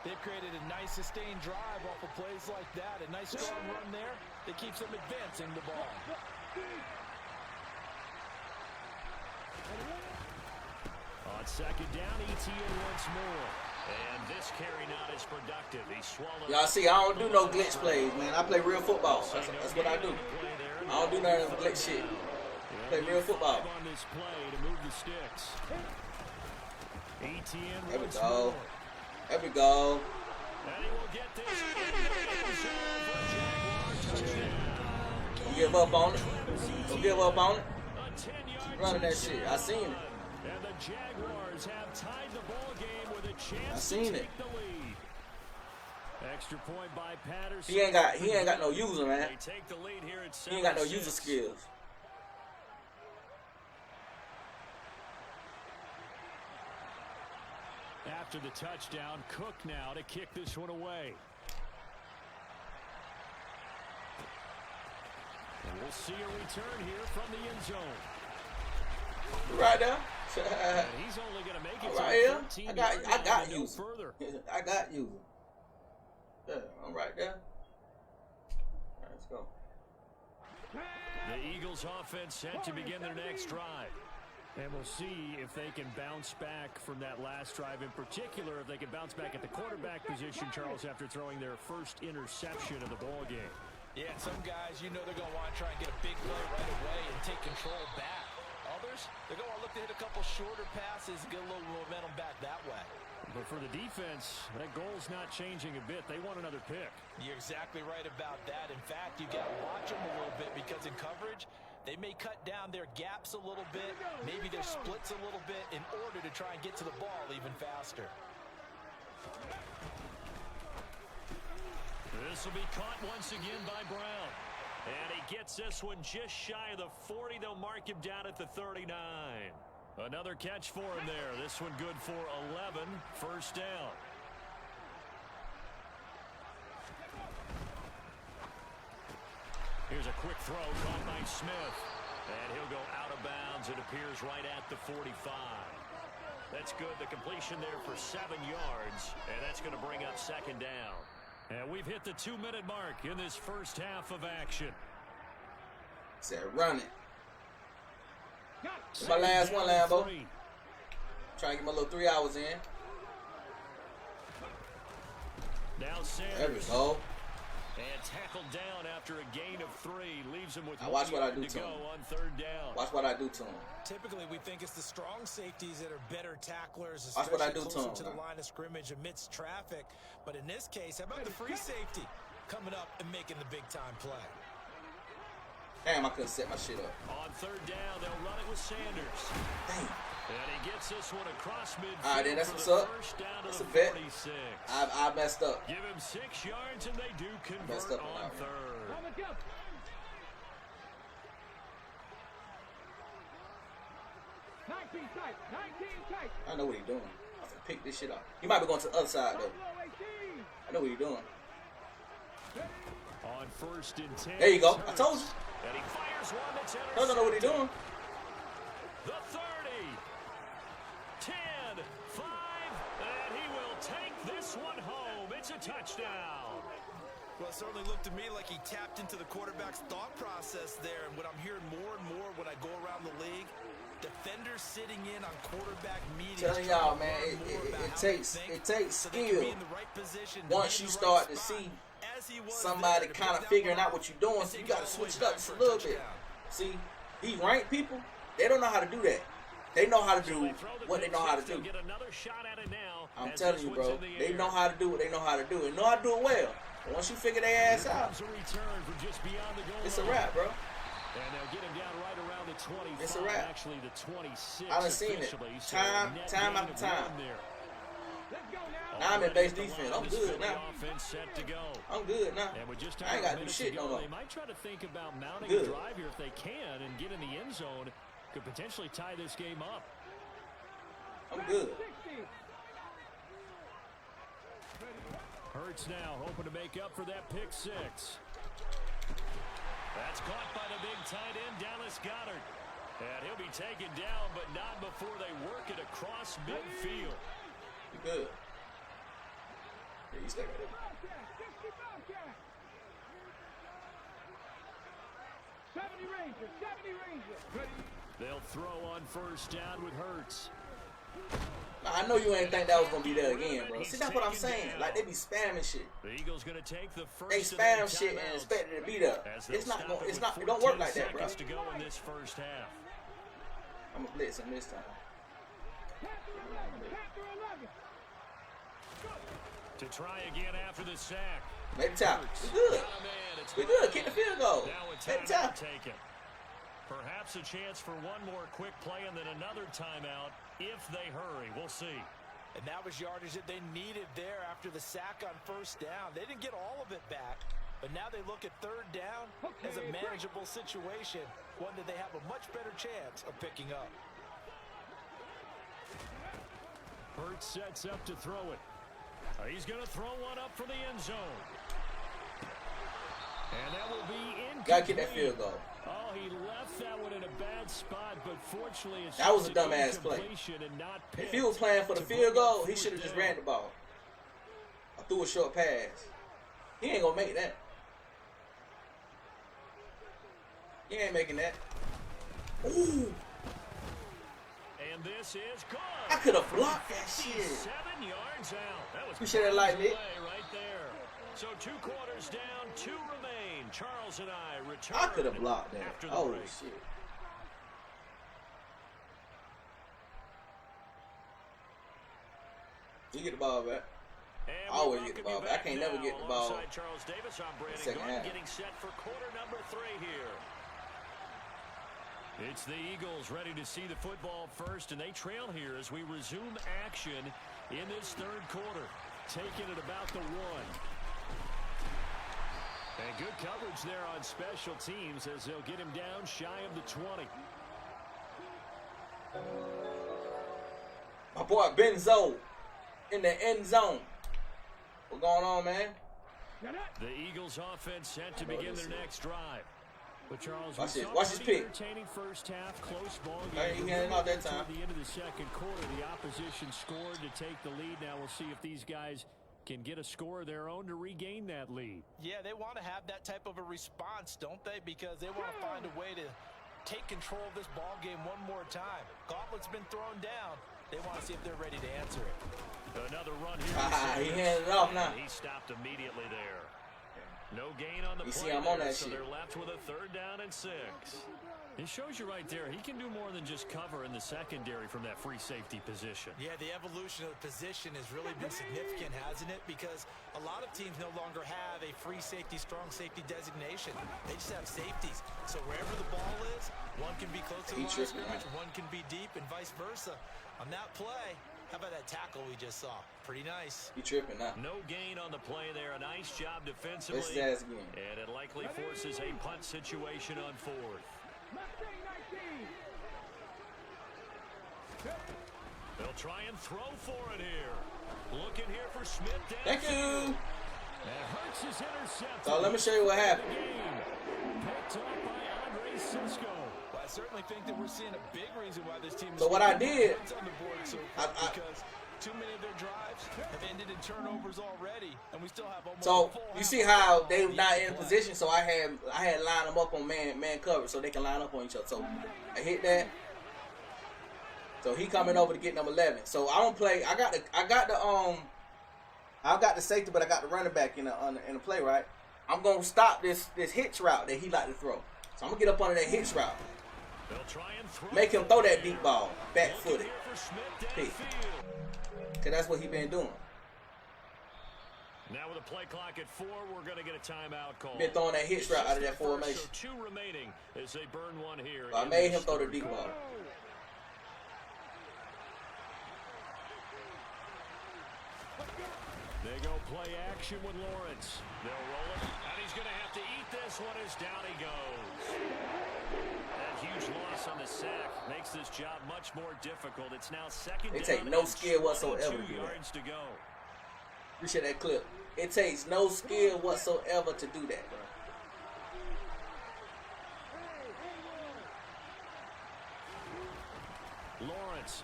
they've created a nice sustained drive off of plays like that. A nice strong run there that keeps them advancing the ball. On second down, Etienne once more. And this carry not as productive. He swallowed. Y'all see, I don't do no glitch plays, man. I play real football. That's what I do. I don't do none of the glitch shit. I play real football. On this play to move the sticks. Etienne There we once go. more. There we go. And he will get this. Don't give up on it. Don't give up on it. A 10-yard Running that shit. I seen it. And the Jaguars have tied the ball game with a chance I seen to it. take the lead. Extra point by Patterson. He ain't got no user, man. They take the lead here at 7-6. He ain't got no user skills. After the touchdown, Cook now to kick this one away. And we'll see a return here from the end zone. Right there. And he's only going to make it Right to here. 13 I got yards, you. no further. I got you. Yeah, I'm right there. All right, let's go. The Eagles offense set to begin their next drive. And we'll see if they can bounce back from that last drive. In particular, if they can bounce back at the quarterback position, Charles, after throwing their first interception of the ball game. Yeah, some guys, they're going to want to try and get a big play right away and take control back. Others, receivers, they're going to look to hit a couple shorter passes and get a little momentum back that way. But for the defense, that goal's not changing a bit. They want another pick. You're exactly right about that. In fact, you've got to watch them a little bit because in coverage, they may cut down their gaps a little bit, maybe their splits a little bit in order to try and get to the ball even faster. This will be caught once again by Brown. And he gets this one just shy of the 40. They'll mark him down at the 39. Another catch for him there. This one good for 11. First down. Here's a quick throw caught by Smith. And he'll go out of bounds. It appears right at the 45. That's good. The completion there for 7 yards. And that's going to bring up second down. And we've hit the 2-minute mark in this first half of action. Said run it. My last one, Lambo. Trying to get my little 3 hours in. Now Sanders. There we go. And tackled down after a gain of 3. Leaves him with now watch what I do to to go him. on third down. Watch what I do to him. Typically, we think it's the strong safeties that are better tacklers, Watch what I especially do to closer him, to the man. line of scrimmage amidst traffic. But in this case, how about the free safety coming up and making the big-time play? Damn, I couldn't set my shit up. On third down, they'll run it with Sanders. Damn. And he gets this one across midfield. All right, then that's for what's the up. first down to That's the a bet. 46. I messed up. Give him 6 yards, and they do Messed convert up on on that one. third. Come and go. Tight. 19 tight. I know what he's doing. I'm gonna pick this shit up. He might be going to the other side though. I know what he's doing. On first and 10. There you go. I told you. And he fires one that's I don't know what he's doing. The 30. 10. 5. And he will take this one home. It's a touchdown. Well, it certainly looked to me like he tapped into the quarterback's thought process there. And what I'm hearing more and more when I go around the league, defenders sitting in on quarterback meetings. Telling y'all, man, it takes skill. Once you start to see somebody kind of figuring out what you're doing, so you got to switch it up just a little bit. See, these ranked people, they don't know how to do that. They know how to do what they know how to do. I'm telling you, bro, they know how to do what they know how to do. And know how to do it well. But once you figure their ass out, it's a wrap, bro. And they'll get him down right around the 25. It's a wrap. Actually, the 26. I done seen it So time net after gain of time. 1 there. Now I'm in base defense. I'm good Philly now. offense set to go. I'm good now. And with just I ain't got to do minutes shit go, no more. They might try to think about mounting Good. a drive here if they can and get in the end zone. Could potentially tie this game up. I'm good. Hurts now hoping to make up for that pick 6. That's caught by the big tight end, Dallas Goedert. And he'll be taken down, but not before they work it across midfield. You good. Yeah, you stay right there. They'll throw on first down with Hurts. Now, I know you ain't think that was going to be there again, bro. See, that's what I'm saying. Like, they be spamming shit. The Eagles going to take the first. They spam shit and expect it to be there. It's not going. It's not. It don't work like that, bro. To go in this first half. I'm gonna blitz him this time. To try again after the sack. Make the tackle. We good. We good. Kick the field goal. Now with Make the timeout tackle. taken. Perhaps a chance for one more quick play and then another timeout if they hurry. We'll see. And that was yardage that they needed there after the sack on first down. They didn't get all of it back, but now they look at third down as a manageable situation, one that they have a much better chance of picking up. Hurts sets up to throw it. He's going to throw one up for the end zone. And that will be incomplete. Gotta get that field goal. Oh, he left that one in a bad spot, but fortunately it's That was a just an dumbass play. incompletion and not If he was playing for the to field bring up goal, he fourth should have just down. ran the ball. I threw a short pass. He ain't gonna make that. He ain't making that. Ooh, And this is good. I could have blocked that shit. 7 yards out. That was Appreciate that light, play Nick. right there. So 2 quarters down, 2 remain. Charles and I return. I could have blocked that. after the Oh break. shit. You get the ball back. And I always we get the welcome ball you back. I back can't never now get the ball alongside Charles Davis. I'm Brandon second Gordon half. getting set for quarter number 3 here. It's the Eagles ready to see the football first, and they trail here as we resume action in this third quarter. Taking it about the 1. And good coverage there on special teams as they'll get him down shy of the 20. My boy Benzo in the end zone. What's going on, man? The Eagles offense set to begin their next drive. But Charles, Watch we this. saw Watch this pretty pick. entertaining first half, close ball Hey, game. he handed out that time. Toward the end of the second quarter, the opposition scored to take the lead. Now we'll see if these guys can get a score of their own to regain that lead. Yeah, they want to have that type of a response, don't they? Because they want to find a way to take control of this ball game one more time. Gauntlet's been thrown down. They want to see if they're ready to answer it. Another run here. He handed it off now. He stopped immediately there. No gain on the You play see, I'm on there, that so shit. they're left with a 3rd down and 6. It shows you right there, he can do more than just cover in the secondary from that free safety position. Yeah, the evolution of the position has really been significant, hasn't it? Because a lot of teams no longer have a free safety, strong safety designation. They just have safeties. So wherever the ball is, one can be close to the line of scrimmage, one can be deep, and vice versa. On that play, how about that tackle we just saw? Pretty nice. He tripping now. No gain on the play there. A nice job defensively. This ass again. And it likely forces a punt situation on 4th. They'll try and throw for it here. Looking here for Smith. Thank you. And Hurts is intercepted. So let me show you what happened. Picked up by Andre Cisco. Well, I certainly think that we're seeing a big reason why this team is So what I did, on the board so far, because too many of their drives have ended in turnovers already, and we still have almost so a full you half see how they not in position, so I had lined them up on man coverage so they can line up on each other. So I hit that. So he coming over to get number 11. So I don't play. I got the safety, but I got the running back in the play, right? I'm gonna stop this hitch route that he like to throw. So I'm gonna get up under that hitch route. They'll try and throw. Make him throw that deep ball, back footed. Here for Smith Hey. downfield. Cause that's what he been doing. Now with a play clock at 4, we're going to get a timeout call. Been throwing that hitch route out of that formation. So 2 remaining as they burn one here. So I made him throw the deep ball. They go play action with Lawrence. They'll roll it, and he's going to have to eat this one as down he goes. That huge loss on the sack makes this job much more difficult. It's now 2nd It down take no and skill whatsoever to 22 do that. yards to go. Appreciate that clip. It takes no skill whatsoever to do that, bro. Lawrence.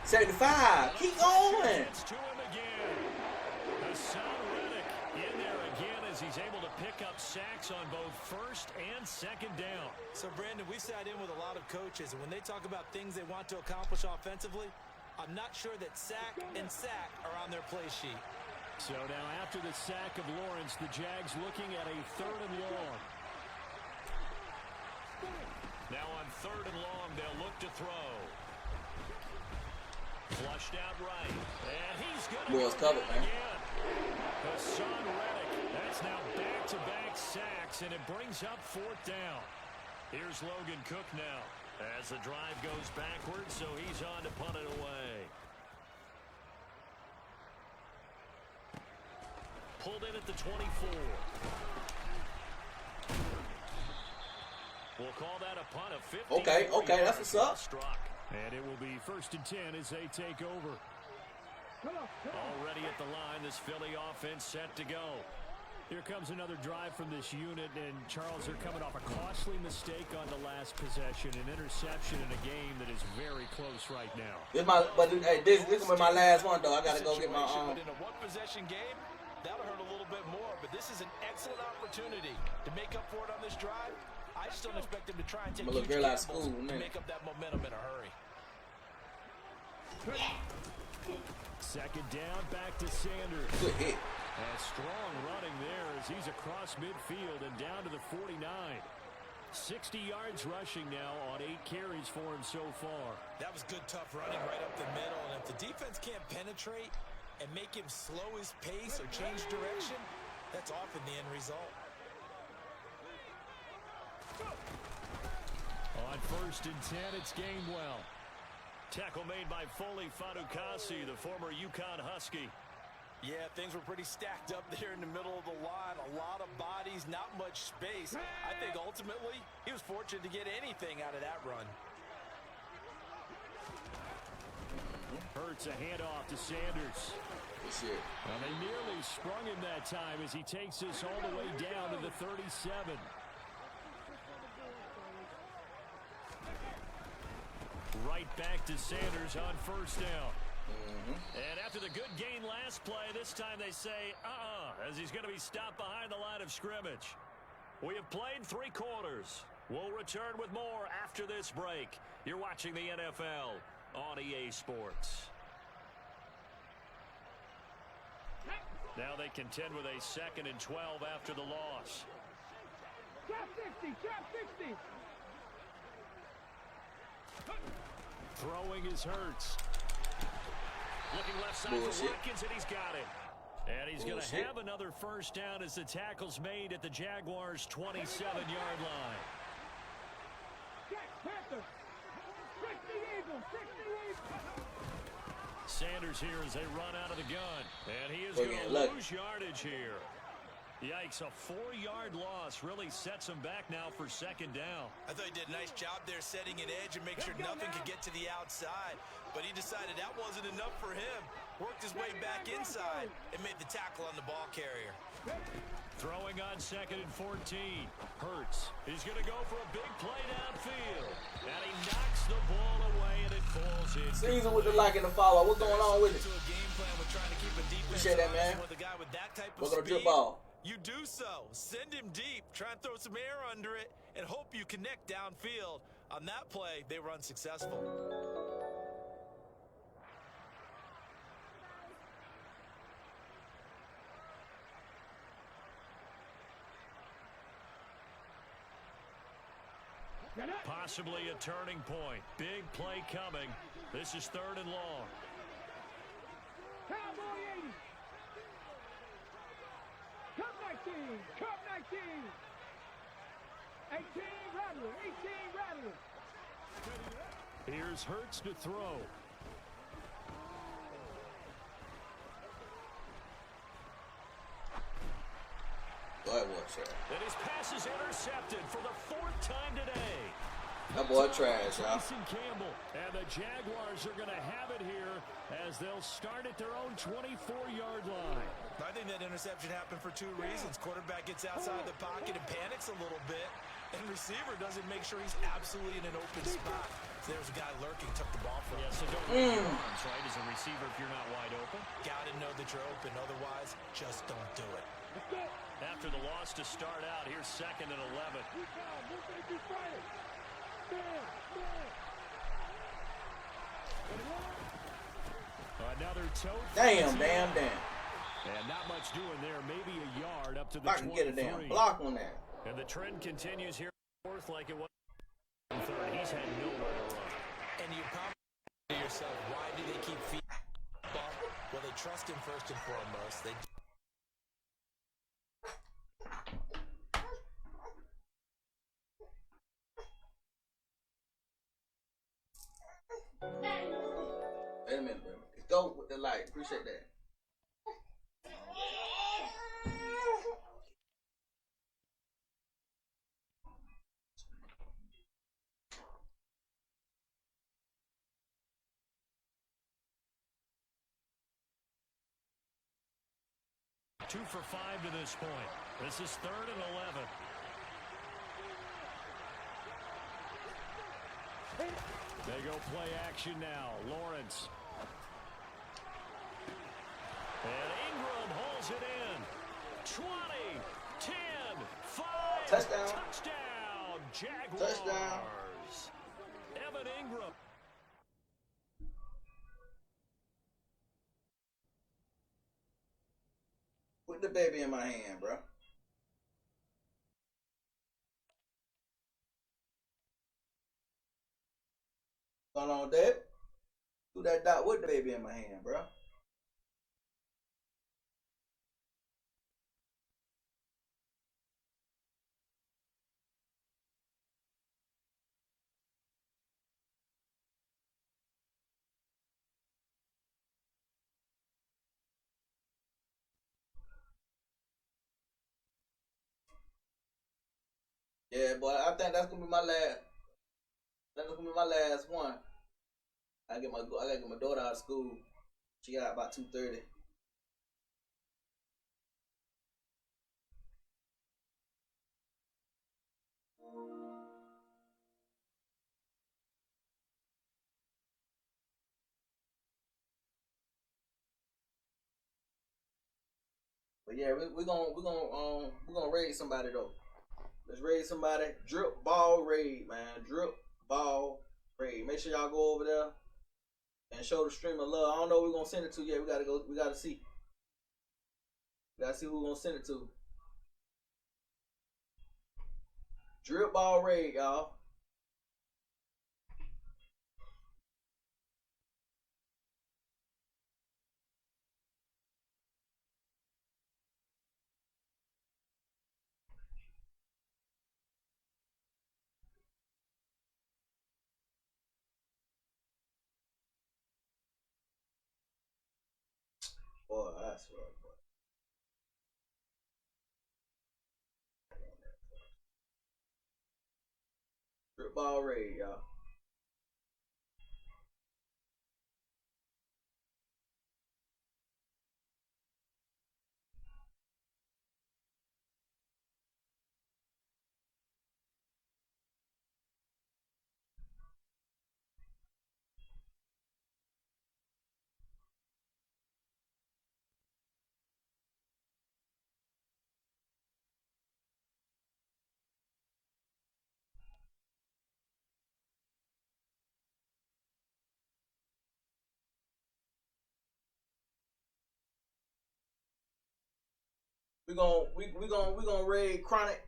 75. Keep going. It's to him again. Hassan Reddick in there again as he's able to pick up sacks on both 1st and 2nd down. So, Brandon, we sat in with a lot of coaches, and when they talk about things they want to accomplish offensively, I'm not sure that sack and sack are on their play sheet. So now after the sack of Lawrence, the Jags looking at a 3rd and long. Now on 3rd and long, they'll look to throw. Flushed out right. And he's going to Boy's covered, man. again. Hassan Reddick. That's now back-to-back sacks, and it brings up 4th down. Here's Logan Cook now as the drive goes backwards, so he's on to punt it away. Pulled in at the 24. We'll call that a punt of 50. Okay, that's what's up. Struck. And it will be 1st and 10 as they take over. Already at the line, this Philly offense set to go. Here comes another drive from this unit, and Charles, they're coming off a costly mistake on the last possession, an interception in a game that is very close right now. This is my last one though. I gotta go get my But in a one-possession game, that'll hurt a little bit more. But this is an excellent opportunity to make up for it on this drive. I just don't expect them to try and take My little huge girl out of gambles school, to man. make up that momentum in a hurry. 2nd down, back to Sanders. good hit. And strong running there as he's across midfield and down to the 49. 60 yards rushing now on 8 carries for him so far. That was good, tough running right up the middle. And if the defense can't penetrate and make him slow his pace or change direction, that's often the end result. On 1st and 10, it's Gainwell. Tackle made by Foley Fatukasi, the former UConn Husky. Yeah, things were pretty stacked up there in the middle of the line. A lot of bodies, not much space. I think ultimately he was fortunate to get anything out of that run. Hurts a handoff to Sanders. Good shit. Well, they nearly sprung him that time as he takes this all the way down to the 37. Right back to Sanders on 1st down. And after the good gain last play, this time they say, as he's going to be stopped behind the line of scrimmage. We have played 3 quarters. We'll return with more after this break. You're watching the NFL on EA Sports. Now they contend with a 2nd and 12 after the loss. Trap 60, trap 60. Throwing is Hurts. Looking left side for Watkins, and he's got it. And he's going to have another 1st down as the tackle's made at the Jaguars' 27-yard line. Jack Panther. 60 Eagles, 60 Eagles. Sanders here as they run out of the gun. And he is going to lose yardage here. Yikes, a 4-yard loss really sets him back now for 2nd down. I thought he did a nice job there setting an edge and make sure nothing could get to the outside. But he decided that wasn't enough for him. Worked his way back inside and made the tackle on the ball carrier. Throwing on 2nd and 14. Hurts. He's going to go for a big play downfield. And he knocks the ball away and it falls in. Season with the like and the follow. What's going on with it? Appreciate that, man. We're going to drip ball. You do so. Send him deep. Try and throw some air under it and hope you connect downfield. On that play, they were unsuccessful. Possibly a turning point. Big play coming. This is 3rd and long. Cowboy 80. Cup 19, Cup 19. 18 Rattler, 18 Rattler. Here's Hurts to throw. Go ahead, watch that. And his pass is intercepted for the 4th time today. That boy trash, y'all. Jason Campbell. And the Jaguars are going to have it here as they'll start at their own 24-yard line. I think that interception happened for 2 reasons. Quarterback gets outside the pocket and panics a little bit. And receiver doesn't make sure he's absolutely in an open spot. So there's a guy lurking, took the ball from him. Yeah, so don't run your arms, right, as a receiver if you're not wide open. Got to know that you're open. Otherwise, just don't do it. After the loss to start out, here's 2nd and 11. Another toe. Damn. And not much doing there. Maybe a yard up to the 23. I can get a damn block on that. And the trend continues here. 4th like it was. 3rd. He's had nowhere to run. And you probably say to yourself, why do they keep feeding the ball? Well, they trust him first and foremost. They Wait a minute. Go with the light. Appreciate that. Two for 5 to this point. This is 3rd and 11. They go play action now. Lawrence. And Ingram holds it in. 20, 10, 5. Touchdown. Touchdown. Jaguars. Touchdown. Evan Ingram. Put the baby in my hand, bro. What's going on, Dad? Do that dot with the baby in my hand, bro. Yeah, boy, I think that's gonna be my last. That's gonna be my last one. I gotta get my daughter out of school. She got about 2:30. But yeah, we're gonna raid somebody though. Let's raid somebody. Drip ball raid, man. Drip ball raid. Make sure y'all go over there and show the stream of love. I don't know who we're gonna send it to yet. We gotta see. We gotta see who we're gonna send it to. Drip ball raid, y'all. Boy, I swear, boy. Drip ball raid, y'all. We gonna raid chronic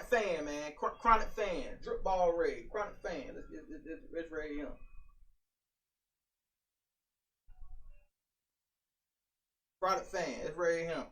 fan, man. Chronic fan. Drip ball raid. Chronic fan. Let's raid him. Chronic fan. Let's raid him.